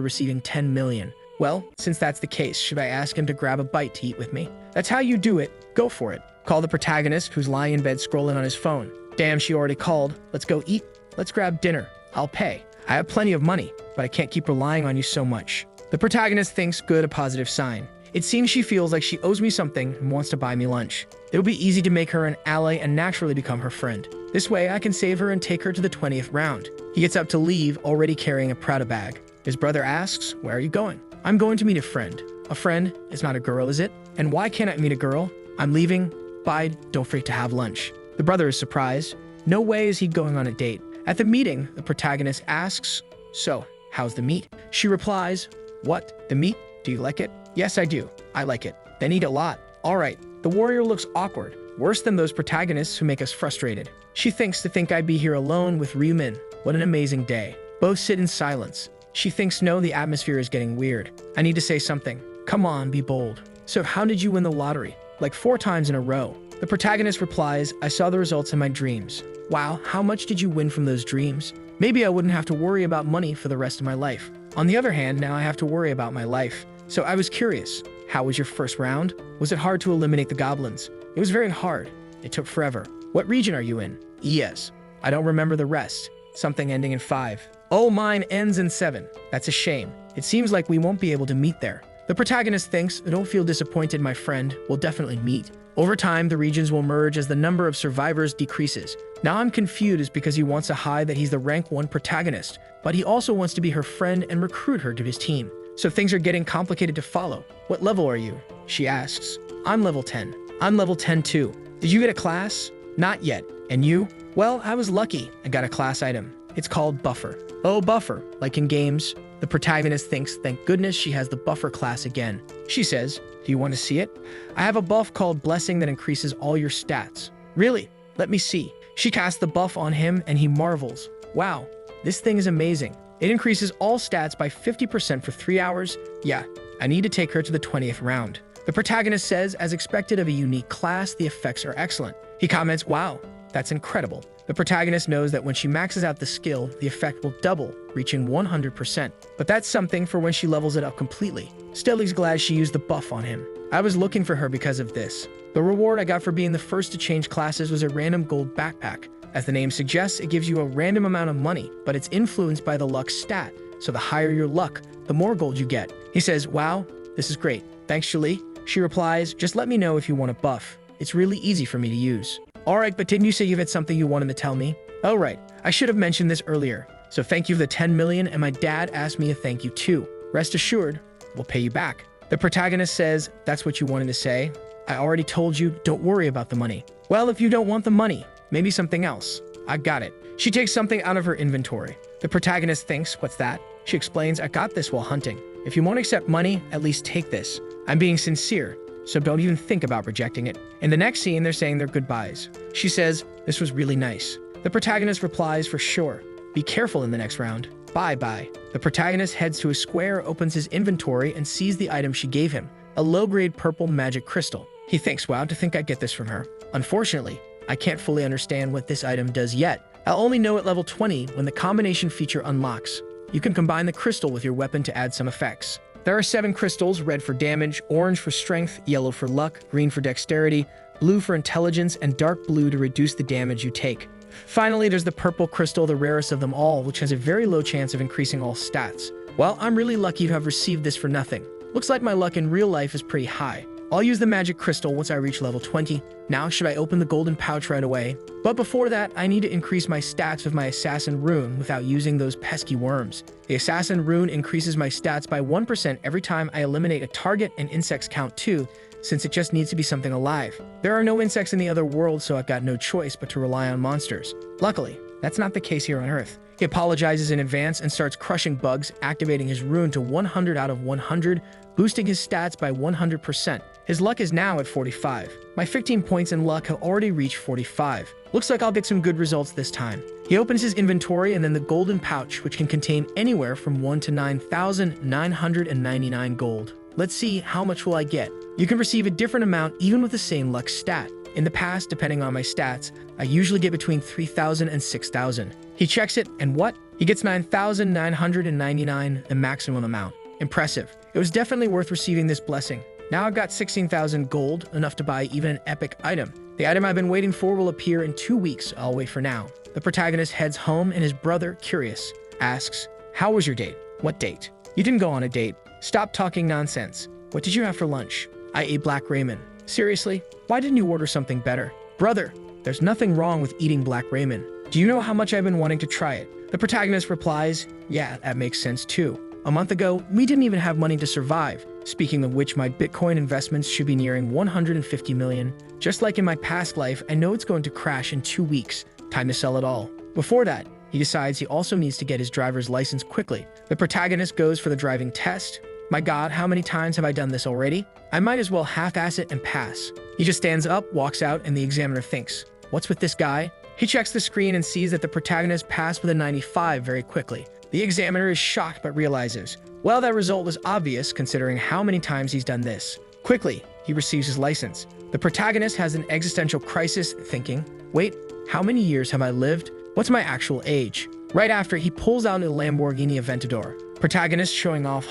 receiving 10 million. Well, since that's the case, should I ask him to grab a bite to eat with me? That's how you do it. Go for it. Call the protagonist, who's lying in bed scrolling on his phone. Damn, she already called. Let's go eat. Let's grab dinner. I'll pay. I have plenty of money, but I can't keep relying on you so much. The protagonist thinks good, a positive sign. It seems she feels like she owes me something and wants to buy me lunch. It will be easy to make her an ally and naturally become her friend. This way, I can save her and take her to the 20th round. He gets up to leave, already carrying a Prada bag. His brother asks, where are you going? I'm going to meet a friend. A friend is not a girl, is it? And why can't I meet a girl? I'm leaving. Bye, don't forget to have lunch. The brother is surprised. No way is he going on a date. At the meeting, the protagonist asks, so, how's the meat? She replies, what? The meat? Do you like it? Yes, I do. I like it. Then eat a lot. All right. The warrior looks awkward. Worse than those protagonists who make us frustrated. She thinks to think I'd be here alone with Ryumin. What an amazing day. Both sit in silence. She thinks no, the atmosphere is getting weird. I need to say something. Come on, be bold. So how did you win the lottery? Like 4 times in a row. The protagonist replies, I saw the results in my dreams. Wow, how much did you win from those dreams? Maybe I wouldn't have to worry about money for the rest of my life. On the other hand, now I have to worry about my life. So I was curious. How was your first round? Was it hard to eliminate the goblins? It was very hard. It took forever. What region are you in? Yes. I don't remember the rest. Something ending in 5. Oh, mine ends in 7. That's a shame. It seems like we won't be able to meet there. The protagonist thinks, don't feel disappointed, my friend. We'll definitely meet. Over time, the regions will merge as the number of survivors decreases. Now I'm confused because he wants to hide that he's the rank 1 protagonist, but he also wants to be her friend and recruit her to his team. So things are getting complicated to follow. What level are you? She asks. I'm level 10. I'm level 10 too. Did you get a class? Not yet. And you? Well, I was lucky. I got a class item. It's called Buffer. Oh, Buffer. Like in games. The protagonist thinks, thank goodness she has the Buffer class again. She says, do you want to see it? I have a buff called Blessing that increases all your stats. Really? Let me see. She casts the buff on him and he marvels. Wow, this thing is amazing. It increases all stats by 50% for 3 hours. Yeah, I need to take her to the 20th round. The protagonist says, as expected of a unique class, the effects are excellent. He comments, wow, that's incredible. The protagonist knows that when she maxes out the skill, the effect will double, reaching 100%. But that's something for when she levels it up completely. Still, he's glad she used the buff on him. I was looking for her because of this. The reward I got for being the first to change classes was a random gold backpack. As the name suggests, it gives you a random amount of money, but it's influenced by the luck stat. So the higher your luck, the more gold you get. He says, wow, this is great. Thanks, Julie. She replies, just let me know if you want a buff. It's really easy for me to use. All right, but didn't you say you had something you wanted to tell me? Oh, right. I should have mentioned this earlier. So thank you for the 10 million, and my dad asked me to thank you too. Rest assured, we'll pay you back. The protagonist says, that's what you wanted to say? I already told you, don't worry about the money. Well, if you don't want the money, maybe something else. I got it. She takes something out of her inventory. The protagonist thinks, what's that? She explains, I got this while hunting. If you won't accept money, at least take this. I'm being sincere, so don't even think about rejecting it. In the next scene, they're saying their goodbyes. She says, this was really nice. The protagonist replies, for sure. Be careful in the next round. Bye-bye. The protagonist heads to a square, opens his inventory, and sees the item she gave him, a low-grade purple magic crystal. He thinks, wow, to think I'd get this from her. Unfortunately, I can't fully understand what this item does yet. I'll only know at level 20 when the combination feature unlocks. You can combine the crystal with your weapon to add some effects. There are 7 crystals, red for damage, orange for strength, yellow for luck, green for dexterity, blue for intelligence, and dark blue to reduce the damage you take. Finally, there's the purple crystal, the rarest of them all, which has a very low chance of increasing all stats. Well, I'm really lucky to have received this for nothing. Looks like my luck in real life is pretty high. I'll use the magic crystal once I reach level 20. Now, should I open the golden pouch right away? But before that, I need to increase my stats with my assassin rune without using those pesky worms. The assassin rune increases my stats by 1% every time I eliminate a target, and insects count too, since it just needs to be something alive. There are no insects in the other world, so I've got no choice but to rely on monsters. Luckily, that's not the case here on Earth. He apologizes in advance and starts crushing bugs, activating his rune to 100 out of 100, boosting his stats by 100%. His luck is now at 45. My 15 points in luck have already reached 45. Looks like I'll get some good results this time. He opens his inventory and then the golden pouch, which can contain anywhere from 1 to 9,999 gold. Let's see, how much will I get? You can receive a different amount even with the same luck stat. In the past, depending on my stats, I usually get between 3,000 and 6,000. He checks it, and what? He gets 9,999, the maximum amount. Impressive. It was definitely worth receiving this blessing. Now I've got 16,000 gold, enough to buy even an epic item. The item I've been waiting for will appear in 2 weeks. I'll wait for now. The protagonist heads home and his brother, curious, asks, "How was your date?" "What date?" "You didn't go on a date. Stop talking nonsense. What did you have for lunch?" "I ate black ramen." "Seriously? Why didn't you order something better?" "Brother, there's nothing wrong with eating black ramen. Do you know how much I've been wanting to try it?" The protagonist replies, "Yeah, that makes sense too. A month ago, we didn't even have money to survive. Speaking of which, my Bitcoin investments should be nearing 150 million. Just like in my past life, I know it's going to crash in 2 weeks. Time to sell it all." Before that, he decides he also needs to get his driver's license quickly. The protagonist goes for the driving test. My God, how many times have I done this already? I might as well half-ass it and pass. He just stands up, walks out, and the examiner thinks, "What's with this guy?" He checks the screen and sees that the protagonist passed with a 95 very quickly. The examiner is shocked but realizes, well, that result was obvious considering how many times he's done this. Quickly, he receives his license. The protagonist has an existential crisis, thinking, wait, how many years have I lived? What's my actual age? Right after, he pulls out a Lamborghini Aventador. Protagonist showing off,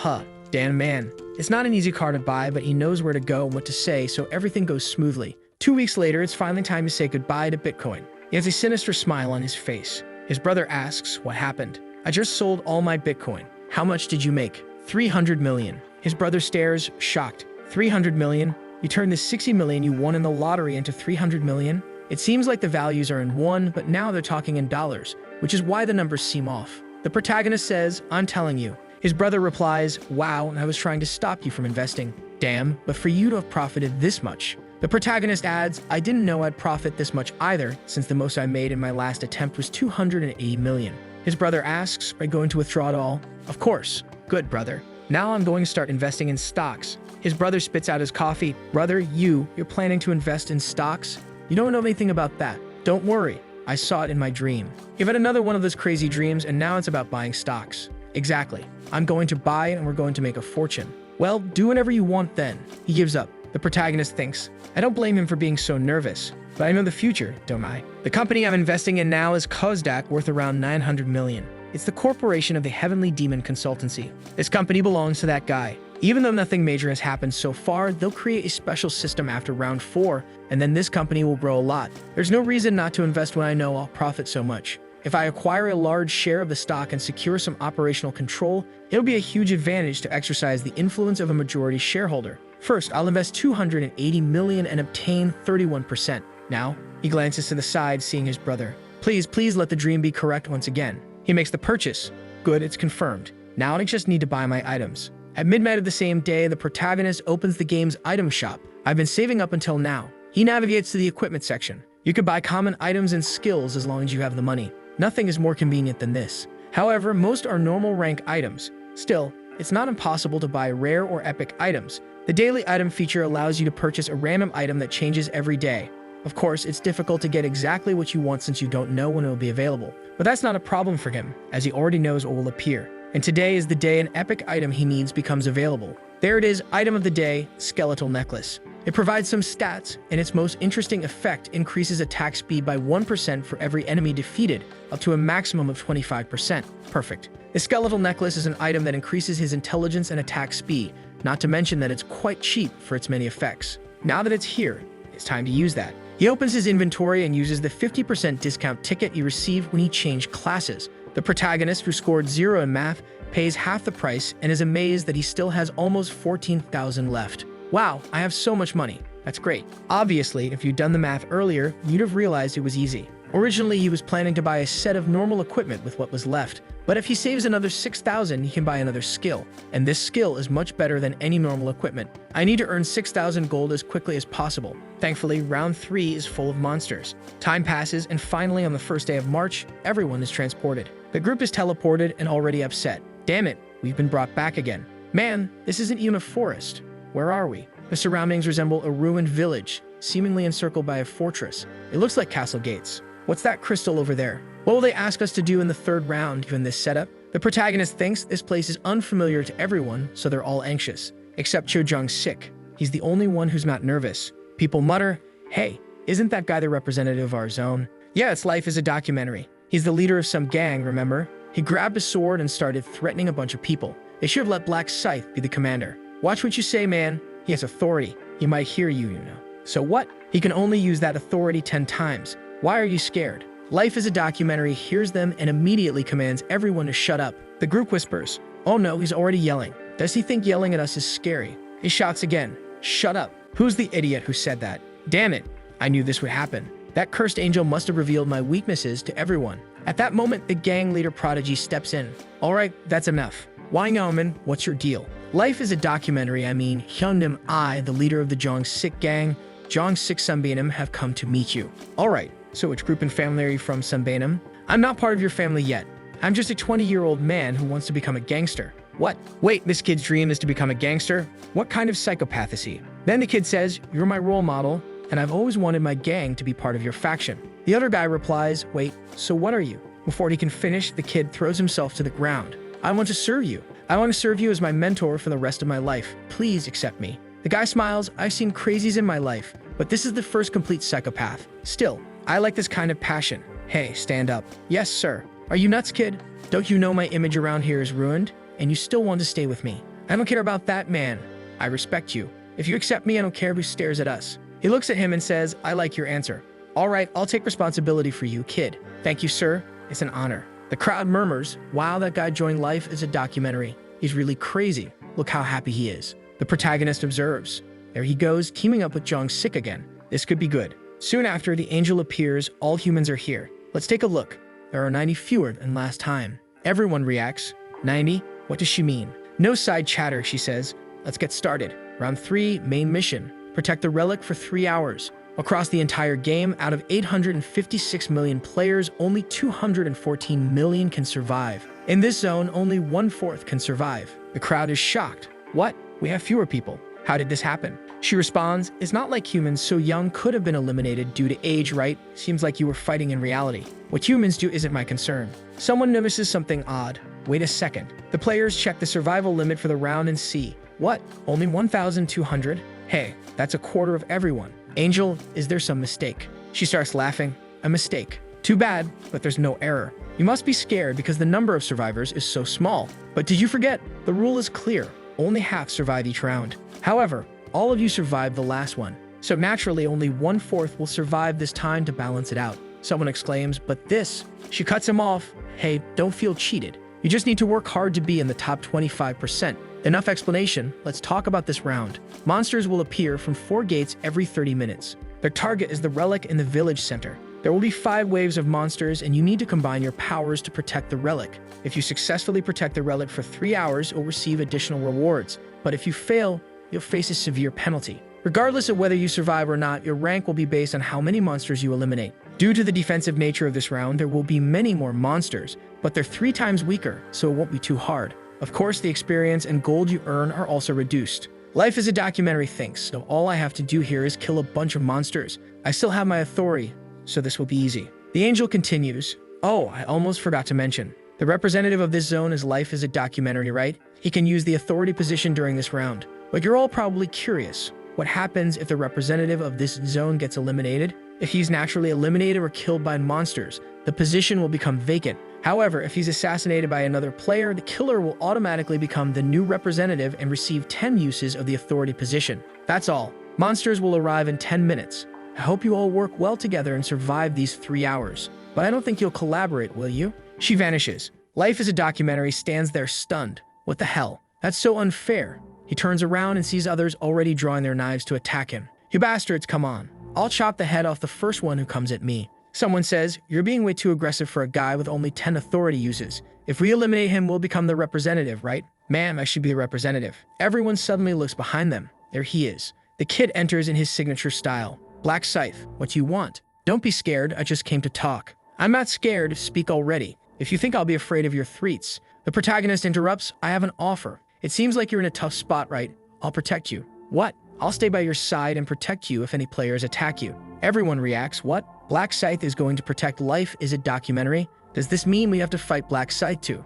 damn man. It's not an easy car to buy, but he knows where to go and what to say, so everything goes smoothly. 2 weeks later, it's finally time to say goodbye to Bitcoin. He has a sinister smile on his face. His brother asks, what happened? "I just sold all my Bitcoin." "How much did you make?" 300 million. His brother stares, shocked. 300 million? You turned the 60 million you won in the lottery into 300 million? It seems like the values are in won, but now they're talking in dollars, which is why the numbers seem off. The protagonist says, "I'm telling you." His brother replies, "Wow, I was trying to stop you from investing." "Damn, but for you to have profited this much." The protagonist adds, "I didn't know I'd profit this much either, since the most I made in my last attempt was 280 million. His brother asks, "Are you going to withdraw it all?" "Of course." "Good, brother. Now I'm going to start investing in stocks." His brother spits out his coffee. "Brother, you're planning to invest in stocks? You don't know anything about that." "Don't worry. I saw it in my dream." You've had another one of those crazy dreams, and now it's about buying stocks. "Exactly. I'm going to buy it, and we're going to make a fortune." "Well, do whatever you want then." He gives up. The protagonist thinks, I don't blame him for being so nervous, but I know the future, don't I? The company I'm investing in now is Kozdak, worth around 900 million. It's the corporation of the Heavenly Demon Consultancy. This company belongs to that guy. Even though nothing major has happened so far, they'll create a special system after round 4, and then this company will grow a lot. There's no reason not to invest when I know I'll profit so much. If I acquire a large share of the stock and secure some operational control, it'll be a huge advantage to exercise the influence of a majority shareholder. First, I'll invest 280 million and obtain 31%. Now, he glances to the side, seeing his brother. Please let the dream be correct once again. He makes the purchase. Good, it's confirmed. Now I just need to buy my items. At midnight of the same day, the protagonist opens the game's item shop. I've been saving up until now. He navigates to the equipment section. You can buy common items and skills as long as you have the money. Nothing is more convenient than this. However, most are normal rank items. Still, it's not impossible to buy rare or epic items. The daily item feature allows you to purchase a random item that changes every day. Of course, it's difficult to get exactly what you want since you don't know when it will be available. But that's not a problem for him, as he already knows what will appear. And today is the day an epic item he needs becomes available. There it is, item of the day, skeletal necklace. It provides some stats, and its most interesting effect increases attack speed by 1% for every enemy defeated, up to a maximum of 25%. Perfect. The skeletal necklace is an item that increases his intelligence and attack speed, not to mention that it's quite cheap for its many effects. Now that it's here, it's time to use that. He opens his inventory and uses the 50% discount ticket he received when he changed classes. The protagonist, who scored 0 in math, pays half the price and is amazed that he still has almost 14,000 left. Wow, I have so much money. That's great. Obviously, if you'd done the math earlier, you'd have realized it was easy. Originally, he was planning to buy a set of normal equipment with what was left, but if he saves another 6,000, he can buy another skill, and this skill is much better than any normal equipment. I need to earn 6,000 gold as quickly as possible. Thankfully, round 3 is full of monsters. Time passes, and finally, on the first day of March, everyone is transported. The group is teleported and already upset. Damn it, we've been brought back again. Man, this isn't even a forest. Where are we? The surroundings resemble a ruined village, seemingly encircled by a fortress. It looks like castle gates. What's that crystal over there? What will they ask us to do in the third round given this setup? The protagonist thinks this place is unfamiliar to everyone, so they're all anxious. Except Cho Jung-sik. He's the only one who's not nervous. People mutter, "Hey, isn't that guy the representative of our zone?" Yeah, it's life as a documentary. He's the leader of some gang, remember? He grabbed a sword and started threatening a bunch of people. They should have let Black Scythe be the commander. Watch what you say, man. He has authority. He might hear you, you know. So what? He can only use that authority 10 times. Why are you scared? Life as a documentary hears them and immediately commands everyone to shut up. The group whispers, "Oh no, he's already yelling. Does he think yelling at us is scary?" He shouts again, "Shut up. Who's the idiot who said that? Damn it. I knew this would happen. That cursed angel must have revealed my weaknesses to everyone." At that moment, the gang leader Prodigy steps in. "All right, that's enough. Why Nauman, what's your deal?" Life is a documentary. I mean, Hyundam, I, the leader of the Jong-sik gang, Jong-sik Sunbainam, have come to meet you. All right, so which group and family are you from, Sunbainam? I'm not part of your family yet. I'm just a 20-year-old man who wants to become a gangster. What? Wait, this kid's dream is to become a gangster? What kind of psychopath is he? Then the kid says, "You're my role model, and I've always wanted my gang to be part of your faction." The other guy replies, "Wait, so what are you?" Before he can finish, the kid throws himself to the ground. "I want to serve you. I want to serve you as my mentor for the rest of my life. Please accept me." The guy smiles, "I've seen crazies in my life, but this is the first complete psychopath. Still, I like this kind of passion. Hey, stand up." "Yes, sir." "Are you nuts, kid? Don't you know my image around here is ruined? And you still want to stay with me?" "I don't care about that, man. I respect you. If you accept me, I don't care who stares at us." He looks at him and says, "I like your answer. All right, I'll take responsibility for you, kid." "Thank you, sir. It's an honor." The crowd murmurs, "Wow, that guy joined Life as a documentary. He's really crazy. Look how happy he is." The protagonist observes. There he goes, teaming up with Jong-sik again. This could be good. Soon after, the angel appears. All humans are here. Let's take a look. There are 90 fewer than last time. Everyone reacts. 90? What does she mean? No side chatter, she says. Let's get started. Round 3, main mission. Protect the relic for 3 hours. Across the entire game, out of 856 million players, only 214 million can survive. In this zone, only 1/4 can survive. The crowd is shocked. What? We have fewer people. How did this happen? She responds, "It's not like humans so young could have been eliminated due to age, right? Seems like you were fighting in reality. What humans do isn't my concern." Someone notices something odd. Wait a second. The players check the survival limit for the round and see. What? Only 1,200? Hey, that's a quarter of everyone. Angel, is there some mistake? She starts laughing. A mistake. Too bad, but there's no error. You must be scared because the number of survivors is so small. But did you forget? The rule is clear. Only half survive each round. However, all of you survived the last one. So naturally, only 1/4 will survive this time to balance it out. Someone exclaims, "But this..." She cuts him off. "Hey, don't feel cheated. You just need to work hard to be in the top 25%. Enough explanation, let's talk about this round. Monsters will appear from 4 gates every 30 minutes. Their target is the relic in the village center. There will be 5 waves of monsters and you need to combine your powers to protect the relic. If you successfully protect the relic for 3 hours, you'll receive additional rewards. But if you fail, you'll face a severe penalty. Regardless of whether you survive or not, your rank will be based on how many monsters you eliminate. Due to the defensive nature of this round, there will be many more monsters, but they're 3 times weaker, so it won't be too hard. Of course, the experience and gold you earn are also reduced. Life as a documentary thinks, so all I have to do here is kill a bunch of monsters. I still have my authority, so this will be easy. The angel continues. Oh, I almost forgot to mention. The representative of this zone is Life as a documentary, right? He can use the authority position during this round. But you're all probably curious. What happens if the representative of this zone gets eliminated? If he's naturally eliminated or killed by monsters, the position will become vacant. However, if he's assassinated by another player, the killer will automatically become the new representative and receive 10 uses of the authority position. That's all. Monsters will arrive in 10 minutes. I hope you all work well together and survive these 3 hours. But I don't think you'll collaborate, will you? She vanishes. Life is a documentary stands there stunned. What the hell? That's so unfair. He turns around and sees others already drawing their knives to attack him. You bastards, come on. I'll chop the head off the first one who comes at me. Someone says, you're being way too aggressive for a guy with only 10 authority uses. If we eliminate him, we'll become the representative, right? Ma'am, I should be the representative. Everyone suddenly looks behind them. There he is. The kid enters in his signature style. Black Scythe, what do you want? Don't be scared, I just came to talk. I'm not scared, speak already. If you think I'll be afraid of your threats. The protagonist interrupts, I have an offer. It seems like you're in a tough spot, right? I'll protect you. What? I'll stay by your side and protect you if any players attack you. Everyone reacts, what? Black Scythe is going to protect Life is a documentary? Does this mean we have to fight Black Scythe too?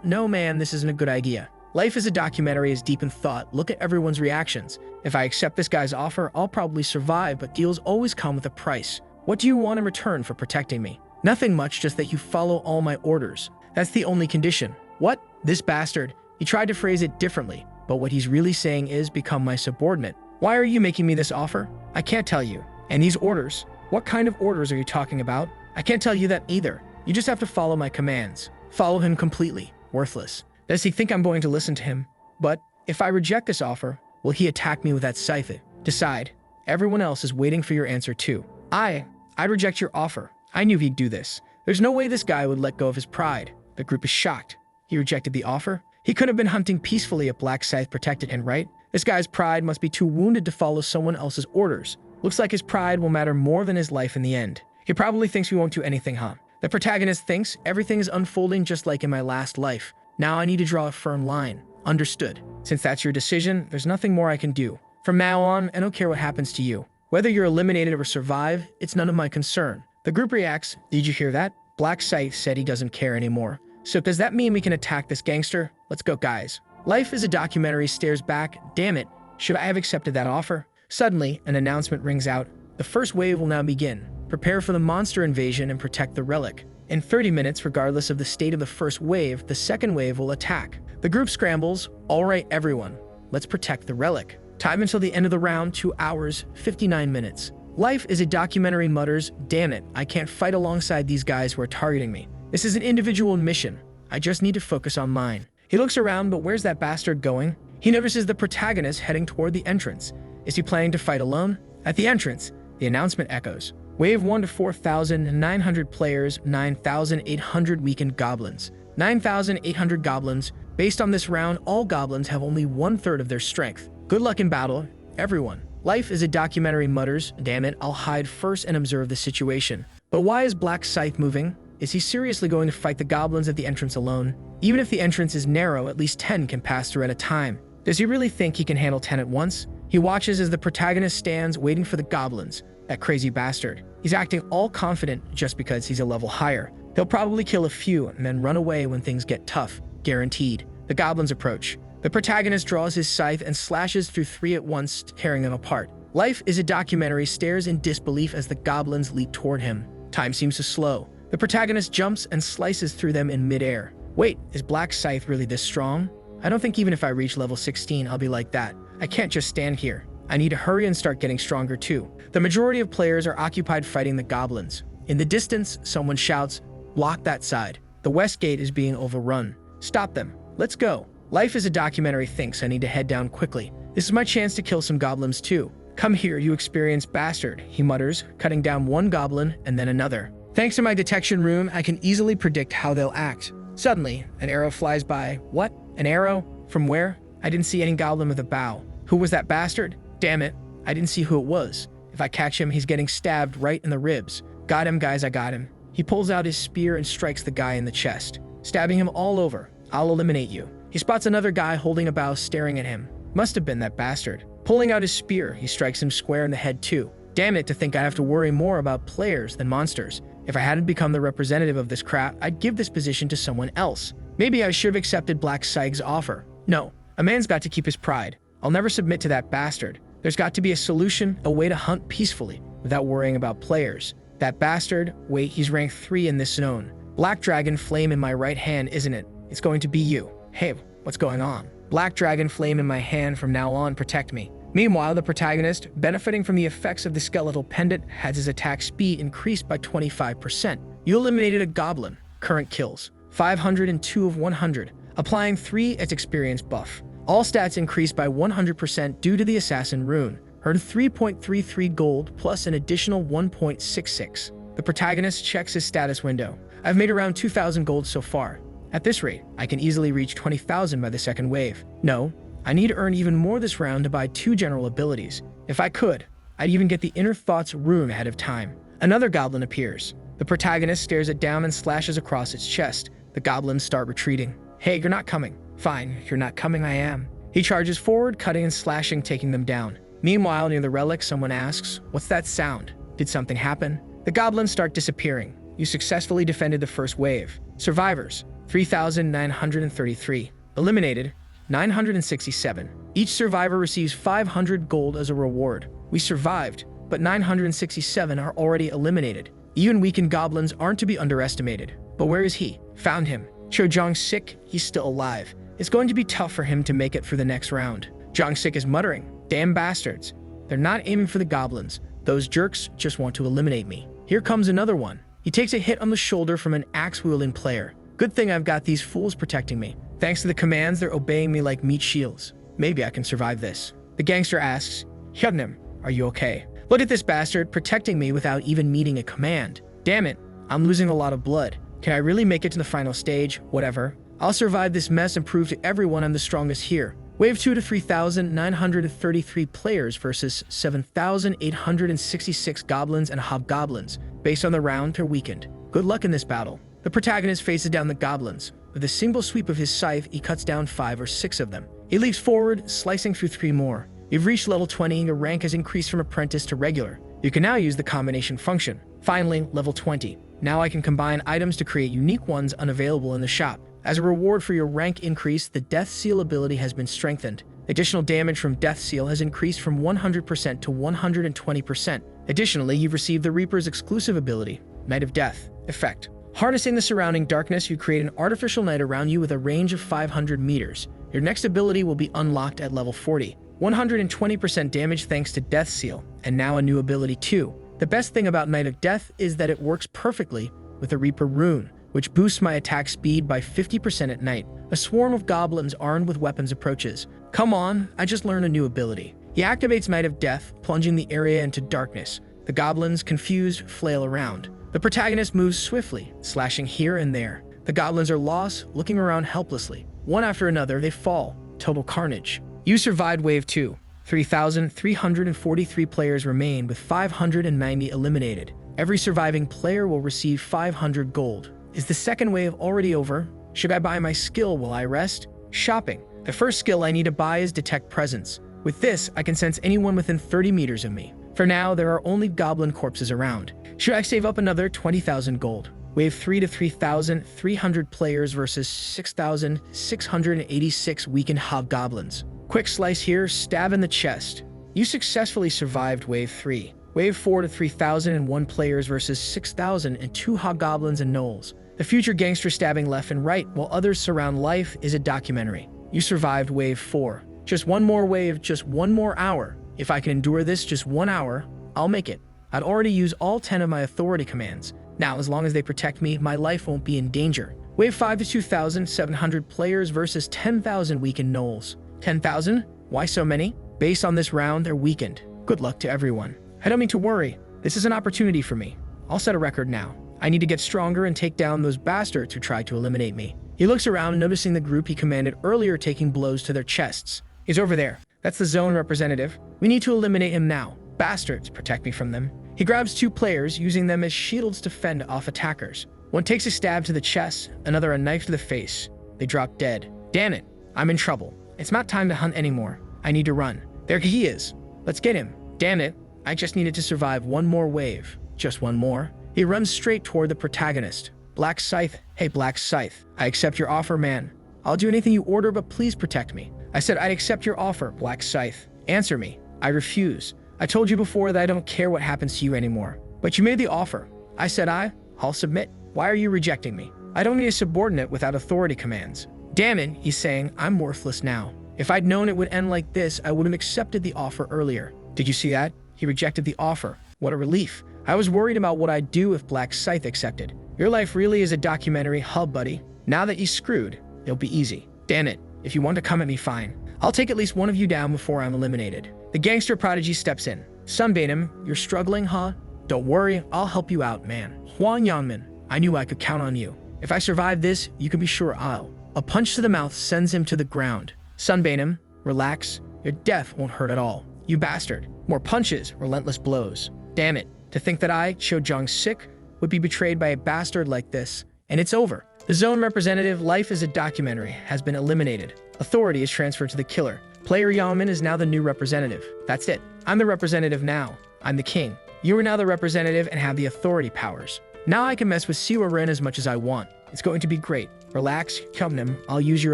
No man, this isn't a good idea. Life is a documentary is deep in thought. Look at everyone's reactions. If I accept this guy's offer, I'll probably survive, but deals always come with a price. What do you want in return for protecting me? Nothing much, just that you follow all my orders. That's the only condition. What? This bastard. He tried to phrase it differently, but what he's really saying is become my subordinate. Why are you making me this offer? I can't tell you. And these orders? What kind of orders are you talking about? I can't tell you that either. You just have to follow my commands. Follow him completely. Worthless. Does he think I'm going to listen to him? But if I reject this offer, will he attack me with that scythe? Decide. Everyone else is waiting for your answer too. I'd reject your offer. I knew he'd do this. There's no way this guy would let go of his pride. The group is shocked. He rejected the offer? He could have been hunting peacefully if Black Scythe protected him, right? This guy's pride must be too wounded to follow someone else's orders. Looks like his pride will matter more than his life in the end. He probably thinks we won't do anything, huh? The protagonist thinks everything is unfolding just like in my last life. Now I need to draw a firm line. Understood. Since that's your decision, there's nothing more I can do. From now on, I don't care what happens to you. Whether you're eliminated or survive, it's none of my concern. The group reacts. Did you hear that? Black Scythe said he doesn't care anymore. So does that mean we can attack this gangster? Let's go, guys. Life is a documentary stares back. Damn it. Should I have accepted that offer? Suddenly, an announcement rings out. The first wave will now begin. Prepare for the monster invasion and protect the relic. In 30 minutes, regardless of the state of the first wave, the second wave will attack. The group scrambles. All right, everyone. Let's protect the relic. Time until the end of the round, 2 hours, 59 minutes. Life is a documentary mutters, damn it, I can't fight alongside these guys who are targeting me. This is an individual mission. I just need to focus on mine. He looks around, but where's that bastard going? He notices the protagonist heading toward the entrance. Is he planning to fight alone? At the entrance, the announcement echoes. Wave 1 to 4,900 players, 9,800 weakened goblins. 9,800 goblins. Based on this round, all goblins have only 1/3 of their strength. Good luck in battle, everyone. Life is a documentary mutters, damn it, I'll hide first and observe the situation. But why is Black Scythe moving? Is he seriously going to fight the goblins at the entrance alone? Even if the entrance is narrow, at least 10 can pass through at a time. Does he really think he can handle 10 at once? He watches as the protagonist stands waiting for the goblins. That crazy bastard. He's acting all confident just because he's a level higher. He'll probably kill a few and then run away when things get tough. Guaranteed. The goblins approach. The protagonist draws his scythe and slashes through 3 at once, tearing them apart. Life is a documentary stares in disbelief as the goblins leap toward him. Time seems to slow. The protagonist jumps and slices through them in midair. Wait, is Black Scythe really this strong? I don't think even if I reach level 16, I'll be like that. I can't just stand here. I need to hurry and start getting stronger too. The majority of players are occupied fighting the goblins. In the distance, someone shouts, block that side. The west gate is being overrun. Stop them. Let's go. Life is a documentary thinks I need to head down quickly. This is my chance to kill some goblins too. Come here, you experienced bastard, he mutters, cutting down one goblin and then another. Thanks to my detection room, I can easily predict how they'll act. Suddenly, an arrow flies by. What? An arrow? From where? I didn't see any goblin with a bow. Who was that bastard? Damn it. I didn't see who it was. If I catch him, he's getting stabbed right in the ribs. Got him, guys, I got him. He pulls out his spear and strikes the guy in the chest, stabbing him all over. I'll eliminate you. He spots another guy holding a bow staring at him. Must have been that bastard. Pulling out his spear, he strikes him square in the head too. Damn it to think I have to worry more about players than monsters. If I hadn't become the representative of this crap, I'd give this position to someone else. Maybe I should have accepted Black Scythe's offer. No, a man's got to keep his pride. I'll never submit to that bastard. There's got to be a solution, a way to hunt peacefully without worrying about players. That bastard, wait, he's rank 3 in this zone. Black Dragon Flame in my right hand, isn't it? It's going to be you. Hey, what's going on? Black Dragon Flame in my hand from now on, protect me. Meanwhile, the protagonist, benefiting from the effects of the skeletal pendant, has his attack speed increased by 25%. You eliminated a goblin. Current kills, 502 of 100, applying 3 its experience buff. All stats increased by 100% due to the assassin rune. Earned 3.33 gold plus an additional 1.66. The protagonist checks his status window. I've made around 2,000 gold so far. At this rate, I can easily reach 20,000 by the second wave. No, I need to earn even more this round to buy 2 general abilities. If I could, I'd even get the Inner Thoughts rune ahead of time. Another goblin appears. The protagonist stares it down and slashes across its chest. The goblins start retreating. Hey, you're not coming. Fine, you're not coming, I am. He charges forward, cutting and slashing, taking them down. Meanwhile, near the relic, someone asks, "What's that sound? Did something happen?" The goblins start disappearing. You successfully defended the first wave. Survivors, 3,933. Eliminated, 967. Each survivor receives 500 gold as a reward. We survived, but 967 are already eliminated. Even weakened goblins aren't to be underestimated. But where is he? Found him. Chojong's sick, he's still alive. It's going to be tough for him to make it for the next round. Jongsik is muttering, "Damn bastards. They're not aiming for the goblins. Those jerks just want to eliminate me." Here comes another one. He takes a hit on the shoulder from an axe-wielding player. Good thing I've got these fools protecting me. Thanks to the commands, they're obeying me like meat shields. Maybe I can survive this. The gangster asks, "Hyunnim, are you okay? Look at this bastard protecting me without even needing a command. Damn it, I'm losing a lot of blood. Can I really make it to the final stage? Whatever. I'll survive this mess and prove to everyone I'm the strongest here." Wave 2 to 3,933 players versus 7,866 goblins and hobgoblins. Based on the round, they're weakened. Good luck in this battle. The protagonist faces down the goblins. With a single sweep of his scythe, he cuts down 5 or 6 of them. He leaps forward, slicing through 3 more. You've reached level 20 and your rank has increased from apprentice to regular. You can now use the combination function. Finally, level 20. Now I can combine items to create unique ones unavailable in the shop. As a reward for your rank increase, the Death Seal ability has been strengthened. Additional damage from Death Seal has increased from 100% to 120%. Additionally, you've received the Reaper's exclusive ability, Night of Death, effect. Harnessing the surrounding darkness, you create an artificial night around you with a range of 500 meters. Your next ability will be unlocked at level 40. 120% damage thanks to Death Seal, and now a new ability too. The best thing about Night of Death is that it works perfectly with the Reaper rune, which boosts my attack speed by 50% at night. A swarm of goblins armed with weapons approaches. Come on, I just learned a new ability. He activates Night of Death, plunging the area into darkness. The goblins, confused, flail around. The protagonist moves swiftly, slashing here and there. The goblins are lost, looking around helplessly. One after another, they fall. Total carnage. You survived Wave 2. 3,343 players remain, with 590 eliminated. Every surviving player will receive 500 gold. Is the second wave already over? Should I buy my skill while I rest? Shopping. The first skill I need to buy is Detect Presence. With this, I can sense anyone within 30 meters of me. For now, there are only goblin corpses around. Should I save up another 20,000 gold? Wave 3 to 3,300 players versus 6,686 weakened hobgoblins. Quick slice here, stab in the chest. You successfully survived Wave 3. Wave 4 to 3,001 players versus 6,002 hobgoblins and gnolls. The future gangster stabbing left and right while others surround life is a documentary. You survived Wave 4. Just one more wave, just one more hour. If I can endure this just 1 hour, I'll make it. I'd already used all 10 of my authority commands. Now, as long as they protect me, my life won't be in danger. Wave 5 to 2,700 players versus 10,000 weakened gnolls. 10,000? Why so many? Based on this round, they're weakened. Good luck to everyone. I don't mean to worry. This is an opportunity for me. I'll set a record now. I need to get stronger and take down those bastards who tried to eliminate me. He looks around, noticing the group he commanded earlier taking blows to their chests. He's over there. That's the zone representative. We need to eliminate him now. Bastards, protect me from them. He grabs 2 players, using them as shields to fend off attackers. One takes a stab to the chest, another a knife to the face. They drop dead. Damn it, I'm in trouble. It's not time to hunt anymore. I need to run. There he is. Let's get him. Damn it, I just needed to survive one more wave. Just one more. He runs straight toward the protagonist. Black Scythe. Hey, Black Scythe. I accept your offer, man. I'll do anything you order, but please protect me. I said I'd accept your offer, Black Scythe. Answer me. I refuse. I told you before that I don't care what happens to you anymore. But you made the offer. I said I'll submit. Why are you rejecting me? I don't need a subordinate without authority commands. Damn it, he's saying, I'm worthless now. If I'd known it would end like this, I would have accepted the offer earlier. Did you see that? He rejected the offer. What a relief. I was worried about what I'd do if Black Scythe accepted. Your life really is a documentary hub, buddy. Now that you screwed, it'll be easy. Damn it. If you want to come at me, fine. I'll take at least one of you down before I'm eliminated. The gangster prodigy steps in. Sunbeam, you're struggling, huh? Don't worry, I'll help you out, man. Huang Yanmin, I knew I could count on you. If I survive this, you can be sure I'll. A punch to the mouth sends him to the ground. Sunbeam, relax. Your death won't hurt at all. You bastard. More punches, relentless blows. Damn it. To think that I, Cho Jong-sik, would be betrayed by a bastard like this. And it's over. The zone representative, life is a documentary, has been eliminated. Authority is transferred to the killer. Player Yamen is now the new representative. That's it. I'm the representative now. I'm the king. You are now the representative and have the authority powers. Now I can mess with Siwa Rin as much as I want. It's going to be great. Relax, Kumnam. I'll use your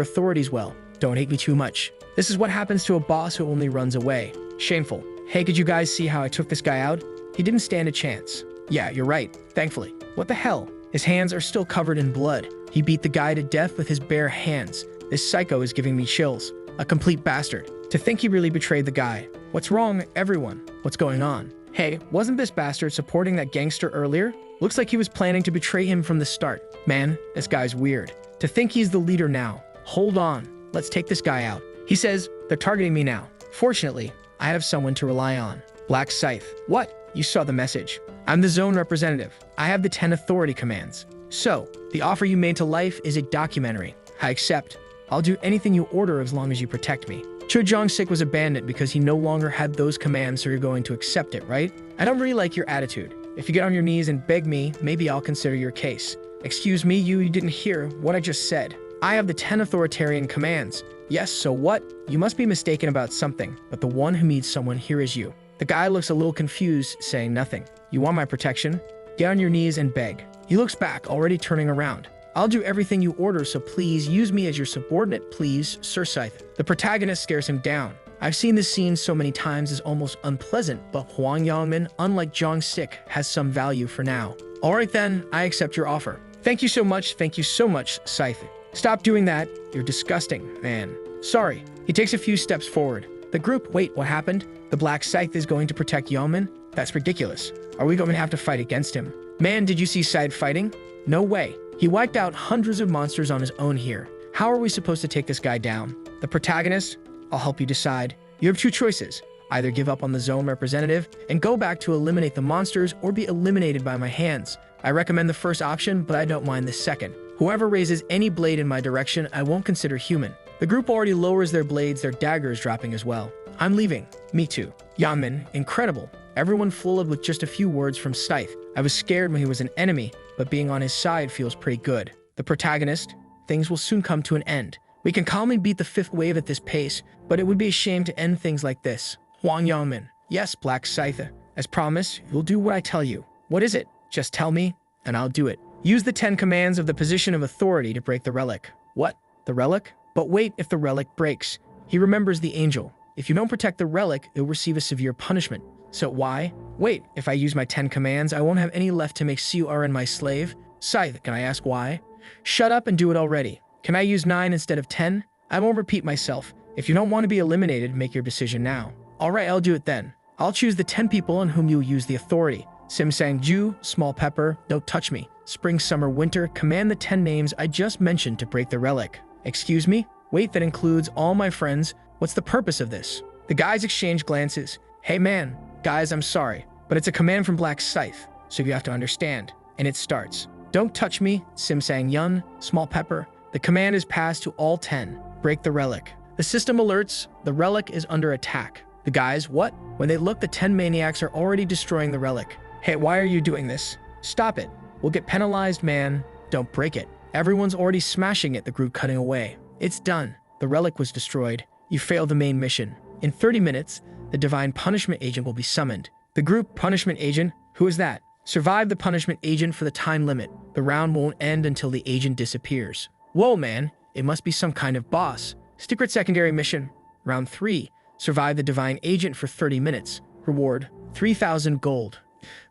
authorities well. Don't hate me too much. This is what happens to a boss who only runs away. Shameful. Hey, could you guys see how I took this guy out? He didn't stand a chance. Yeah, you're right. Thankfully. What the hell? His hands are still covered in blood. He beat the guy to death with his bare hands. This psycho is giving me chills. A complete bastard. To think he really betrayed the guy. What's wrong, everyone? What's going on? Hey, wasn't this bastard supporting that gangster earlier? Looks like he was planning to betray him from the start. Man, this guy's weird. To think he's the leader now. Hold on. Let's take this guy out. He says, they're targeting me now. Fortunately, I have someone to rely on. Black Scythe. What? You saw the message. I'm the zone representative. I have the 10 authority commands. So, the offer you made to life is a documentary. I accept. I'll do anything you order as long as you protect me. Cho Jong-sik was abandoned because he no longer had those commands, so you're going to accept it, right? I don't really like your attitude. If you get on your knees and beg me, maybe I'll consider your case. Excuse me, you didn't hear what I just said. I have the 10 authoritarian commands. Yes, so what? You must be mistaken about something, but the one who needs someone here is you. The guy looks a little confused, saying nothing. You want my protection? Get on your knees and beg. He looks back, already turning around. I'll do everything you order, so please use me as your subordinate, please, Sir Scythe. The protagonist stares him down. I've seen this scene so many times it's almost unpleasant, but Huang Yangmin, unlike Jong-sik, has some value for now. Alright then, I accept your offer. Thank you so much, Scythe. Stop doing that. You're disgusting, man. Sorry. He takes a few steps forward. The group, wait, what happened? The Black Scythe is going to protect Yeoman? That's ridiculous. Are we going to have to fight against him? Man, did you see Scythe fighting? No way. He wiped out hundreds of monsters on his own here. How are we supposed to take this guy down? The protagonist? I'll help you decide. You have two choices. Either give up on the zone representative and go back to eliminate the monsters, or be eliminated by my hands. I recommend the first option, but I don't mind the second. Whoever raises any blade in my direction, I won't consider human. The group already lowers their blades, their daggers dropping as well. I'm leaving. Me too. Yanmin, incredible. Everyone followed with just a few words from Scythe. I was scared when he was an enemy, but being on his side feels pretty good. The protagonist, things will soon come to an end. We can calmly beat the fifth wave at this pace, but it would be a shame to end things like this. Huang Yanmin. Yes, Black Scythe. As promised, you'll do what I tell you. What is it? Just tell me, and I'll do it. Use the 10 commands of the position of authority to break the relic. What? The relic? But wait, if the relic breaks. He remembers the angel. If you don't protect the relic, you'll receive a severe punishment. So why? Wait, if I use my 10 commands, I won't have any left to make CURN my slave? Scythe, can I ask why? Shut up and do it already. Can I use 9 instead of 10? I won't repeat myself. If you don't want to be eliminated, make your decision now. Alright, I'll do it then. I'll choose the 10 people on whom you'll use the authority. Sim Sang Ju, Small Pepper, Don't Touch Me. Spring, Summer, Winter, command the 10 names I just mentioned to break the relic. Excuse me? Wait, that includes all my friends. What's the purpose of this? The guys exchange glances. Hey man, guys, I'm sorry, but it's a command from Black Scythe, so you have to understand. And it starts. Don't touch me, Sim Sang Yun, Small Pepper. The command is passed to all 10. Break the relic. The system alerts, the relic is under attack. The guys, what? When they look, the 10 maniacs are already destroying the relic. Hey, why are you doing this? Stop it. We'll get penalized, man. Don't break it. Everyone's already smashing it, the group cutting away. It's done. The relic was destroyed. You failed the main mission. In 30 minutes, the Divine Punishment Agent will be summoned. The group Punishment Agent, who is that? Survive the Punishment Agent for the time limit. The round won't end until the agent disappears. Whoa, man. It must be some kind of boss. Secret Secondary Mission. Round 3. Survive the Divine Agent for 30 minutes. Reward, 3,000 gold.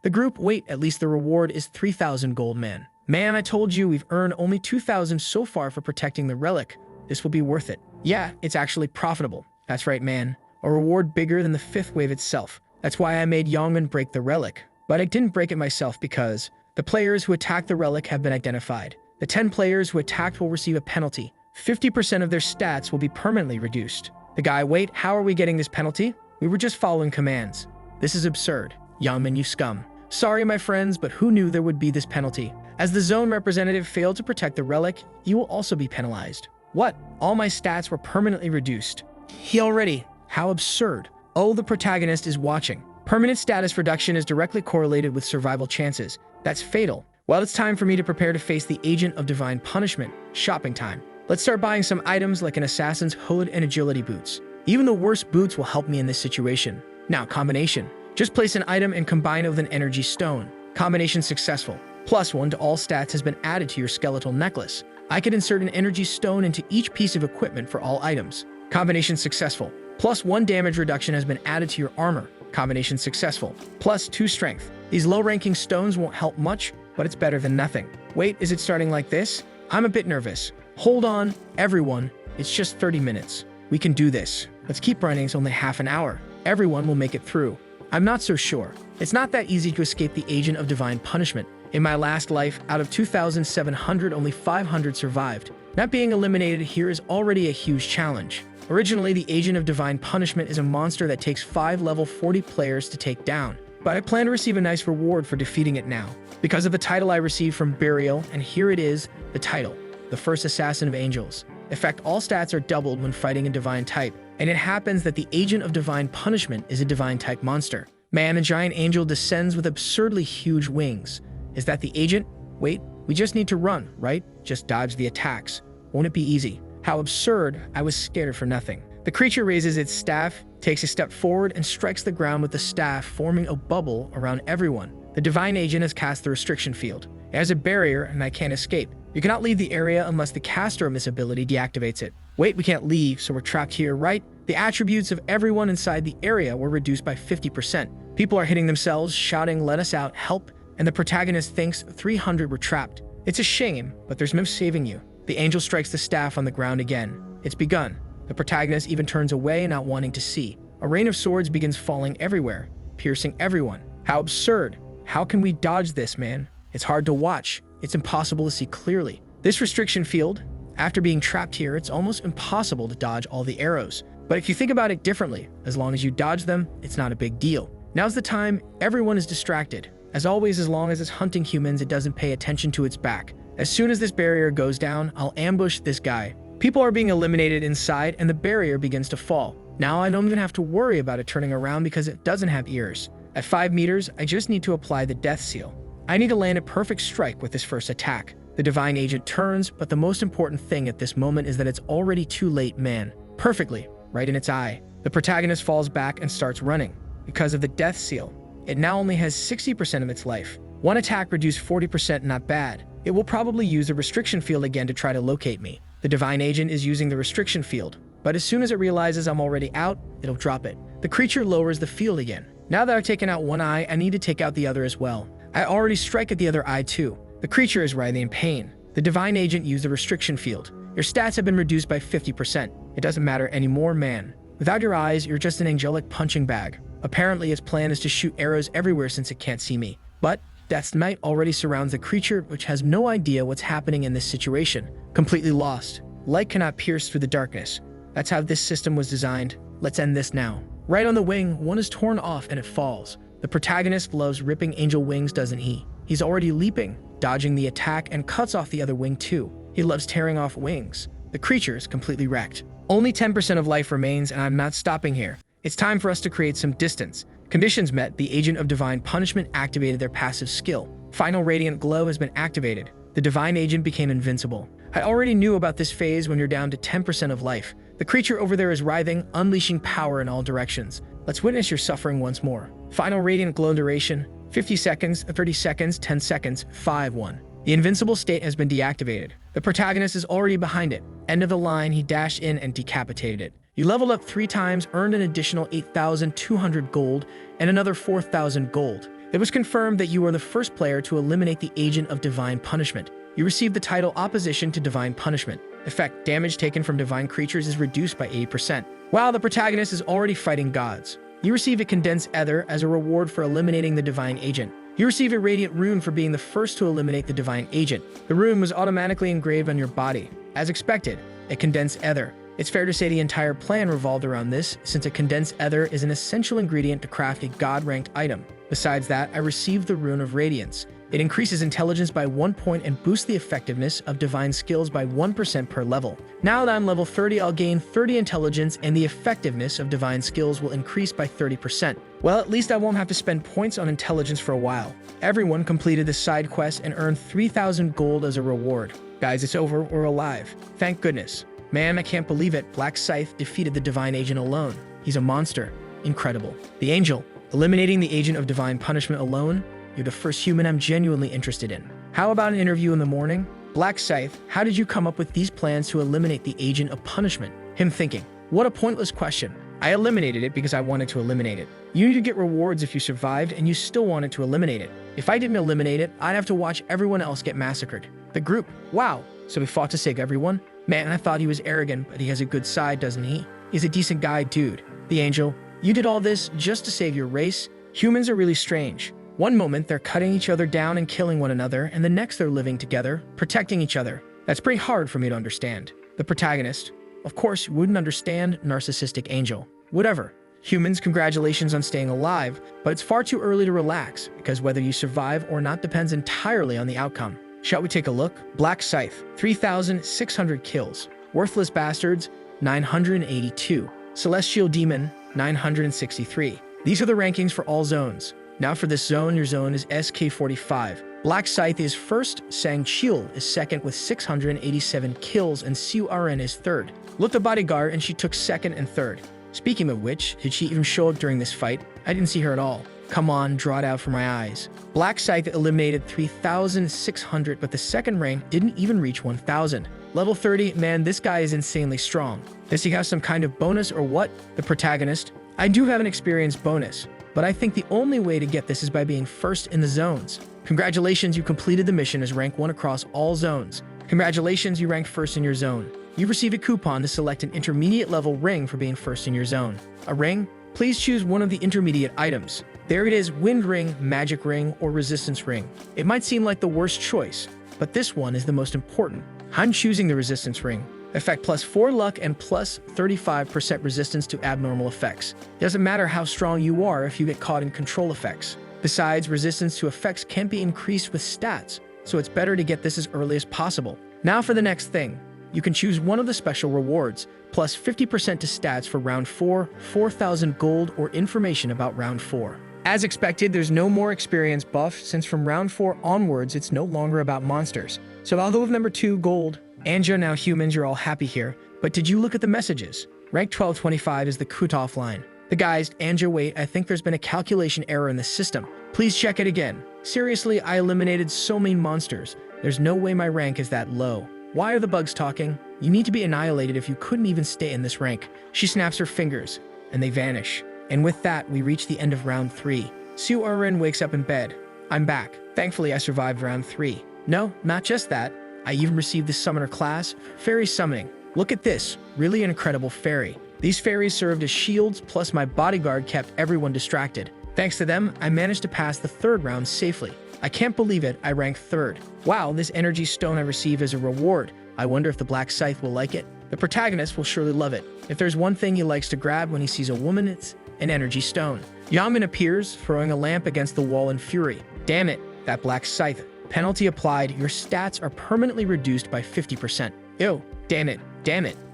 The group, wait, at least the reward is 3,000 gold, man. Man, I told you we've earned only 2,000 so far for protecting the relic. This will be worth it. Yeah, it's actually profitable. That's right, man. A reward bigger than the 5th wave itself. That's why I made Yongman break the relic. But I didn't break it myself because the players who attacked the relic have been identified. The 10 players who attacked will receive a penalty. 50% of their stats will be permanently reduced. The guy, wait, how are we getting this penalty? We were just following commands. This is absurd. Yongman, you scum. Sorry, my friends, but who knew there would be this penalty? As the zone representative failed to protect the relic, you will also be penalized. What? All my stats were permanently reduced. He already. How absurd. Oh, the protagonist is watching. Permanent status reduction is directly correlated with survival chances. That's fatal. Well, it's time for me to prepare to face the agent of divine punishment. Shopping time. Let's start buying some items like an assassin's hood and agility boots. Even the worst boots will help me in this situation. Now, combination. Just place an item and combine it with an energy stone. Combination successful. +1 to all stats has been added to your skeletal necklace. I could insert an energy stone into each piece of equipment for all items. Combination successful. +1 damage reduction has been added to your armor. Combination successful. +2 strength. These low-ranking stones won't help much, but it's better than nothing. Wait, is it starting like this? I'm a bit nervous. Hold on, everyone. It's just 30 minutes. We can do this. Let's keep running. It's only half an hour. Everyone will make it through. I'm not so sure. It's not that easy to escape the agent of divine punishment. In my last life, out of 2,700, only 500 survived. Not being eliminated here is already a huge challenge. Originally, the agent of divine punishment is a monster that takes 5 level 40 players to take down. But I plan to receive a nice reward for defeating it now. Because of the title I received from Burial, and here it is, the title. The first assassin of angels. In fact, all stats are doubled when fighting a divine type. And it happens that the agent of divine punishment is a divine type monster. Man, a giant angel descends with absurdly huge wings. Is that the agent? Wait, we just need to run, right? Just dodge the attacks. Won't it be easy? How absurd. I was scared for nothing. The creature raises its staff, takes a step forward, and strikes the ground with the staff, forming a bubble around everyone. The divine agent has cast the restriction field. It has a barrier, and I can't escape. You cannot leave the area unless the caster of this ability deactivates it. Wait, we can't leave, so we're trapped here, right? The attributes of everyone inside the area were reduced by 50%. People are hitting themselves, shouting, "Let us out, help," and the protagonist thinks 300 were trapped. It's a shame, but there's no saving you. The angel strikes the staff on the ground again. It's begun. The protagonist even turns away, not wanting to see. A rain of swords begins falling everywhere, piercing everyone. How absurd. How can we dodge this, man? It's hard to watch. It's impossible to see clearly. This restriction field, after being trapped here, it's almost impossible to dodge all the arrows. But if you think about it differently, as long as you dodge them, it's not a big deal. Now's the time. Everyone is distracted. As always, as long as it's hunting humans, it doesn't pay attention to its back. As soon as this barrier goes down, I'll ambush this guy. People are being eliminated inside, and the barrier begins to fall. Now I don't even have to worry about it turning around because it doesn't have ears. At 5 meters, I just need to apply the death seal. I need to land a perfect strike with this first attack. The divine agent turns, but the most important thing at this moment is that it's already too late, man. Perfectly, right in its eye. The protagonist falls back and starts running. Because of the death seal, it now only has 60% of its life. One attack reduced 40%, not bad. It will probably use the restriction field again to try to locate me. The divine agent is using the restriction field, but as soon as it realizes I'm already out, it'll drop it. The creature lowers the field again. Now that I've taken out one eye, I need to take out the other as well. I already strike at the other eye too. The creature is writhing in pain. The divine agent used the restriction field. Your stats have been reduced by 50%. It doesn't matter anymore, man. Without your eyes, you're just an angelic punching bag. Apparently, its plan is to shoot arrows everywhere since it can't see me. But Death's Might already surrounds the creature, which has no idea what's happening in this situation. Completely lost. Light cannot pierce through the darkness. That's how this system was designed. Let's end this now. Right on the wing, one is torn off and it falls. The protagonist loves ripping angel wings, doesn't he? He's already leaping, dodging the attack, and cuts off the other wing too. He loves tearing off wings. The creature is completely wrecked. Only 10% of life remains, and I'm not stopping here. It's time for us to create some distance. Conditions met, the agent of divine punishment activated their passive skill. Final radiant glow has been activated. The divine agent became invincible. I already knew about this phase when you're down to 10% of life. The creature over there is writhing, unleashing power in all directions. Let's witness your suffering once more. Final radiant glow duration, 50 seconds, 30 seconds, 10 seconds, 5-1. The invincible state has been deactivated. The protagonist is already behind it. End of the line, he dashed in and decapitated it. You leveled up 3 times, earned an additional 8,200 gold, and another 4,000 gold. It was confirmed that you were the first player to eliminate the agent of divine punishment. You received the title Opposition to Divine Punishment. Effect: damage taken from divine creatures is reduced by 80%. While the protagonist is already fighting gods, you receive a condensed ether as a reward for eliminating the divine agent. You receive a radiant rune for being the first to eliminate the divine agent. The rune was automatically engraved on your body. As expected, a condensed ether. It's fair to say the entire plan revolved around this, since a condensed ether is an essential ingredient to craft a god-ranked item. Besides that, I received the Rune of Radiance. It increases intelligence by 1 point and boosts the effectiveness of divine skills by 1% per level. Now that I'm level 30, I'll gain 30 intelligence and the effectiveness of divine skills will increase by 30%. Well, at least I won't have to spend points on intelligence for a while. Everyone completed the side quest and earned 3,000 gold as a reward. Guys, it's over. We're alive. Thank goodness. Man, I can't believe it. Black Scythe defeated the divine agent alone. He's a monster. Incredible. The angel. Eliminating the agent of divine punishment alone? You're the first human I'm genuinely interested in. How about an interview in the morning? Black Scythe, how did you come up with these plans to eliminate the agent of punishment? Him thinking, what a pointless question. I eliminated it because I wanted to eliminate it. You need to get rewards if you survived and you still wanted to eliminate it. If I didn't eliminate it, I'd have to watch everyone else get massacred. The group, wow, so we fought to save everyone? Man, I thought he was arrogant, but he has a good side, doesn't he? He's a decent guy, dude. The angel, you did all this just to save your race? Humans are really strange. One moment, they're cutting each other down and killing one another, and the next they're living together, protecting each other. That's pretty hard for me to understand. The protagonist, of course, you wouldn't understand narcissistic angel. Whatever. Humans, congratulations on staying alive, but it's far too early to relax, because whether you survive or not depends entirely on the outcome. Shall we take a look? Black Scythe, 3,600 kills. Worthless Bastards, 982. Celestial Demon, 963. These are the rankings for all zones. Now for this zone, your zone is SK45. Black Scythe is first, Sang Chil is second with 687 kills, and Siu Aren is third. Look the bodyguard, and she took second and third. Speaking of which, did she even show up during this fight? I didn't see her at all. Come on, draw it out for my eyes. Black Scythe eliminated 3,600, but the second rank didn't even reach 1,000. Level 30, man, this guy is insanely strong. Does he have some kind of bonus or what? The protagonist? I do have an experience bonus, but I think the only way to get this is by being first in the zones. Congratulations, you completed the mission as rank 1 across all zones. Congratulations, you ranked first in your zone. You receive a coupon to select an intermediate level ring for being first in your zone. A ring? Please choose one of the intermediate items. There it is, Wind Ring, Magic Ring, or Resistance Ring. It might seem like the worst choice, but this one is the most important. I'm choosing the Resistance Ring. Effect plus 4 luck and plus 35% resistance to abnormal effects. Doesn't matter how strong you are if you get caught in control effects. Besides, resistance to effects can't be increased with stats, so it's better to get this as early as possible. Now for the next thing. You can choose one of the special rewards, plus 50% to stats for round 4, 4,000 gold, or information about round 4. As expected, there's no more experience buff, since from round 4 onwards, it's no longer about monsters. So although with number 2, gold, and you're now humans, you're all happy here. But did you look at the messages? Rank 1225 is the cutoff line. The guys, Anja, wait, I think there's been a calculation error in the system. Please check it again. Seriously, I eliminated so many monsters. There's no way my rank is that low. Why are the bugs talking? You need to be annihilated if you couldn't even stay in this rank. She snaps her fingers, and they vanish. And with that, we reach the end of round 3. Siu Aren wakes up in bed. I'm back. Thankfully, I survived round 3. No, not just that. I even received the summoner class, Fairy Summoning. Look at this, really an incredible fairy. These fairies served as shields, plus my bodyguard kept everyone distracted. Thanks to them, I managed to pass the 3rd round safely. I can't believe it, I ranked 3rd. Wow, this energy stone I received as a reward. I wonder if the Black Scythe will like it. The protagonist will surely love it. If there's one thing he likes to grab when he sees a woman, it's an energy stone. Yaman appears, throwing a lamp against the wall in fury. Damn it, that Black Scythe. Penalty applied, your stats are permanently reduced by 50%. Ew, damn it.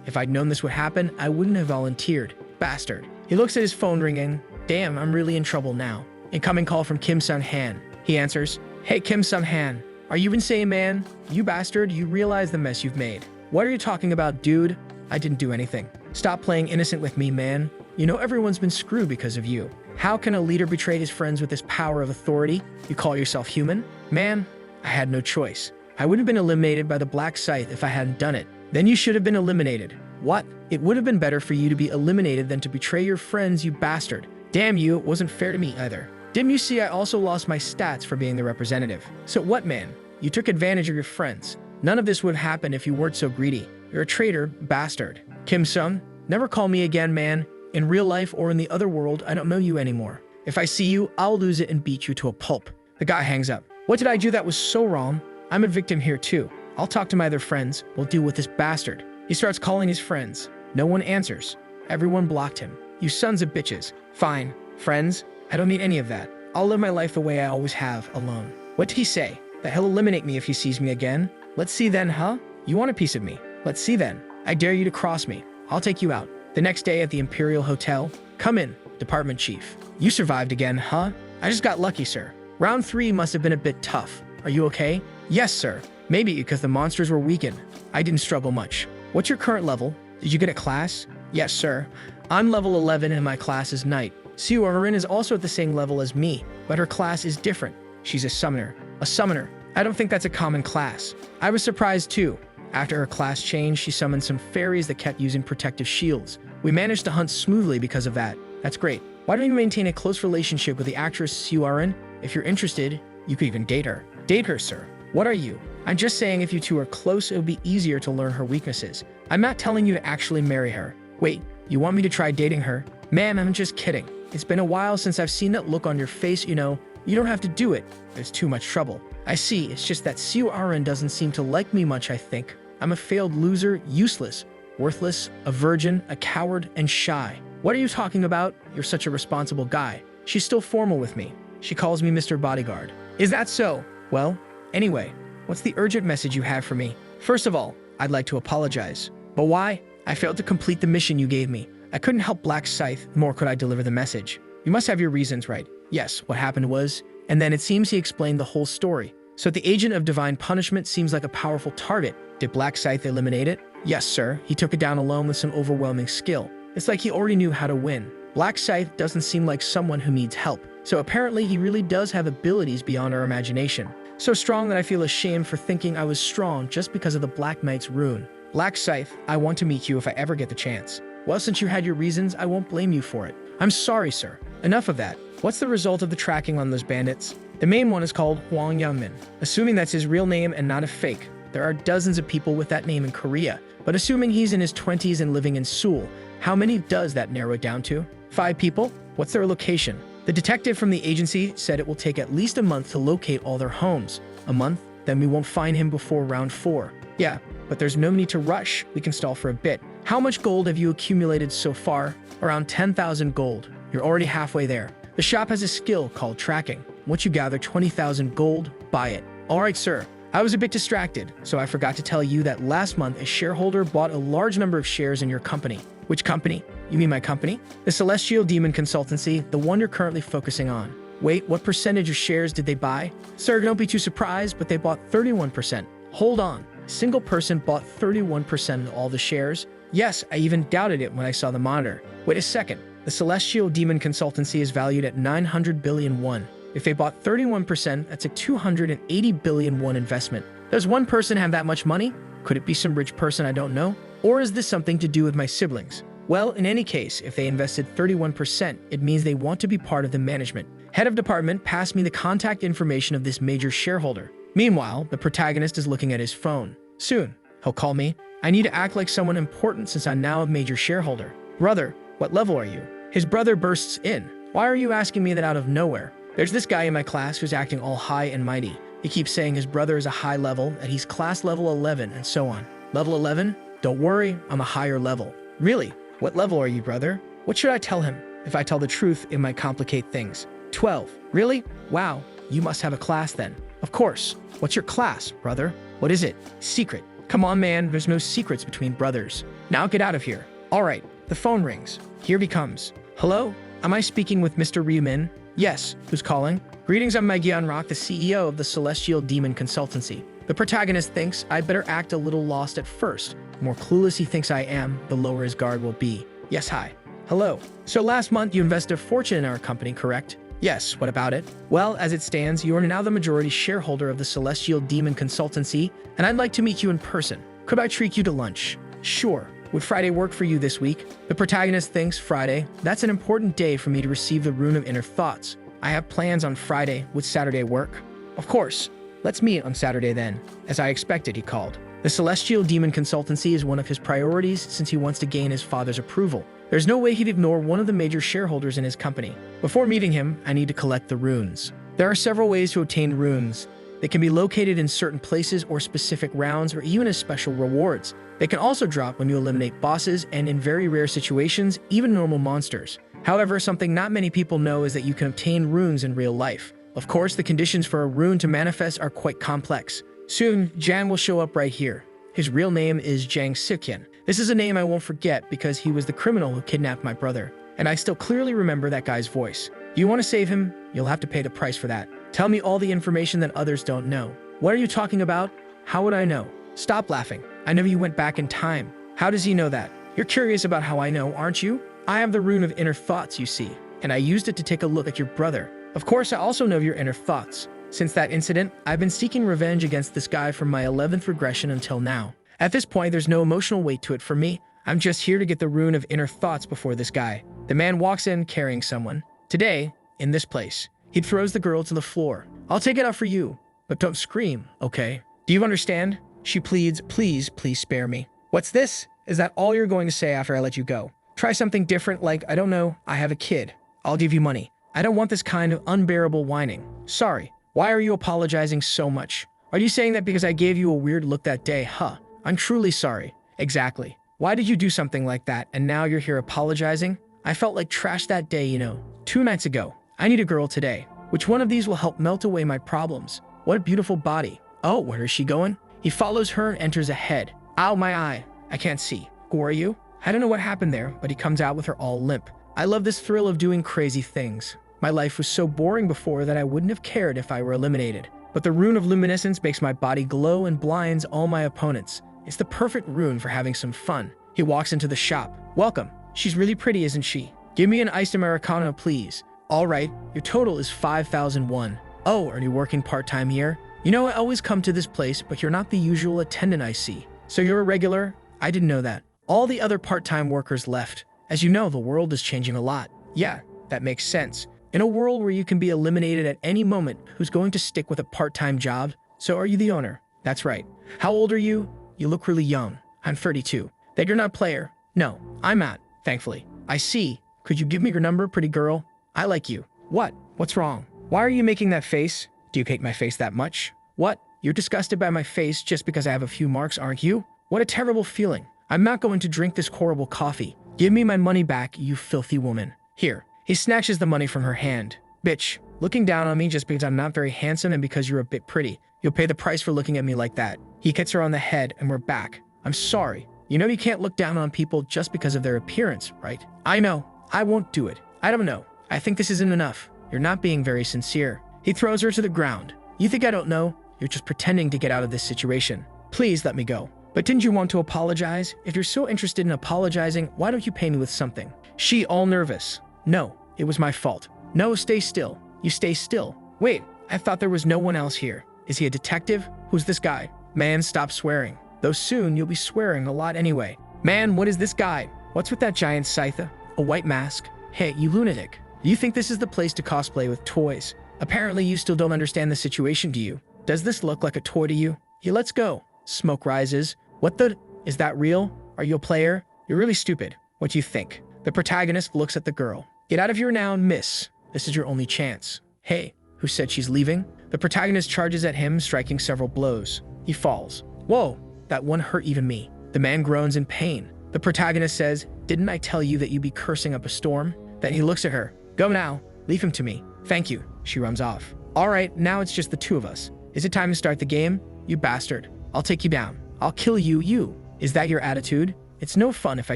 If I'd known this would happen, I wouldn't have volunteered. Bastard. He looks at his phone ringing. Damn, I'm really in trouble now. Incoming call from Kim Sun-han. He answers, Hey Kim Sun-han, are you insane, man? You bastard, you realize the mess you've made. What are you talking about, dude? I didn't do anything. Stop playing innocent with me, man. You know everyone's been screwed because of you. How can a leader betray his friends with this power of authority? You call yourself human? Man, I had no choice. I would have been eliminated by the Black Scythe if I hadn't done it. Then you should have been eliminated. What? It would have been better for you to be eliminated than to betray your friends, you bastard. Damn you, it wasn't fair to me either. Didn't you see I also lost my stats for being the representative? So what, man? You took advantage of your friends. None of this would have happened if you weren't so greedy. You're a traitor, bastard. Kim-sung, never call me again, man. In real life or in the other world, I don't know you anymore. If I see you, I'll lose it and beat you to a pulp. The guy hangs up. What did I do that was so wrong? I'm a victim here too. I'll talk to my other friends. We'll deal with this bastard. He starts calling his friends. No one answers. Everyone blocked him. You sons of bitches. Fine. Friends? I don't need any of that. I'll live my life the way I always have, alone. What did he say? That he'll eliminate me if he sees me again? Let's see then, huh? You want a piece of me? Let's see then. I dare you to cross me. I'll take you out. The next day at the Imperial Hotel. Come in, Department Chief. You survived again, huh? I just got lucky, sir. Round 3 must have been a bit tough. Are you okay? Yes, sir. Maybe because the monsters were weakened. I didn't struggle much. What's your current level? Did you get a class? Yes, sir. I'm level 11 and my class is Knight. Siu-Arin is also at the same level as me, but her class is different. She's a summoner. A summoner. I don't think that's a common class. I was surprised too. After her class changed, she summoned some fairies that kept using protective shields. We managed to hunt smoothly because of that. That's great. Why don't you maintain a close relationship with the actress Siu-Arin? If you're interested, you could even date her. Date her, sir. What are you? I'm just saying if you two are close, it would be easier to learn her weaknesses. I'm not telling you to actually marry her. Wait, you want me to try dating her? Ma'am, I'm just kidding. It's been a while since I've seen that look on your face, you know. You don't have to do it. There's too much trouble. I see, it's just that Siu-Arin doesn't seem to like me much, I think. I'm a failed loser, useless, worthless, a virgin, a coward, and shy. What are you talking about? You're such a responsible guy. She's still formal with me. She calls me Mr. Bodyguard. Is that so? Well, anyway, what's the urgent message you have for me? First of all, I'd like to apologize. But why? I failed to complete the mission you gave me. I couldn't help Black Scythe, nor could I deliver the message. You must have your reasons, right? Yes, what happened was... And then it seems he explained the whole story. So the agent of divine punishment seems like a powerful target. Did Black Scythe eliminate it? Yes, sir. He took it down alone with some overwhelming skill. It's like he already knew how to win. Black Scythe doesn't seem like someone who needs help. So apparently he really does have abilities beyond our imagination. So strong that I feel ashamed for thinking I was strong just because of the Black Knight's rune. Black Scythe, I want to meet you if I ever get the chance. Well, since you had your reasons, I won't blame you for it. I'm sorry, sir. Enough of that. What's the result of the tracking on those bandits? The main one is called Hwang Youngmin. Assuming that's his real name and not a fake, there are dozens of people with that name in Korea. But assuming he's in his 20s and living in Seoul, how many does that narrow it down to? 5 people? What's their location? The detective from the agency said it will take at least a month to locate all their homes. A month? Then we won't find him before round 4. Yeah, but there's no need to rush. We can stall for a bit. How much gold have you accumulated so far? Around 10,000 gold. You're already halfway there. The shop has a skill called tracking. Once you gather 20,000 gold, buy it. All right, sir. I was a bit distracted, so I forgot to tell you that last month a shareholder bought a large number of shares in your company. Which company? You mean my company? The Celestial Demon Consultancy, the one you're currently focusing on. Wait, what percentage of shares did they buy? Sir, don't be too surprised, but they bought 31%. Hold on. A single person bought 31% of all the shares? Yes, I even doubted it when I saw the monitor. Wait a second. The Celestial Demon Consultancy is valued at 900 billion won. If they bought 31%, that's a 280 billion won investment. Does one person have that much money? Could it be some rich person I don't know? Or is this something to do with my siblings? Well, in any case, if they invested 31%, it means they want to be part of the management. Head of department passed me the contact information of this major shareholder. Meanwhile, the protagonist is looking at his phone. Soon, he'll call me. I need to act like someone important since I'm now a major shareholder. Brother, what level are you? His brother bursts in. Why are you asking me that out of nowhere? There's this guy in my class who's acting all high and mighty. He keeps saying his brother is a high level, that he's class level 11, and so on. Level 11? Don't worry, I'm a higher level. Really? What level are you, brother? What should I tell him? If I tell the truth, it might complicate things. 12. Really? Wow, you must have a class then. Of course. What's your class, brother? What is it? Secret. Come on, man, there's no secrets between brothers. Now get out of here. All right, the phone rings. Here he comes. Hello? Am I speaking with Mr. Ryu-min? Yes. Who's calling? Greetings, I'm Megyeon Rock, the CEO of the Celestial Demon Consultancy. The protagonist thinks I'd better act a little lost at first. The more clueless he thinks I am, the lower his guard will be. Yes, hi. Hello. So last month you invested a fortune in our company, correct? Yes, what about it? Well, as it stands, you are now the majority shareholder of the Celestial Demon Consultancy, and I'd like to meet you in person. Could I treat you to lunch? Sure. Would Friday work for you this week? The protagonist thinks Friday. That's an important day for me to receive the Rune of Inner Thoughts. I have plans on Friday. Would Saturday work? Of course. Let's meet on Saturday then. As I expected, he called. The Celestial Demon Consultancy is one of his priorities since he wants to gain his father's approval. There's no way he'd ignore one of the major shareholders in his company. Before meeting him, I need to collect the runes. There are several ways to obtain runes. They can be located in certain places or specific rounds or even as special rewards. They can also drop when you eliminate bosses and in very rare situations, even normal monsters. However, something not many people know is that you can obtain runes in real life. Of course, the conditions for a rune to manifest are quite complex. Soon, Jan will show up right here. His real name is Jang Sikyan. This is a name I won't forget because he was the criminal who kidnapped my brother, and I still clearly remember that guy's voice. You want to save him? You'll have to pay the price for that. Tell me all the information that others don't know. What are you talking about? How would I know? Stop laughing. I know you went back in time. How does he know that? You're curious about how I know, aren't you? I have the rune of inner thoughts, you see, and I used it to take a look at your brother. Of course, I also know your inner thoughts. Since that incident, I've been seeking revenge against this guy from my 11th regression until now. At this point, there's no emotional weight to it for me. I'm just here to get the rune of inner thoughts before this guy. The man walks in carrying someone. Today, in this place, he throws the girl to the floor. I'll take it out for you, but don't scream, okay? Do you understand? She pleads, please spare me. What's this? Is that all you're going to say after I let you go? Try something different like, I don't know, I have a kid. I'll give you money. I don't want this kind of unbearable whining. Sorry. Why are you apologizing so much? Are you saying that because I gave you a weird look that day, huh? I'm truly sorry. Exactly. Why did you do something like that and now you're here apologizing? I felt like trash that day, you know. 2 nights ago. I need a girl today. Which one of these will help melt away my problems? What a beautiful body. Oh, where is she going? He follows her and enters ahead. Ow, my eye. I can't see. Who are you? I don't know what happened there, but he comes out with her all limp. I love this thrill of doing crazy things. My life was so boring before that I wouldn't have cared if I were eliminated. But the rune of luminescence makes my body glow and blinds all my opponents. It's the perfect rune for having some fun. He walks into the shop. Welcome. She's really pretty, isn't she? Give me an iced Americano, please. All right, your total is 5,001. Oh, are you working part-time here? You know, I always come to this place, but you're not the usual attendant I see. So you're a regular? I didn't know that. All the other part-time workers left. As you know, the world is changing a lot. Yeah, that makes sense. In a world where you can be eliminated at any moment, who's going to stick with a part-time job? So are you the owner? That's right. How old are you? You look really young. I'm 32. That you're not a player? No, I'm not, thankfully. I see. Could you give me your number, pretty girl? I like you. What? What's wrong? Why are you making that face? Do you hate my face that much? What? You're disgusted by my face just because I have a few marks, aren't you? What a terrible feeling. I'm not going to drink this horrible coffee. Give me my money back, you filthy woman. Here. He snatches the money from her hand. Bitch, looking down on me just because I'm not very handsome and because you're a bit pretty. You'll pay the price for looking at me like that. He hits her on the head and we're back. I'm sorry. You know you can't look down on people just because of their appearance, right? I know. I won't do it. I don't know. I think this isn't enough. You're not being very sincere. He throws her to the ground. You think I don't know? You're just pretending to get out of this situation. Please let me go. But didn't you want to apologize? If you're so interested in apologizing, why don't you pay me with something? She all nervous. No, it was my fault. No, stay still. You stay still. Wait, I thought there was no one else here. Is he a detective? Who's this guy? Man, stop swearing. Though soon you'll be swearing a lot anyway. Man, what is this guy? What's with that giant scythe? A white mask? Hey, you lunatic. You think this is the place to cosplay with toys? Apparently you still don't understand the situation, do you? Does this look like a toy to you? Yeah, let's go. Smoke rises. What the? Is that real? Are you a player? You're really stupid. What do you think? The protagonist looks at the girl. Get out of here now, miss. This is your only chance. Hey, who said she's leaving? The protagonist charges at him, striking several blows. He falls. Whoa, that one hurt even me. The man groans in pain. The protagonist says, didn't I tell you that you'd be cursing up a storm? Then he looks at her. Go now. Leave him to me. Thank you. She runs off. All right, now it's just the two of us. Is it time to start the game? You bastard. I'll take you down. I'll kill you, you. Is that your attitude? It's no fun if I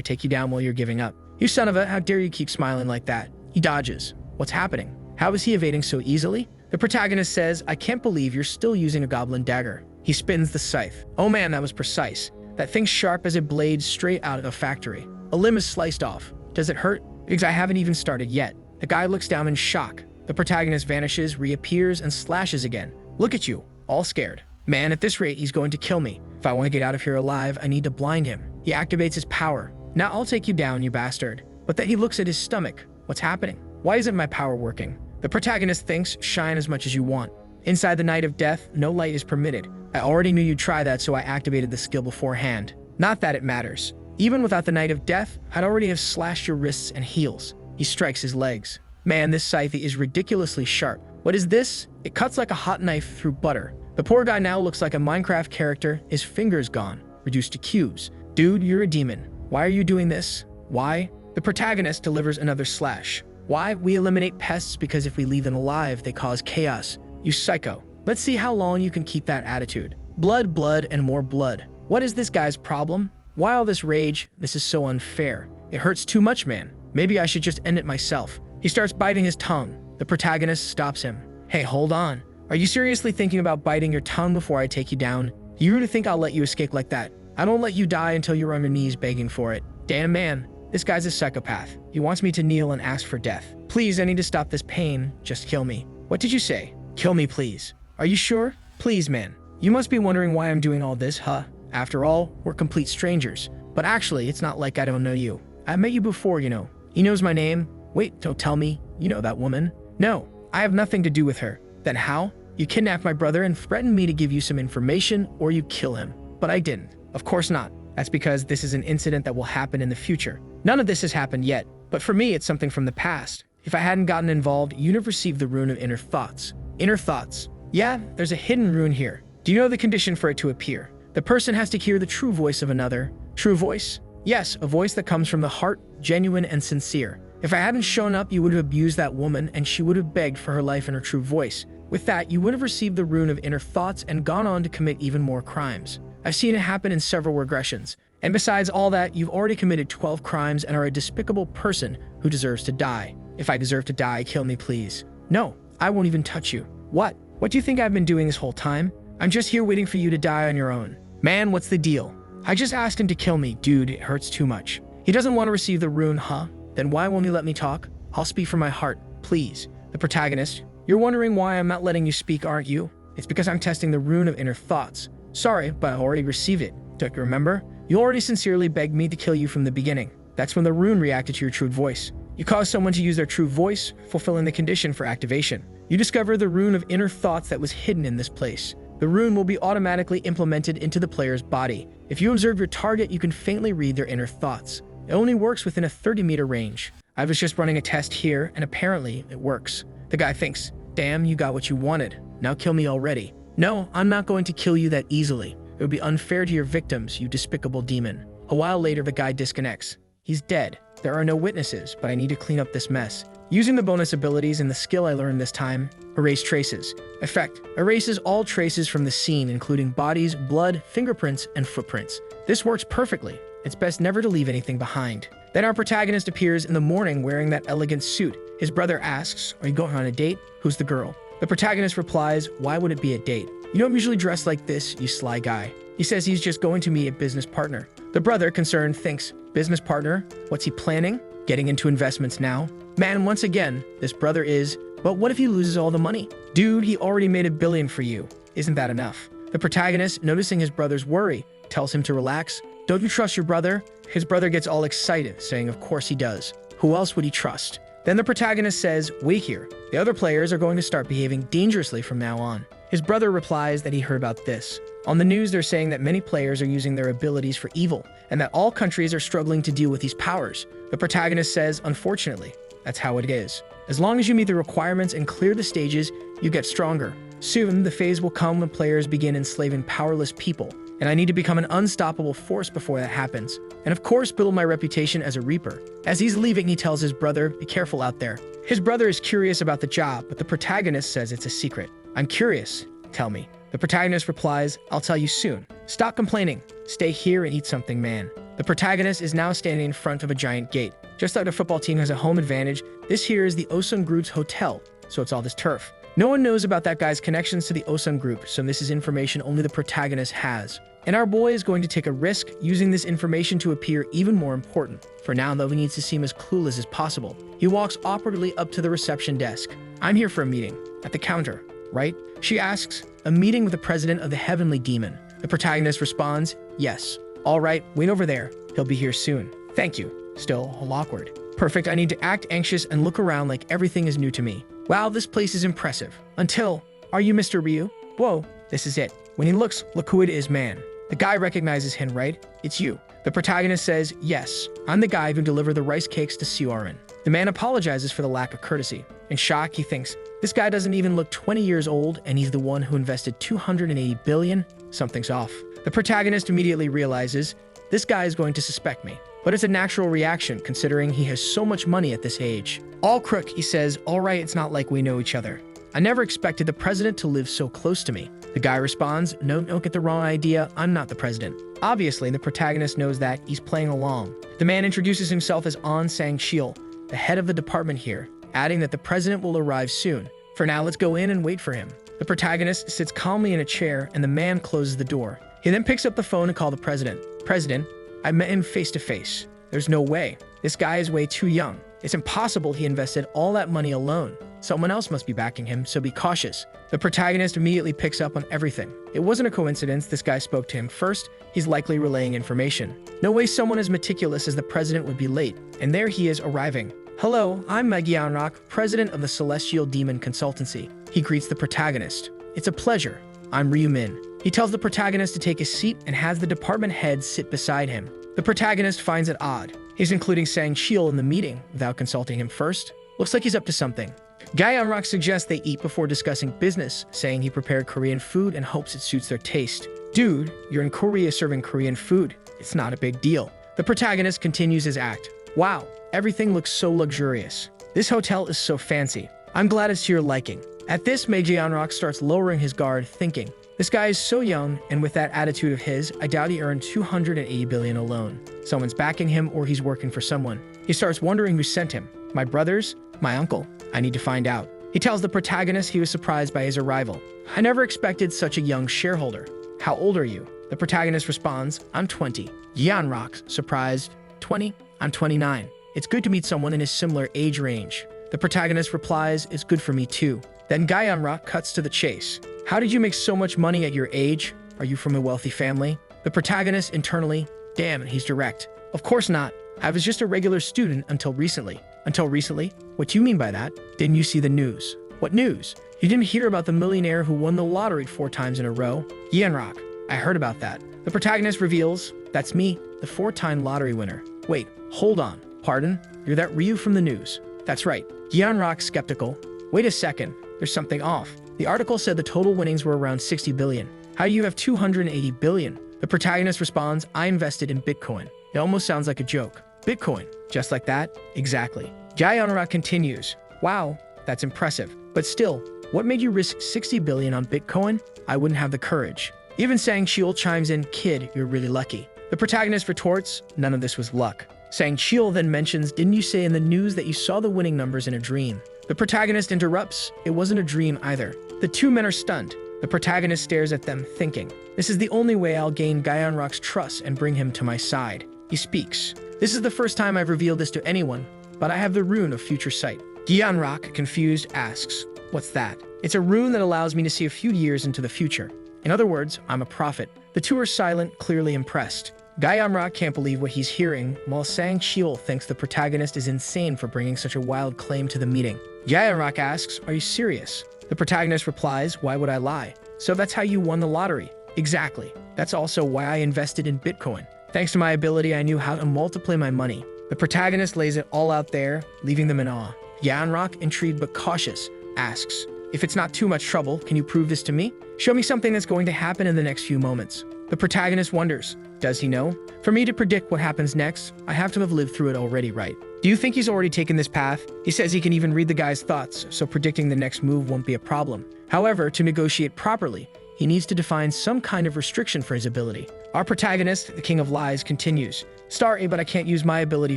take you down while you're giving up. You son of a, how dare you keep smiling like that? He dodges. What's happening? How is he evading so easily? The protagonist says, I can't believe you're still using a goblin dagger. He spins the scythe. Oh man, that was precise. That thing's sharp as a blade straight out of a factory. A limb is sliced off. Does it hurt? Because I haven't even started yet. The guy looks down in shock. The protagonist vanishes, reappears, and slashes again. Look at you, all scared. Man, at this rate, he's going to kill me. If I want to get out of here alive, I need to blind him. He activates his power. Now I'll take you down, you bastard. But then he looks at his stomach. What's happening? Why isn't my power working? The protagonist thinks, shine as much as you want. Inside the night of death, no light is permitted. I already knew you'd try that, so I activated the skill beforehand. Not that it matters. Even without the Knight of Death, I'd already have slashed your wrists and heels. He strikes his legs. Man, this scythe is ridiculously sharp. What is this? It cuts like a hot knife through butter. The poor guy now looks like a Minecraft character, his fingers gone, reduced to cubes. Dude, you're a demon. Why are you doing this? Why? The protagonist delivers another slash. Why? We eliminate pests because if we leave them alive, they cause chaos. You psycho. Let's see how long you can keep that attitude. Blood, blood, and more blood. What is this guy's problem? Why all this rage? This is so unfair. It hurts too much, man. Maybe I should just end it myself. He starts biting his tongue. The protagonist stops him. Hey, hold on. Are you seriously thinking about biting your tongue before I take you down? You really think I'll let you escape like that? I don't let you die until you're on your knees begging for it. Damn, man. This guy's a psychopath. He wants me to kneel and ask for death. Please, I need to stop this pain. Just kill me. What did you say? Kill me, please. Are you sure? Please, man. You must be wondering why I'm doing all this, huh? After all, we're complete strangers. But actually, it's not like I don't know you. I met you before, you know. He knows my name. Wait, don't tell me. You know that woman? No, I have nothing to do with her. Then how? You kidnapped my brother and threatened me to give you some information or you kill him. But I didn't. Of course not. That's because this is an incident that will happen in the future. None of this has happened yet, but for me, it's something from the past. If I hadn't gotten involved, you'd have received the rune of inner thoughts. Inner thoughts. Yeah, there's a hidden rune here. Do you know the condition for it to appear? The person has to hear the true voice of another. True voice? Yes, a voice that comes from the heart, genuine and sincere. If I hadn't shown up, you would have abused that woman and she would have begged for her life in her true voice. With that, you would have received the rune of inner thoughts and gone on to commit even more crimes. I've seen it happen in several regressions. And besides all that, you've already committed 12 crimes and are a despicable person who deserves to die. If I deserve to die, kill me, please. No, I won't even touch you. What? What do you think I've been doing this whole time? I'm just here waiting for you to die on your own. Man, what's the deal? I just asked him to kill me. Dude, it hurts too much. He doesn't want to receive the rune, huh? Then why won't he let me talk? I'll speak from my heart, please. The protagonist, you're wondering why I'm not letting you speak, aren't you? It's because I'm testing the rune of inner thoughts. Sorry, but I already received it. Don't you remember? You already sincerely begged me to kill you from the beginning. That's when the rune reacted to your true voice. You caused someone to use their true voice, fulfilling the condition for activation. You discover the rune of inner thoughts that was hidden in this place. The rune will be automatically implemented into the player's body. If you observe your target, you can faintly read their inner thoughts. It only works within a 30-meter range. I was just running a test here, and apparently it works. The guy thinks, damn, you got what you wanted. Now kill me already. No, I'm not going to kill you that easily. It would be unfair to your victims, you despicable demon. A while later, the guy disconnects. He's dead. There are no witnesses, but I need to clean up this mess. Using the bonus abilities and the skill I learned this time, Erase Traces. Effect: erases all traces from the scene, including bodies, blood, fingerprints, and footprints. This works perfectly. It's best never to leave anything behind. Then our protagonist appears in the morning wearing that elegant suit. His brother asks, are you going on a date? Who's the girl? The protagonist replies, why would it be a date? You don't usually dress like this, you sly guy. He says he's just going to meet a business partner. The brother, concerned, thinks, business partner? What's he planning? Getting into investments now? Man, once again, this brother is, but what if he loses all the money? Dude, he already made $1 billion for you. Isn't that enough? The protagonist, noticing his brother's worry, tells him to relax. Don't you trust your brother? His brother gets all excited, saying of course he does. Who else would he trust? Then the protagonist says, wait here. The other players are going to start behaving dangerously from now on. His brother replies that he heard about this. On the news, they're saying that many players are using their abilities for evil, and that all countries are struggling to deal with these powers. The protagonist says, unfortunately, that's how it is. As long as you meet the requirements and clear the stages, you get stronger. Soon, the phase will come when players begin enslaving powerless people, and I need to become an unstoppable force before that happens. And of course, build my reputation as a reaper. As he's leaving, he tells his brother, be careful out there. His brother is curious about the job, but the protagonist says it's a secret. I'm curious. Tell me. The protagonist replies, I'll tell you soon. Stop complaining. Stay here and eat something, man. The protagonist is now standing in front of a giant gate. Just like the football team has a home advantage, this here is the Osun Group's hotel, so it's all this turf. No one knows about that guy's connections to the Osun Group, so this is information only the protagonist has. And our boy is going to take a risk, using this information to appear even more important. For now, though, he needs to seem as clueless as possible. He walks awkwardly up to the reception desk. I'm here for a meeting. At the counter, right? She asks, a meeting with the president of the Heavenly Demon. The protagonist responds, yes. All right, wait over there. He'll be here soon. Thank you. Still all awkward. Perfect, I need to act anxious and look around like everything is new to me. Wow, this place is impressive. Until, are you Mr. Ryu? Whoa, this is it. When he looks, look who it is, man. The guy recognizes him, right? It's you. The protagonist says, yes, I'm the guy who delivered the rice cakes to Siorin. The man apologizes for the lack of courtesy. In shock, he thinks, this guy doesn't even look 20 years old, and he's the one who invested 280 billion? Something's off. The protagonist immediately realizes, this guy is going to suspect me. But it's a natural reaction, considering he has so much money at this age. All crook, he says, all right, it's not like we know each other. I never expected the president to live so close to me. The guy responds, no, don't get the wrong idea, I'm not the president. Obviously, the protagonist knows that, he's playing along. The man introduces himself as An Sang-shil, the head of the department here, adding that the president will arrive soon. For now, let's go in and wait for him. The protagonist sits calmly in a chair, and the man closes the door. He then picks up the phone and calls the president. President, I met him face to face. There's no way. This guy is way too young. It's impossible he invested all that money alone. Someone else must be backing him, so be cautious. The protagonist immediately picks up on everything. It wasn't a coincidence this guy spoke to him first. He's likely relaying information. No way someone as meticulous as the president would be late. And there he is arriving. Hello, I'm Magianrock, president of the Celestial Demon Consultancy. He greets the protagonist. It's a pleasure. I'm Ryu Min. He tells the protagonist to take a seat and has the department head sit beside him. The protagonist finds it odd. He's including Sang-shil in the meeting without consulting him first. Looks like he's up to something. Gyeonrock suggests they eat before discussing business, saying he prepared Korean food and hopes it suits their taste. Dude, you're in Korea serving Korean food. It's not a big deal. The protagonist continues his act. Wow, everything looks so luxurious. This hotel is so fancy. I'm glad it's to your liking. At this, Gyeonrock starts lowering his guard, thinking, this guy is so young, and with that attitude of his, I doubt he earned 280 billion alone. Someone's backing him or he's working for someone. He starts wondering who sent him. My brothers? My uncle? I need to find out. He tells the protagonist he was surprised by his arrival. I never expected such a young shareholder. How old are you? The protagonist responds, I'm 20. Gyeonrock, surprised, 20? I'm 29. It's good to meet someone in a similar age range. The protagonist replies, it's good for me too. Then Gyeonrock cuts to the chase. How did you make so much money at your age? Are you from a wealthy family? The protagonist internally, damn, he's direct. Of course not. I was just a regular student until recently. Until recently? What do you mean by that? Didn't you see the news? What news? You didn't hear about the millionaire who won the lottery 4 times in a row? Gyeonrock, I heard about that. The protagonist reveals, that's me, the 4-time lottery winner. Wait, hold on. Pardon? You're that Ryu from the news. That's right. Gyeonrock skeptical. Wait a second. There's something off. The article said the total winnings were around 60 billion. How do you have 280 billion? The protagonist responds, I invested in Bitcoin. It almost sounds like a joke. Bitcoin. Just like that? Exactly. Gyeonrock continues. Wow, that's impressive. But still, what made you risk 60 billion on Bitcoin? I wouldn't have the courage. Even Sang-shil chimes in, kid, you're really lucky. The protagonist retorts, none of this was luck. Sang-shil then mentions, didn't you say in the news that you saw the winning numbers in a dream? The protagonist interrupts, it wasn't a dream either. The two men are stunned. The protagonist stares at them, thinking, this is the only way I'll gain Gyeonrock's trust and bring him to my side. He speaks. This is the first time I've revealed this to anyone, but I have the rune of future sight. Gyeonrock, confused, asks, what's that? It's a rune that allows me to see a few years into the future. In other words, I'm a prophet. The two are silent, clearly impressed. Gyeonrock can't believe what he's hearing, while Sang-shil thinks the protagonist is insane for bringing such a wild claim to the meeting. Gyeonrock asks, are you serious? The protagonist replies, why would I lie? So that's how you won the lottery. Exactly. That's also why I invested in Bitcoin. Thanks to my ability, I knew how to multiply my money. The protagonist lays it all out there, leaving them in awe. Gyeonrock, intrigued but cautious, asks, if it's not too much trouble, can you prove this to me? Show me something that's going to happen in the next few moments. The protagonist wonders, does he know? For me to predict what happens next, I have to have lived through it already, right? Do you think he's already taken this path? He says he can even read the guy's thoughts, so predicting the next move won't be a problem. However, to negotiate properly, he needs to define some kind of restriction for his ability. Our protagonist, the King of Lies, continues, sorry, but I can't use my ability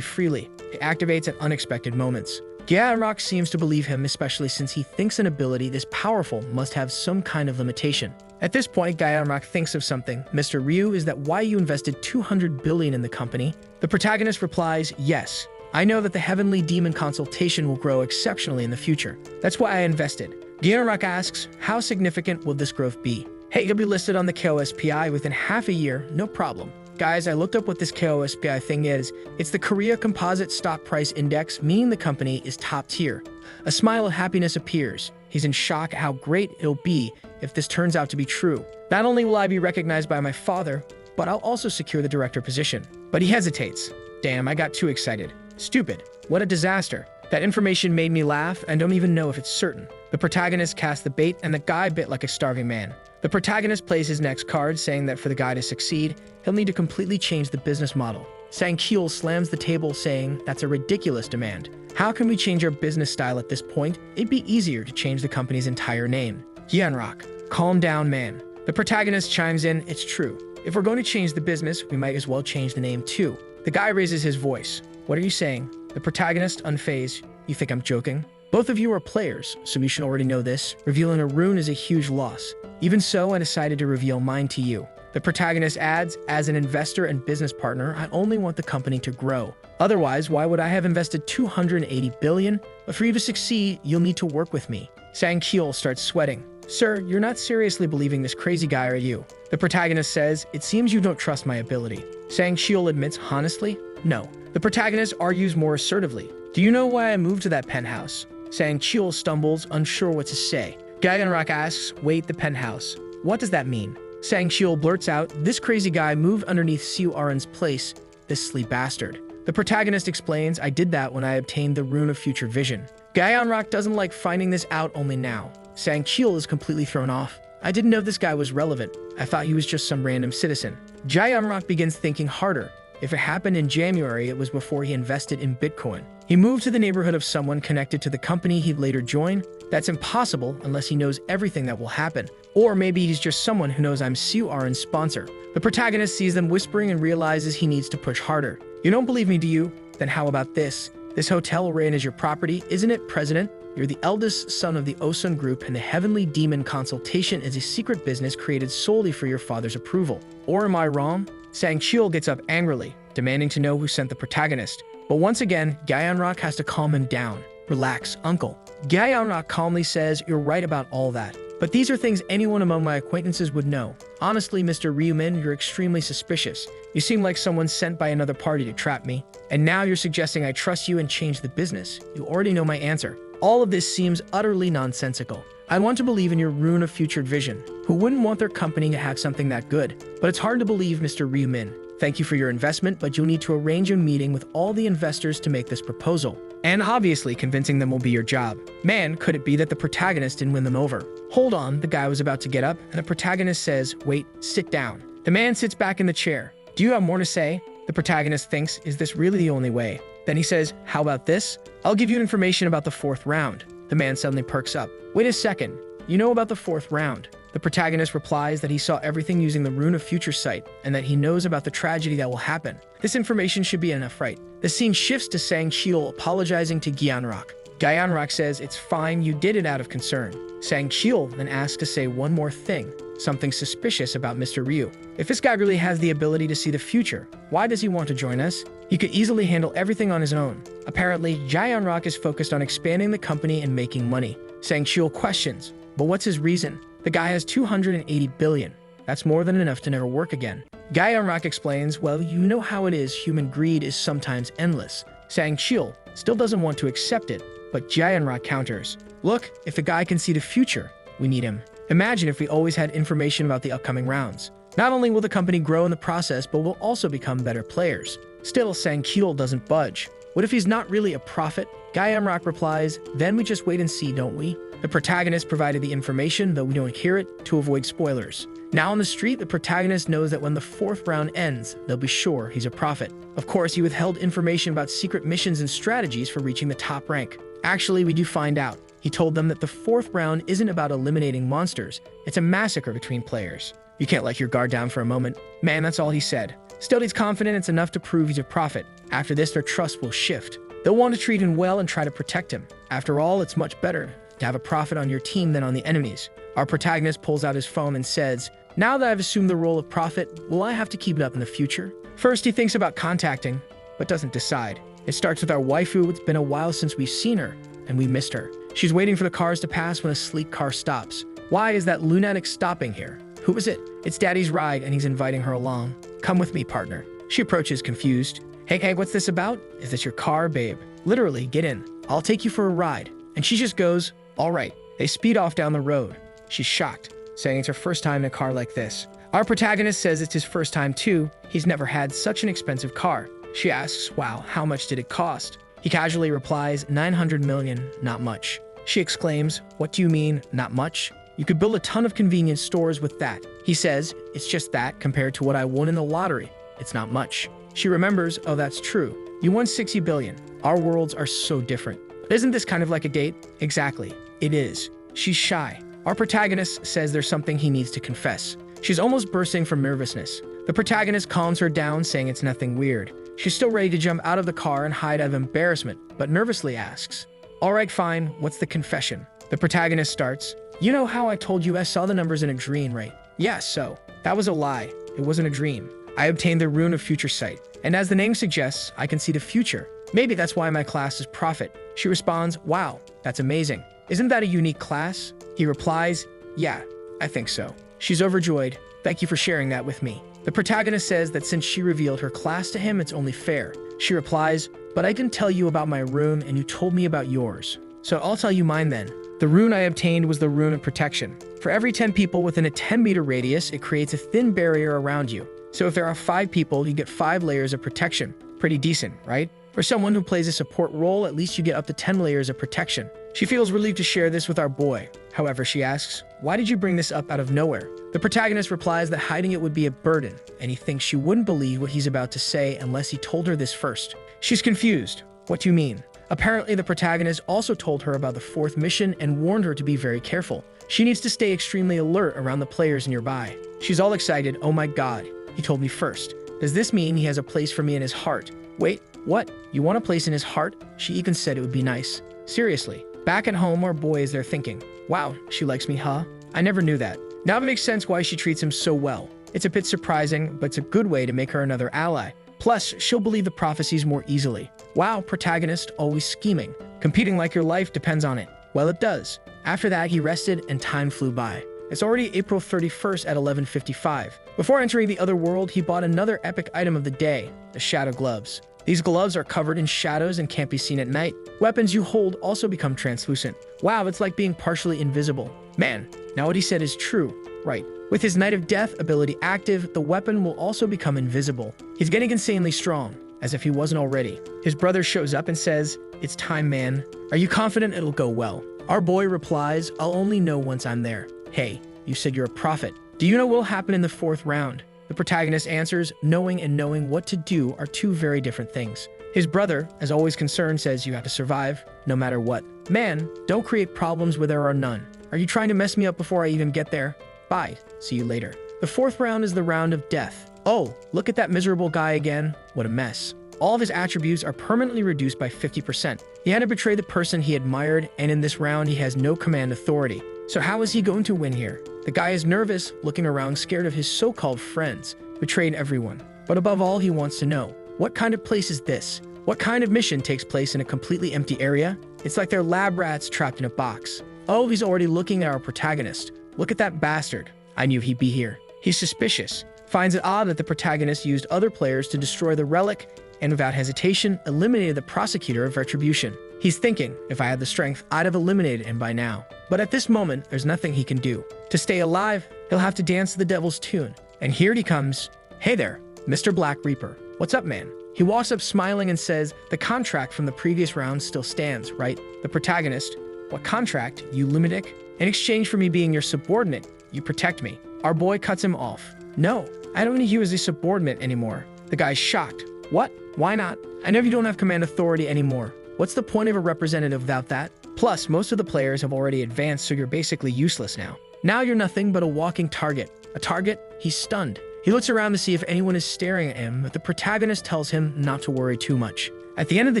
freely. It activates at unexpected moments. Gyeonrock seems to believe him, especially since he thinks an ability this powerful must have some kind of limitation. At this point, Gyeonrock thinks of something. Mr. Ryu, is that why you invested 200 billion in the company? The protagonist replies, yes. I know that the Heavenly Demon Consultation will grow exceptionally in the future. That's why I invested. Gyeonrock asks, how significant will this growth be? Hey, it'll be listed on the KOSPI within half a year, no problem. Guys, I looked up what this KOSPI thing is. It's the Korea Composite Stock Price Index, meaning the company is top tier. A smile of happiness appears. He's in shock at how great it'll be if this turns out to be true. Not only will I be recognized by my father, but I'll also secure the director position. But he hesitates. Damn, I got too excited. Stupid. What a disaster. That information made me laugh and don't even know if it's certain. The protagonist cast the bait and the guy bit like a starving man. The protagonist plays his next card, saying that for the guy to succeed, he'll need to completely change the business model. Sang-Kyul slams the table, saying, "That's a ridiculous demand. How can we change our business style at this point? It'd be easier to change the company's entire name." Hyunrock, calm down, man. The protagonist chimes in, "It's true. If we're going to change the business, we might as well change the name too." The guy raises his voice. "What are you saying?" The protagonist, unfazed, "You think I'm joking? Both of you are players, so you should already know this. Revealing a rune is a huge loss. Even so, I decided to reveal mine to you." The protagonist adds, "As an investor and business partner, I only want the company to grow. Otherwise, why would I have invested 280 billion? But for you to succeed, you'll need to work with me." Sang-Kyul starts sweating. "Sir, you're not seriously believing this crazy guy, are you?" The protagonist says, "It seems you don't trust my ability." Sang-Kyul admits honestly, "No." The protagonist argues more assertively. "Do you know why I moved to that penthouse?" Sang-Kyul stumbles, unsure what to say. Hyunrock asks, "Wait, the penthouse. What does that mean?" Sang-Kyul blurts out, "This crazy guy moved underneath Siu Aren's place, this sleep bastard." The protagonist explains, "I did that when I obtained the Rune of Future Vision." Hyunrock doesn't like finding this out only now. Sang-Kyul is completely thrown off. "I didn't know this guy was relevant. I thought he was just some random citizen." Hyunrock begins thinking harder. If it happened in January, it was before he invested in Bitcoin. He moved to the neighborhood of someone connected to the company he'd later join. That's impossible unless he knows everything that will happen. Or maybe he's just someone who knows I'm Siu Aren's sponsor. The protagonist sees them whispering and realizes he needs to push harder. "You don't believe me, do you? Then how about this? This hotel ran as your property, isn't it, President? You're the eldest son of the Osun Group, and the Heavenly Demon Consultation is a secret business created solely for your father's approval. Or am I wrong?" Sang-Kyul gets up angrily, demanding to know who sent the protagonist. But once again, Hyunrock has to calm him down. "Relax, uncle." Hyunrock calmly says, "You're right about all that. But these are things anyone among my acquaintances would know. Honestly, Mr. Ryumin, you're extremely suspicious. You seem like someone sent by another party to trap me. And now you're suggesting I trust you and change the business. You already know my answer. All of this seems utterly nonsensical. I want to believe in your Rune of Future Vision. Who wouldn't want their company to have something that good? But it's hard to believe, Mr. Ryumin. Thank you for your investment, but you'll need to arrange a meeting with all the investors to make this proposal. And obviously, convincing them will be your job." Man, could it be that the protagonist didn't win them over? "Hold on," the guy was about to get up, and the protagonist says, "Wait, sit down." The man sits back in the chair. "Do you have more to say?" The protagonist thinks, "Is this really the only way?" Then he says, "How about this? I'll give you information about the 4th round." The man suddenly perks up. "Wait a second. You know about the 4th round?" The protagonist replies that he saw everything using the Rune of Future site, and that he knows about the tragedy that will happen. This information should be enough, right? The scene shifts to Sang-Kyul apologizing to Hyunrock. Hyunrock says, "It's fine, you did it out of concern." Sang-Kyul then asks to say one more thing, something suspicious about Mr. Ryu. If this guy really has the ability to see the future, why does he want to join us? He could easily handle everything on his own. Apparently, Hyunrock is focused on expanding the company and making money. Sang-Kyul questions, but what's his reason? The guy has 280 billion. That's more than enough to never work again. Hyunrock explains, "Well, you know how it is, human greed is sometimes endless." Sang-Kyul still doesn't want to accept it, but Hyunrock counters, "Look, if the guy can see the future, we need him. Imagine if we always had information about the upcoming rounds. Not only will the company grow in the process, but we'll also become better players." Still, Sang-Kyul doesn't budge. "What if he's not really a prophet?" Hyunrock replies, "Then we just wait and see, don't we?" The protagonist provided the information, though we don't hear it, to avoid spoilers. Now on the street, the protagonist knows that when the 4th round ends, they'll be sure he's a prophet. Of course, he withheld information about secret missions and strategies for reaching the top rank. Actually, we do find out. He told them that the 4th round isn't about eliminating monsters, it's a massacre between players. You can't let your guard down for a moment. Man, that's all he said. Still, he's confident it's enough to prove he's a prophet. After this, their trust will shift. They'll want to treat him well and try to protect him. After all, it's much better to have a prophet on your team than on the enemies. Our protagonist pulls out his phone and says, "Now that I've assumed the role of prophet, will I have to keep it up in the future?" First, he thinks about contacting, but doesn't decide. It starts with our waifu. It's been a while since we've seen her, and we missed her. She's waiting for the cars to pass when a sleek car stops. Why is that lunatic stopping here? Who is it? It's Daddy's ride, and he's inviting her along. "Come with me, partner." She approaches, confused. Hey, what's this about? Is this your car, babe? Literally, get in. I'll take you for a ride. And she just goes, "All right." They speed off down the road. She's shocked. saying it's her first time in a car like this. Our protagonist says it's his first time too. He's never had such an expensive car. She asks, wow, how much did it cost? He casually replies, 900 million, not much. She exclaims, what do you mean, not much? You could build a ton of convenience stores with that. He says, it's just that compared to what I won in the lottery. It's not much. She remembers, oh, that's true. You won 60 billion. Our worlds are so different. Isn't this kind of like a date? Exactly. It is. She's shy. Our protagonist says there's something he needs to confess. She's almost bursting from nervousness. The protagonist calms her down, saying it's nothing weird. She's still ready to jump out of the car and hide out of embarrassment, but nervously asks, all right, fine, what's the confession? The protagonist starts, you know how I told you I saw the numbers in a dream, right? Yeah, so. That was a lie. It wasn't a dream. I obtained the rune of future sight, and as the name suggests, I can see the future. Maybe that's why my class is prophet. She responds, wow, that's amazing. Isn't that a unique class? He replies, yeah, I think so. She's overjoyed. Thank you for sharing that with me. The protagonist says that since she revealed her class to him, it's only fair. She replies, but I didn't tell you about my rune and you told me about yours. So I'll tell you mine then. The rune I obtained was the rune of protection. For every 10 people within a 10-meter radius, it creates a thin barrier around you. So if there are 5 people, you get 5 layers of protection. Pretty decent, right? For someone who plays a support role, at least you get up to 10 layers of protection. She feels relieved to share this with our boy. However, she asks, why did you bring this up out of nowhere? The protagonist replies that hiding it would be a burden, and he thinks she wouldn't believe what he's about to say unless he told her this first. She's confused. What do you mean? Apparently, the protagonist also told her about the 4th mission and warned her to be very careful. She needs to stay extremely alert around the players nearby. She's all excited. Oh my god, he told me first. Does this mean he has a place for me in his heart? Wait, what? You want a place in his heart? She even said it would be nice. Seriously. Back at home, our boy is there thinking, wow, she likes me, huh? I never knew that. Now it makes sense why she treats him so well. It's a bit surprising, but it's a good way to make her another ally. Plus, she'll believe the prophecies more easily. Wow, protagonist, always scheming. Competing like your life depends on it. Well, it does. After that, he rested and time flew by. It's already April 31st at 11:55. Before entering the other world, he bought another epic item of the day, the shadow gloves. These gloves are covered in shadows and can't be seen at night. Weapons you hold also become translucent. Wow, it's like being partially invisible. Man, now what he said is true. Right. With his Knight of Death ability active, the weapon will also become invisible. He's getting insanely strong, as if he wasn't already. His brother shows up and says, it's time, man. Are you confident it'll go well? Our boy replies, I'll only know once I'm there. Hey, you said you're a prophet. Do you know what will happen in the 4th round? The protagonist answers, knowing and knowing what to do are 2 very different things. His brother, as always concerned, says you have to survive, no matter what. Man, don't create problems where there are none. Are you trying to mess me up before I even get there? Bye. See you later. The 4th round is the round of death. Oh, look at that miserable guy again. What a mess. All of his attributes are permanently reduced by 50%. He had to betray the person he admired, and in this round he has no command authority. So how is he going to win here? The guy is nervous, looking around scared of his so-called friends, betrayed everyone. But above all, he wants to know, what kind of place is this? What kind of mission takes place in a completely empty area? It's like they're lab rats trapped in a box. Oh, he's already looking at our protagonist. Look at that bastard. I knew he'd be here. He's suspicious, finds it odd that the protagonist used other players to destroy the relic, and without hesitation, eliminated the prosecutor of retribution. He's thinking, if I had the strength, I'd have eliminated him by now. But at this moment, there's nothing he can do. To stay alive, he'll have to dance to the devil's tune. And here he comes. Hey there, Mr. Black Reaper. What's up, man? He walks up smiling and says, the contract from the previous round still stands, right? The protagonist, what contract, you lunatic? In exchange for me being your subordinate, you protect me. Our boy cuts him off. No, I don't need you as a subordinate anymore. The guy's shocked. What? Why not? I know you don't have command authority anymore. What's the point of a representative without that? Plus, most of the players have already advanced, so you're basically useless now. Now you're nothing but a walking target. A target? He's stunned. He looks around to see if anyone is staring at him, but the protagonist tells him not to worry too much. At the end of the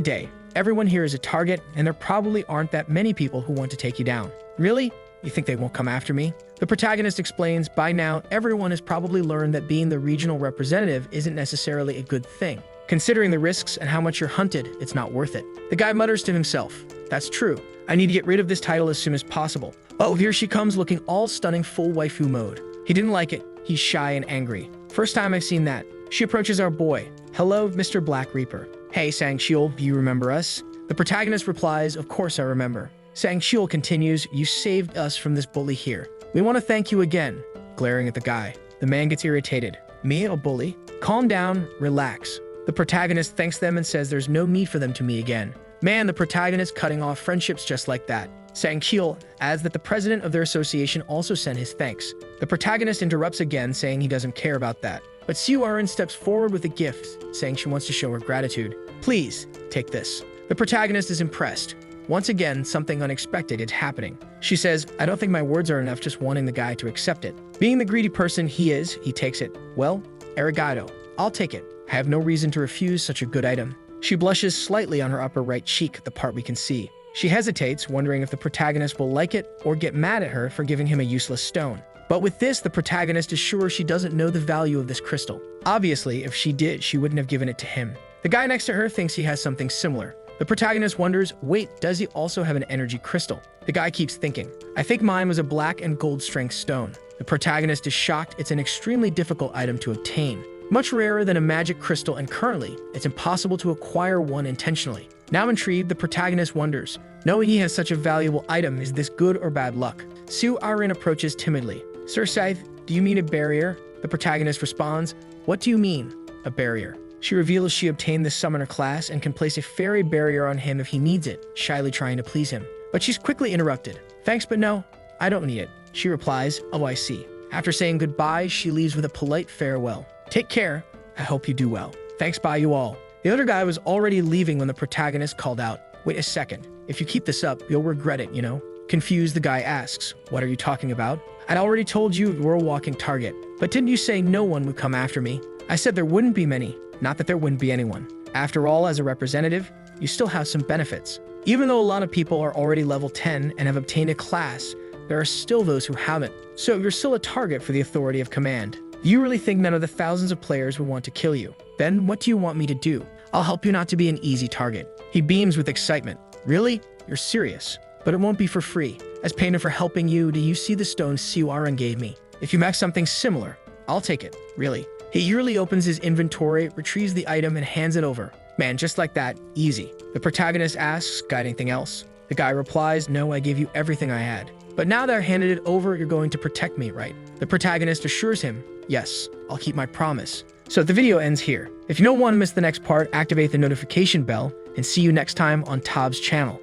day, everyone here is a target, and there probably aren't that many people who want to take you down. Really? You think they won't come after me? The protagonist explains, by now, everyone has probably learned that being the regional representative isn't necessarily a good thing. Considering the risks and how much you're hunted, it's not worth it. The guy mutters to himself, that's true. I need to get rid of this title as soon as possible. Oh, here she comes looking all stunning full waifu mode. He didn't like it. He's shy and angry. First time I've seen that. She approaches our boy. Hello, Mr. Black Reaper. Hey, Sang-Shiul, do you remember us? The protagonist replies, of course I remember. Sang-Shiul continues, you saved us from this bully here. We want to thank you again. Glaring at the guy. The man gets irritated. Me, a bully? Calm down, relax. The protagonist thanks them and says there's no need for them to meet again. Man, the protagonist cutting off friendships just like that. Sang-Kyul adds that the president of their association also sent his thanks. The protagonist interrupts again, saying he doesn't care about that. But Siu-Arin steps forward with a gift, saying she wants to show her gratitude. Please, take this. The protagonist is impressed. Once again, something unexpected is happening. She says, I don't think my words are enough, just wanting the guy to accept it. Being the greedy person he is, he takes it. Well, arigato. I'll take it. I have no reason to refuse such a good item. She blushes slightly on her upper right cheek, the part we can see. She hesitates, wondering if the protagonist will like it or get mad at her for giving him a useless stone. But with this, the protagonist is sure she doesn't know the value of this crystal. Obviously, if she did, she wouldn't have given it to him. The guy next to her thinks he has something similar. The protagonist wonders, wait, does he also have an energy crystal? The guy keeps thinking, I think mine was a black and gold strength stone. The protagonist is shocked. It's an extremely difficult item to obtain. Much rarer than a magic crystal, and currently, it's impossible to acquire one intentionally. Now intrigued, the protagonist wonders, knowing he has such a valuable item, is this good or bad luck? Siu-Arin approaches timidly. Sir Scythe, do you mean a barrier? The protagonist responds, what do you mean, a barrier? She reveals she obtained the summoner class and can place a fairy barrier on him if he needs it, shyly trying to please him. But she's quickly interrupted. Thanks, but no, I don't need it. She replies, oh, I see. After saying goodbye, she leaves with a polite farewell. Take care. I hope you do well. Thanks, bye you all. The other guy was already leaving when the protagonist called out, wait a second. If you keep this up, you'll regret it, you know? Confused, the guy asks, what are you talking about? I'd already told you were a walking target. But didn't you say no one would come after me? I said there wouldn't be many, not that there wouldn't be anyone. After all, as a representative, you still have some benefits. Even though a lot of people are already level 10 and have obtained a class, there are still those who haven't. So you're still a target for the authority of command. You really think none of the thousands of players would want to kill you? Then what do you want me to do? I'll help you not to be an easy target. He beams with excitement. Really? You're serious? But it won't be for free. As payment for helping you, do you see the stone Siu-Arin gave me? If you make something similar, I'll take it. Really? He eagerly opens his inventory, retrieves the item, and hands it over. Man, just like that, easy. The protagonist asks, got anything else? The guy replies, no, I gave you everything I had. But now that I handed it over, you're going to protect me, right? The protagonist assures him, yes, I'll keep my promise. So the video ends here. If you don't want to miss the next part, activate the notification bell, and see you next time on Tob's channel.